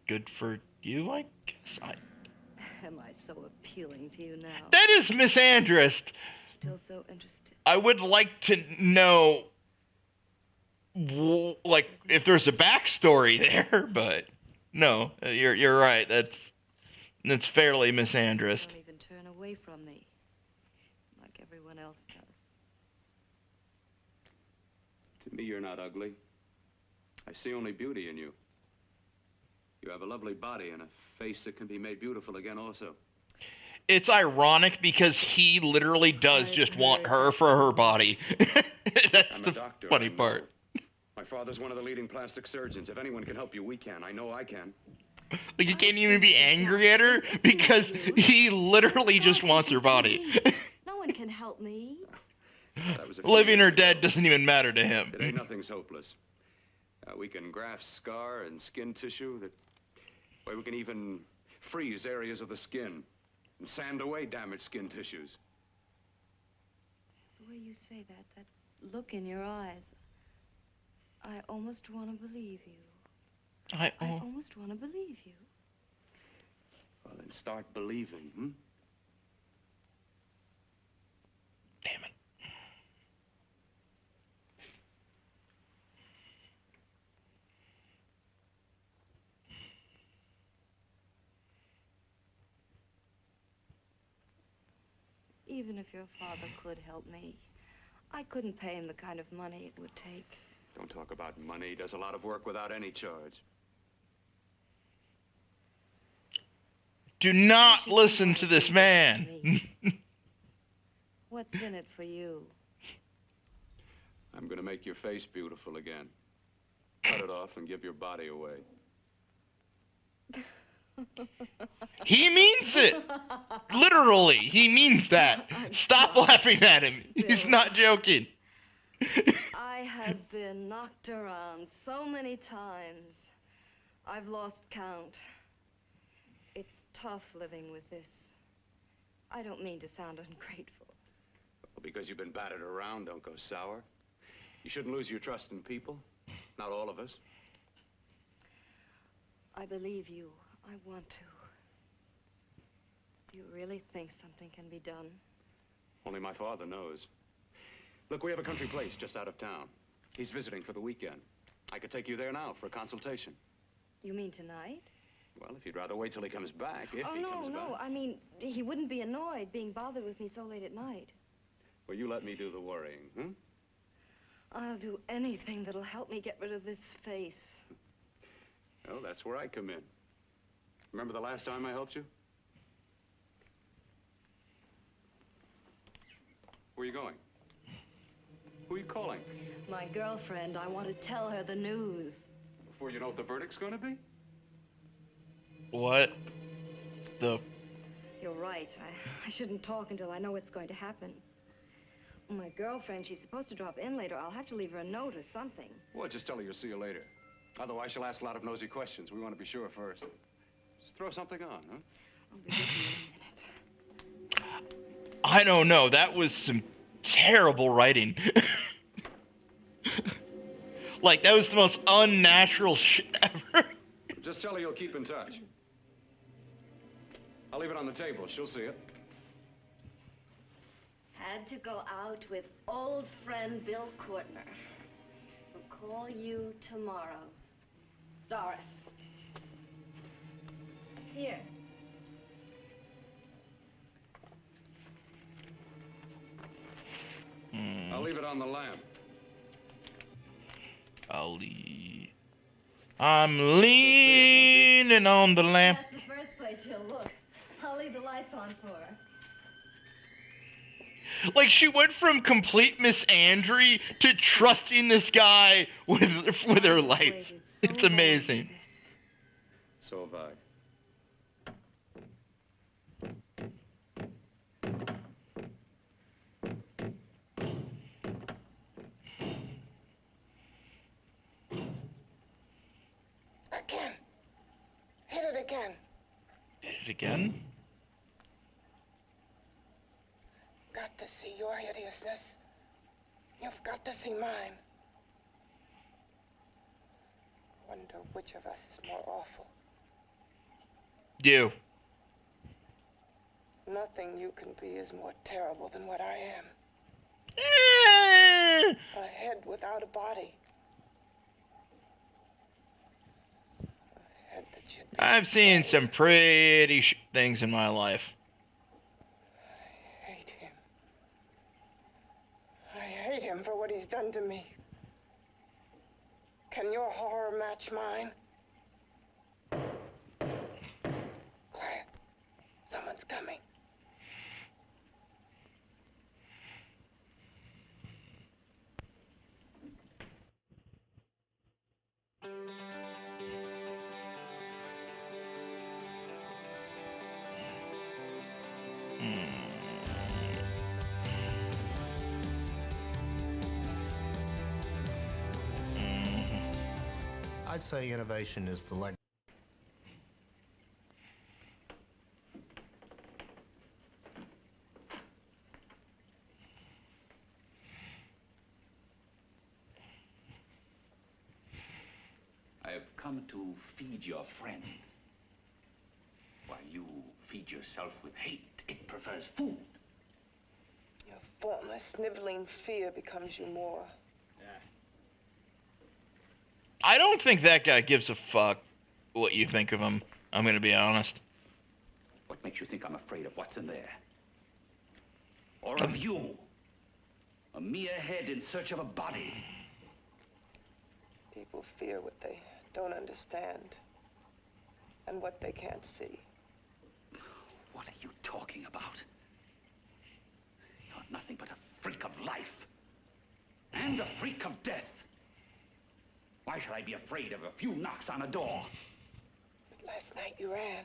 Good for you, I guess. Am I so appealing to you now? That is misandrist. Still so interested? I would like to know, like, if there's a backstory there, but no, you're right. That's fairly misandrist. Don't even turn away from me, like everyone else does. To me, you're not ugly. I see only beauty in you. You have a lovely body and a face that can be made beautiful again also. It's ironic because he literally does just want her for her body. That's I'm the a doctor, funny I know. part. My father's one of the leading plastic surgeons. If anyone can help you, we can. I know I can. Like, you can't even be angry at her because he literally just wants her body. No one can help me. That was a few Living or years ago. dead doesn't even matter to him. Today, nothing's hopeless. We can graft scar and skin tissue. We can even freeze areas of the skin and sand away damaged skin tissues. The way you say that look in your eyes, I almost want to believe you. I almost want to believe you. Well, then start believing, hmm? Damn it. even if your father could help me, I couldn't pay him the kind of money it would take. Don't talk about money. He does a lot of work without any charge. Do not listen to this man. What's in it for you? I'm gonna make your face beautiful again. Cut it off and give your body away. He means it. Literally, he means that. Stop laughing at him. He's not joking. I have been knocked around so many times. I've lost count. It's tough living with this. I don't mean to sound ungrateful. Well, because you've been battered around, don't go sour. You shouldn't lose your trust in people. Not all of us. I believe you. I want to. Do you really think something can be done? Only my father knows. Look, we have a country place just out of town. He's visiting for the weekend. I could take you there now for a consultation. You mean tonight? Well, if you'd rather wait till he comes back, if he comes back. I mean, he wouldn't be annoyed being bothered with me so late at night. Well, you let me do the worrying, hmm? I'll do anything that'll help me get rid of this face. Well, that's where I come in. Remember the last time I helped you? Where are you going? Who are you calling? My girlfriend. I want to tell her the news. Before you know what the verdict's going to be? What? You're right. I shouldn't talk until I know what's going to happen. My girlfriend, she's supposed to drop in later. I'll have to leave her a note or something. Well, just tell her you'll see you later. Otherwise, she'll ask a lot of nosy questions. We want to be sure first. Just throw something on, huh? I'll be with you in a minute. I don't know. That was some terrible writing. Like, that was the most unnatural shit ever. Just tell her you'll keep in touch. I'll leave it on the table. She'll see it. Had to go out with old friend Bill Courtner. We'll call you tomorrow. Doris. Here. I'll leave it on the lamp. I'm leaning on the lamp. That's the first place she'll look. I'll leave the lights on for her. Like, she went from complete misandry to trusting this guy with her life. It's amazing. So have I. Again. Hit it again. Did it again? Got to see your hideousness. You've got to see mine. Wonder which of us is more awful. You. Nothing you can be is more terrible than what I am. A head without a body. A head that should be... I've seen some pretty things in my life. I hate him. I hate him for what he's done to me. Can your horror match mine? Quiet. Someone's coming. I'd say innovation is the leg. I have come to feed your friend. While you feed yourself with hate, it prefers food. Your formless, sniveling fear becomes you more. I don't think that guy gives a fuck what you think of him. I'm gonna be honest. What makes you think I'm afraid of what's in there? Or of you? A mere head in search of a body. People fear what they don't understand and what they can't see. What are you talking about? You're nothing but a freak of life. And a freak of death. Why should I be afraid of a few knocks on a door? But last night you ran.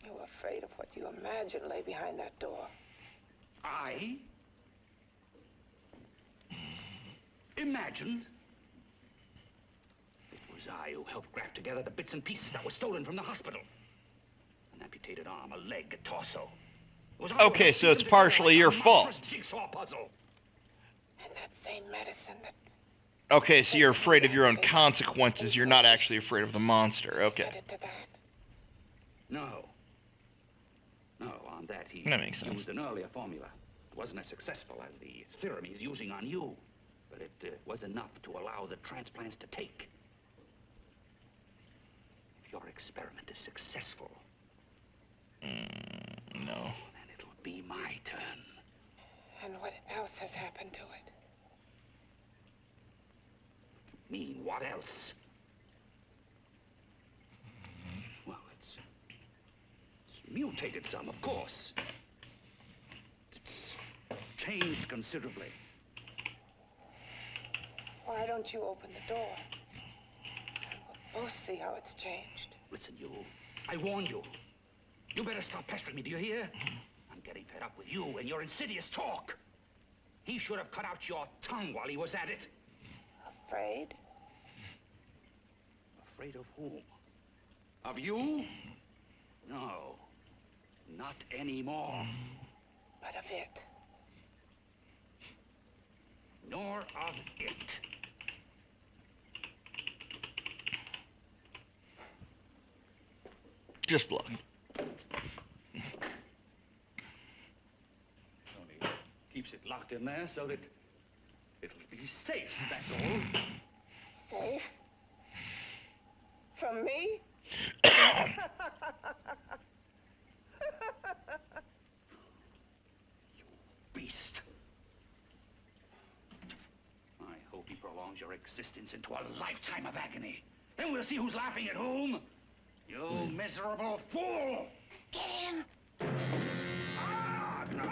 You were afraid of what you imagined lay behind that door. I? Imagined? It was I who helped graft together the bits and pieces that were stolen from the hospital. An amputated arm, a leg, a torso. It was I who Okay, helped so piece it's them together partially like your a fault. monstrous jigsaw puzzle. And that same medicine that Okay, so you're afraid of your own consequences. You're not actually afraid of the monster. Okay. added to that. No. No, on that he That makes sense. used an earlier formula. It wasn't as successful as the serum he's using on you, but it was enough to allow the transplants to take. If your experiment is successful, No. then it'll be my turn. And what else has happened to it? Mean what else? Well, it's mutated some, of course. It's changed considerably. Why don't you open the door? And we'll both see how it's changed. Listen, you. I warned you. You better stop pestering me, do you hear? I'm getting fed up with you and your insidious talk. He should have cut out your tongue while he was at it. Afraid? Afraid of whom? Of you? No. Not anymore. But of it. Nor of it. Just blood. Only keeps it locked in there so that it'll be safe, that's all. Safe? From me? Beast. I hope he prolongs your existence into a lifetime of agony. Then we'll see who's laughing at whom. You miserable fool! Get him! Ah, no!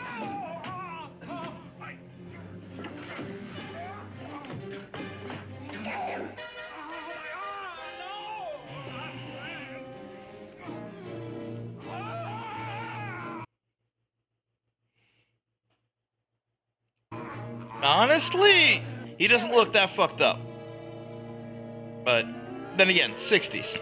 Get him! Honestly, he doesn't look that fucked up. But then again, 60s.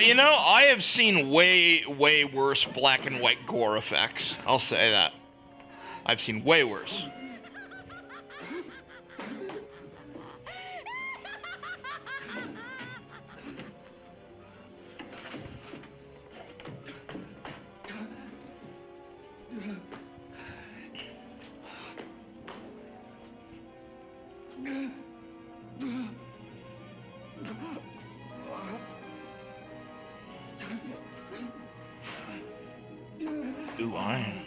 You know, I have seen way worse black and white gore effects. I'll say that. I've seen way worse. Ooh, iron.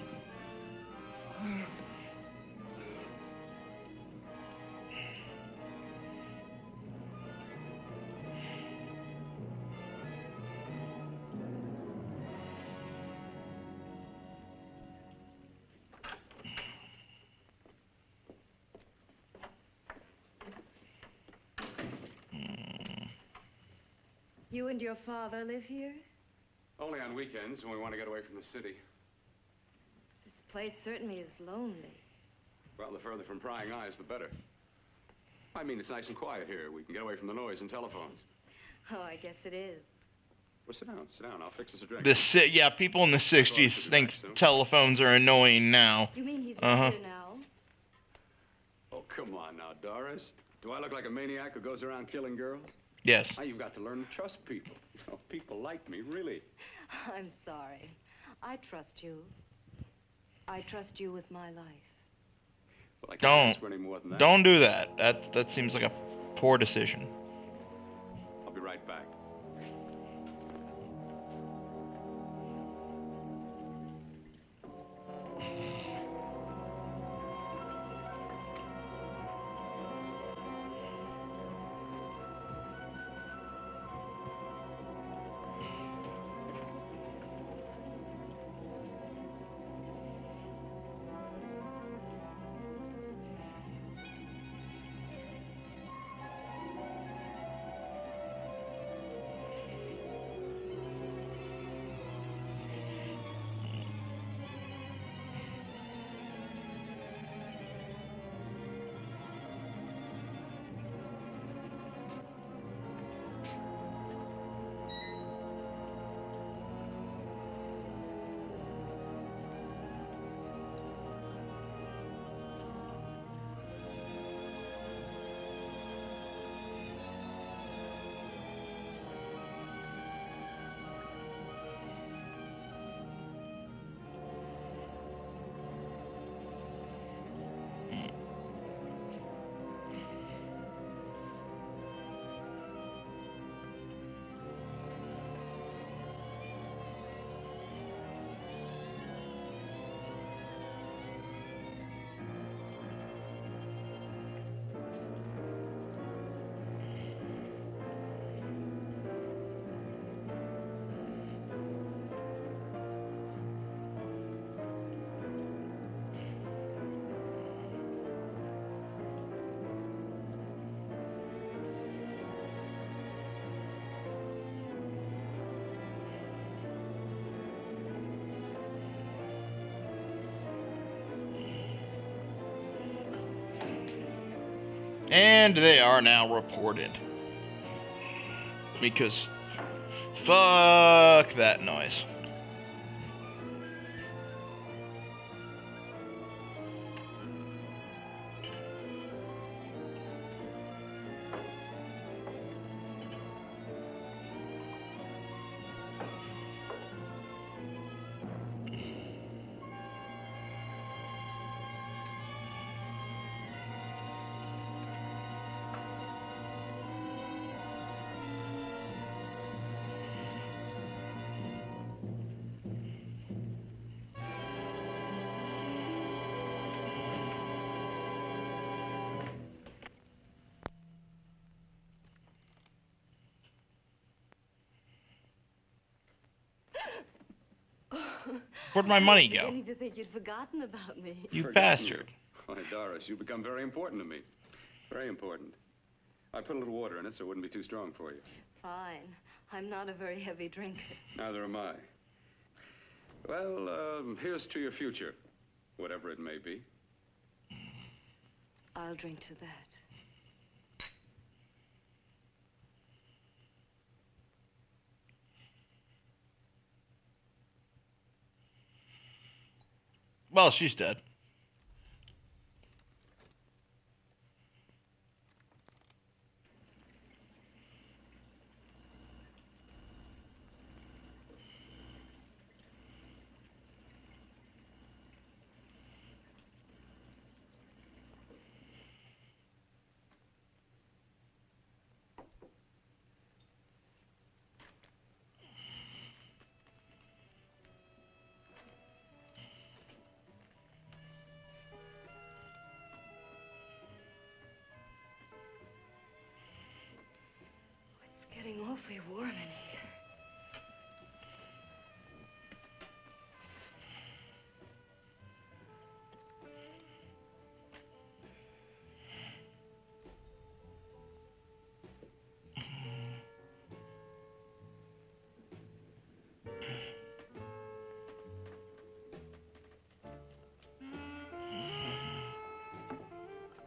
You and your father live here? Only on weekends when we want to get away from the city. This place certainly is lonely. Well, the further from prying eyes, the better. I mean, it's nice and quiet here. We can get away from the noise and telephones. Oh, I guess it is. Well, sit down, sit down. I'll fix us a drink. Yeah, people in the 60s think telephones are annoying now. You mean he's Uh-huh. here now? Oh, come on now, Doris. Do I look like a maniac who goes around killing girls? Yes. Now, you've got to learn to trust people. You know, people like me, really. I'm sorry. I trust you. I trust you with my life. Well, I can't ask for any more than that. Don't do that. That seems like a poor decision. I'll be right back. And they are now reported. Because fuck that noise. Where'd my money go? I was beginning to think you'd forgotten about me. You Forgotten bastard. you. Why, Doris, you've become very important to me. Very important. I put a little water in it so it wouldn't be too strong for you. Fine. I'm not a very heavy drinker. Neither am I. Well, here's to your future, whatever it may be. I'll drink to that. Well, she's dead. awfully warm in here.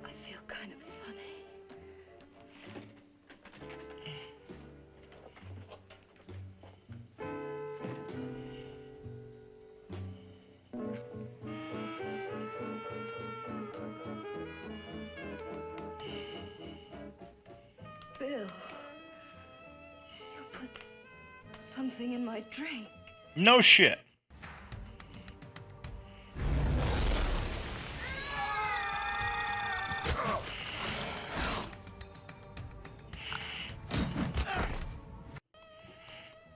I feel kind of funny. Bill, you put something in my drink. No shit.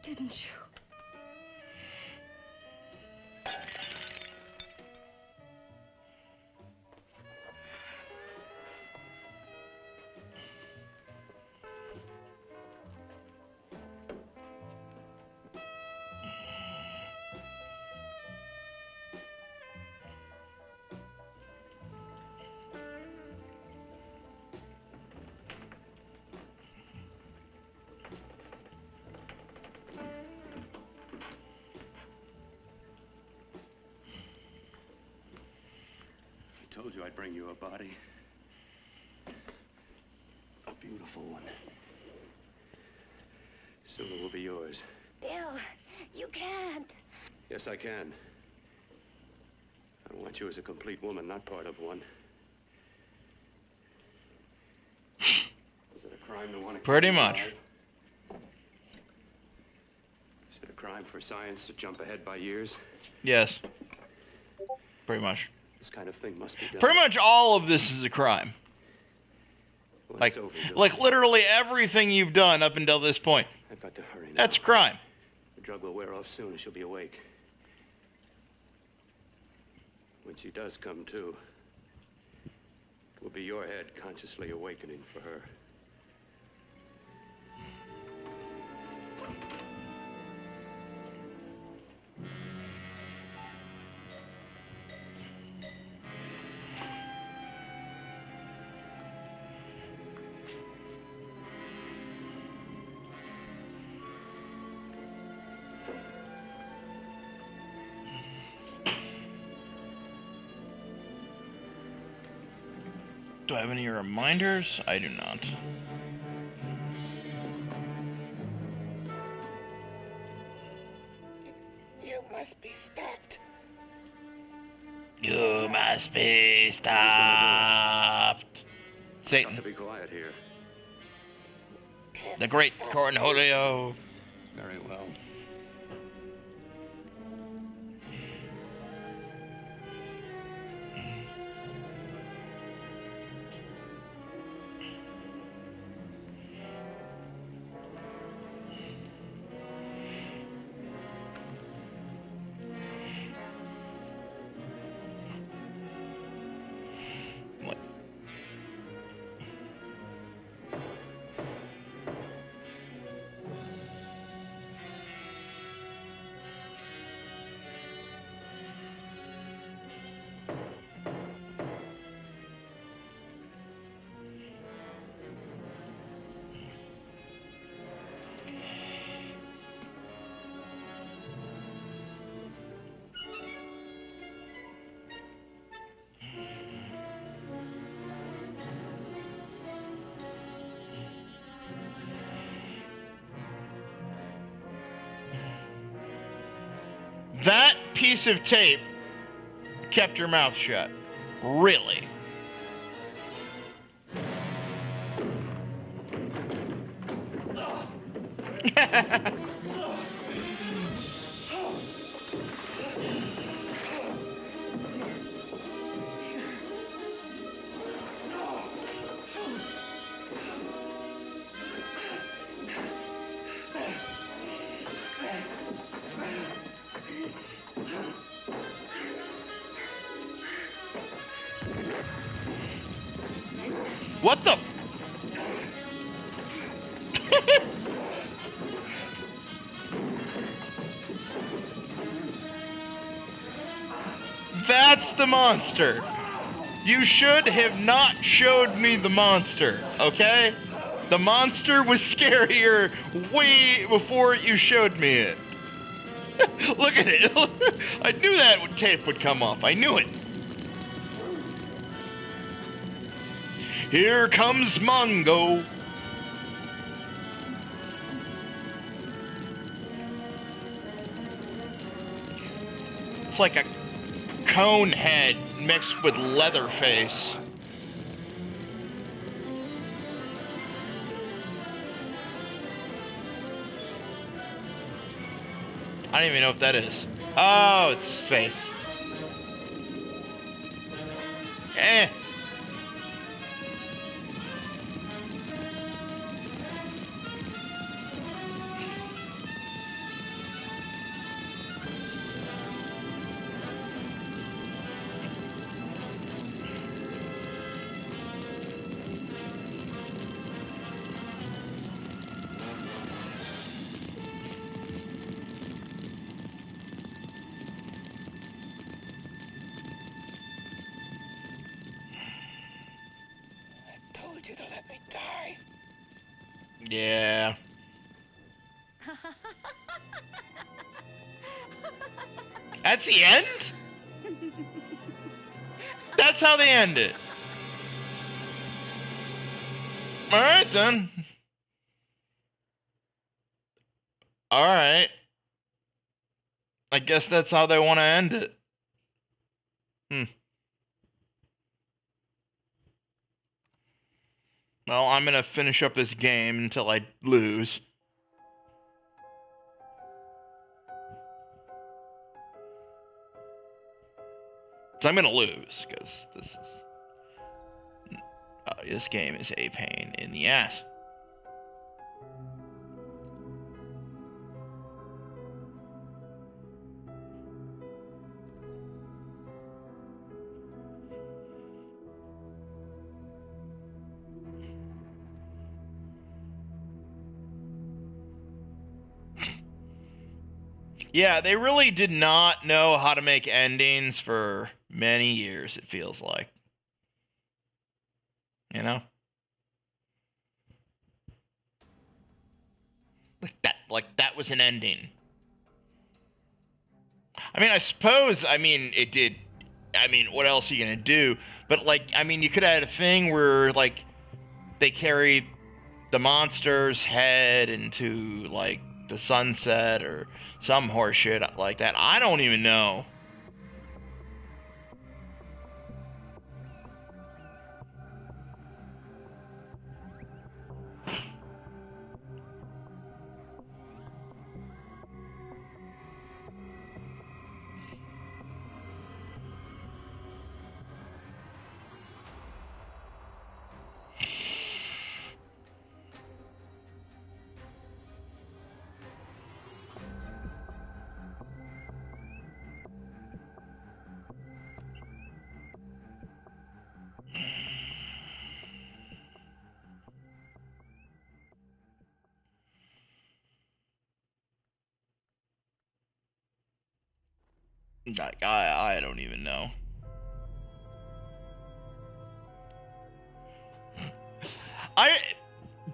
Didn't you? I told you I'd bring you a body. A beautiful one. Soon it will be yours. Bill, you can't. Yes, I can. I want you as a complete woman, not part of one. Is it a crime to want to Pretty keep you much. alive? Is it a crime for science to jump ahead by years? Yes. Pretty much. This kind of thing must be done. Pretty much all of this is a crime. Well, Like, it's over, Bill. like literally everything you've done up until this point. I've got to hurry now. That's a crime. The drug will wear off soon and she'll be awake. When she does come to, it will be your head consciously awakening for her. Do I have any reminders? I do not. You must be stopped. You must be stopped. Satan. To be quiet here. The great Cornholio. Very well. What? That piece of tape kept your mouth shut. Really? What the? That's the monster. You should have not showed me the monster, okay? The monster was scarier way before you showed me it. Look at it. I knew that tape would come off. I knew it. Here comes Mongo. It's like a cone head mixed with Leatherface. I don't even know what that is. Oh, it's face. Eh. Told you to let me die. Yeah. That's the end? That's how they end it. Alright then. Alright. I guess that's how they want to end it. Well, I'm gonna finish up this game until I lose. So I'm gonna lose, because this game is a pain in the ass. Yeah, they really did not know how to make endings for many years, it feels like. You know? Like that was an ending. I mean, I suppose, it did. What else are you gonna do? But, you could have had a thing where, they carried the monster's head into, the sunset or some horseshit like that. I don't even know. I don't even know.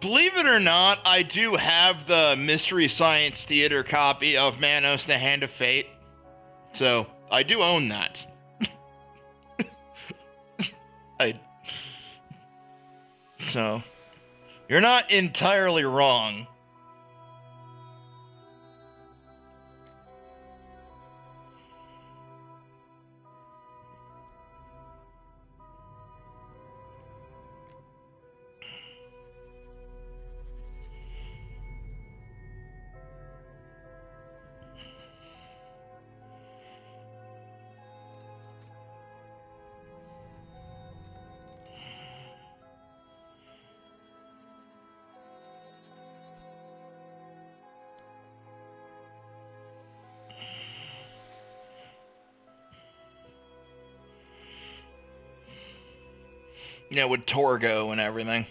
Believe it or not, I do have the Mystery Science Theater copy of Manos, the Hand of Fate. So, I do own that. So, you're not entirely wrong. Yeah, with Torgo and everything.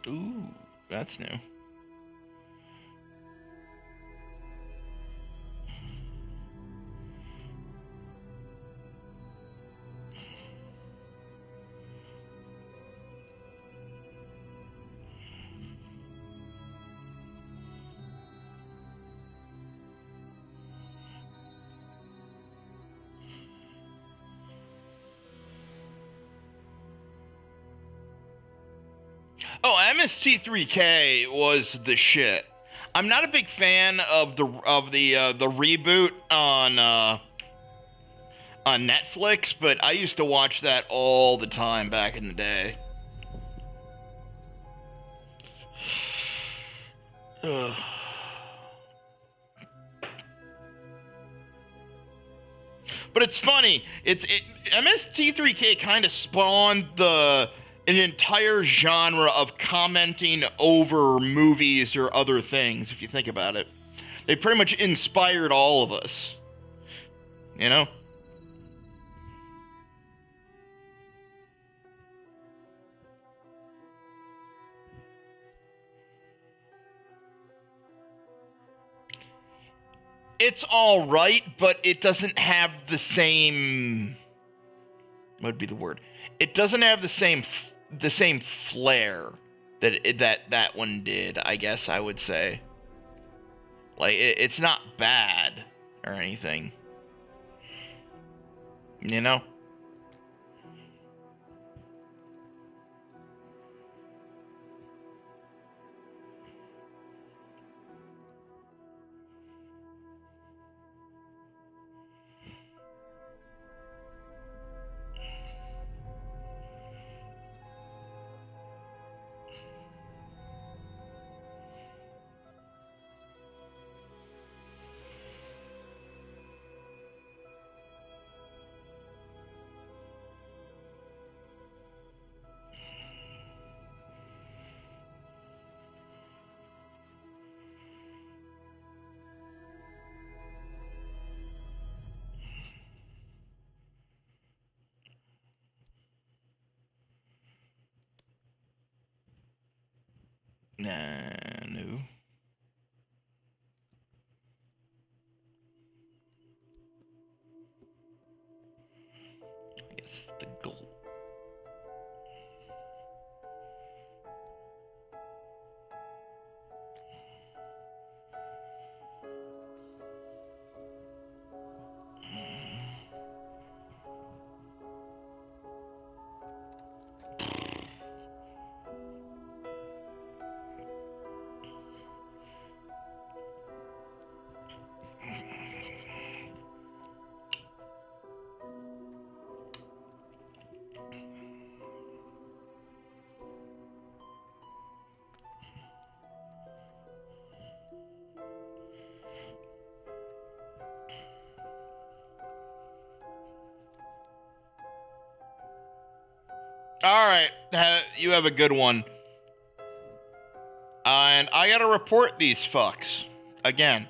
Ooh, that's new. Oh, MST3K was the shit. I'm not a big fan of the reboot on Netflix, but I used to watch that all the time back in the day. Ugh. But it's funny. MST3K kind of spawned an entire genre of commenting over movies or other things, if you think about it. They pretty much inspired all of us. You know? It's all right, but it doesn't have the same. What would be the word? It doesn't have the same flair that one did. I guess I would say. Like it's not bad or anything. You know. Nah, no. I guess the goal. All right, you have a good one. And I gotta report these fucks again.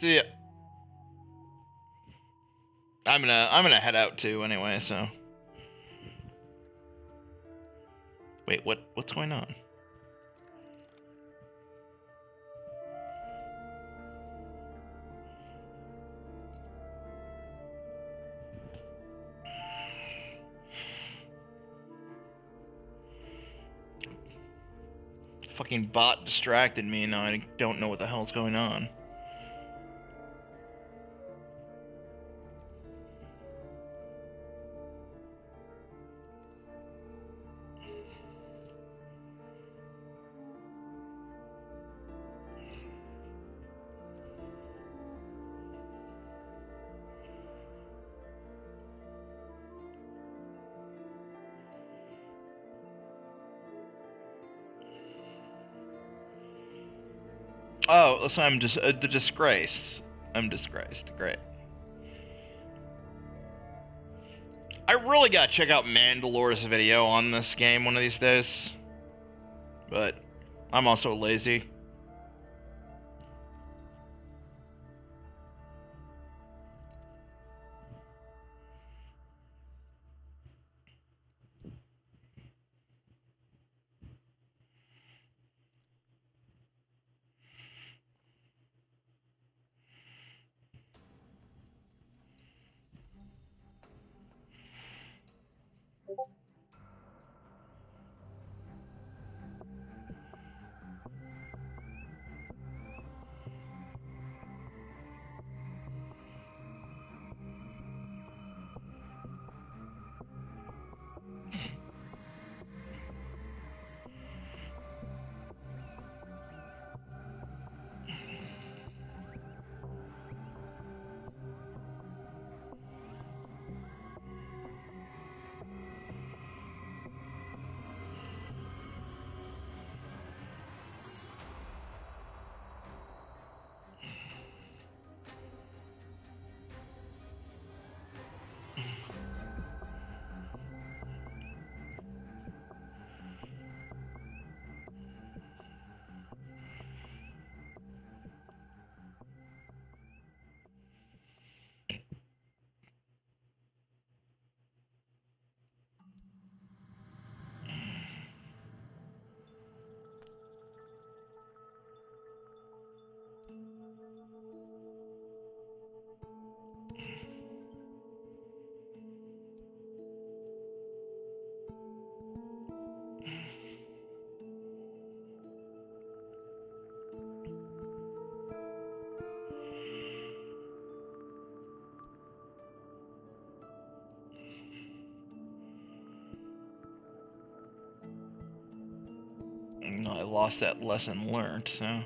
See ya. I'm gonna head out too anyway, so. Wait, what's going on? Fucking bot distracted me, and now I don't know what the hell's going on. Oh, so I'm just the disgrace. I'm disgraced. Great. I really gotta check out Mandalore's video on this game one of these days. But I'm also lazy. lost that lesson learned, so.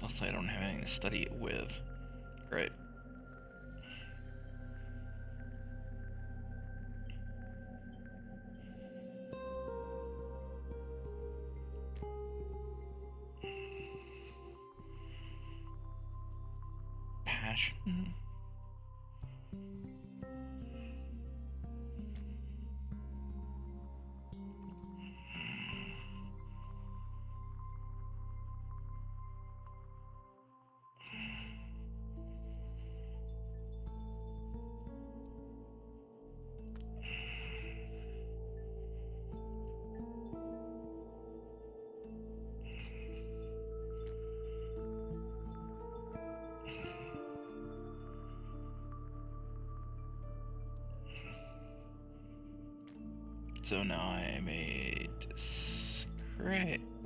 Looks like I don't have anything to study it with. Great. Passion. So now I made script.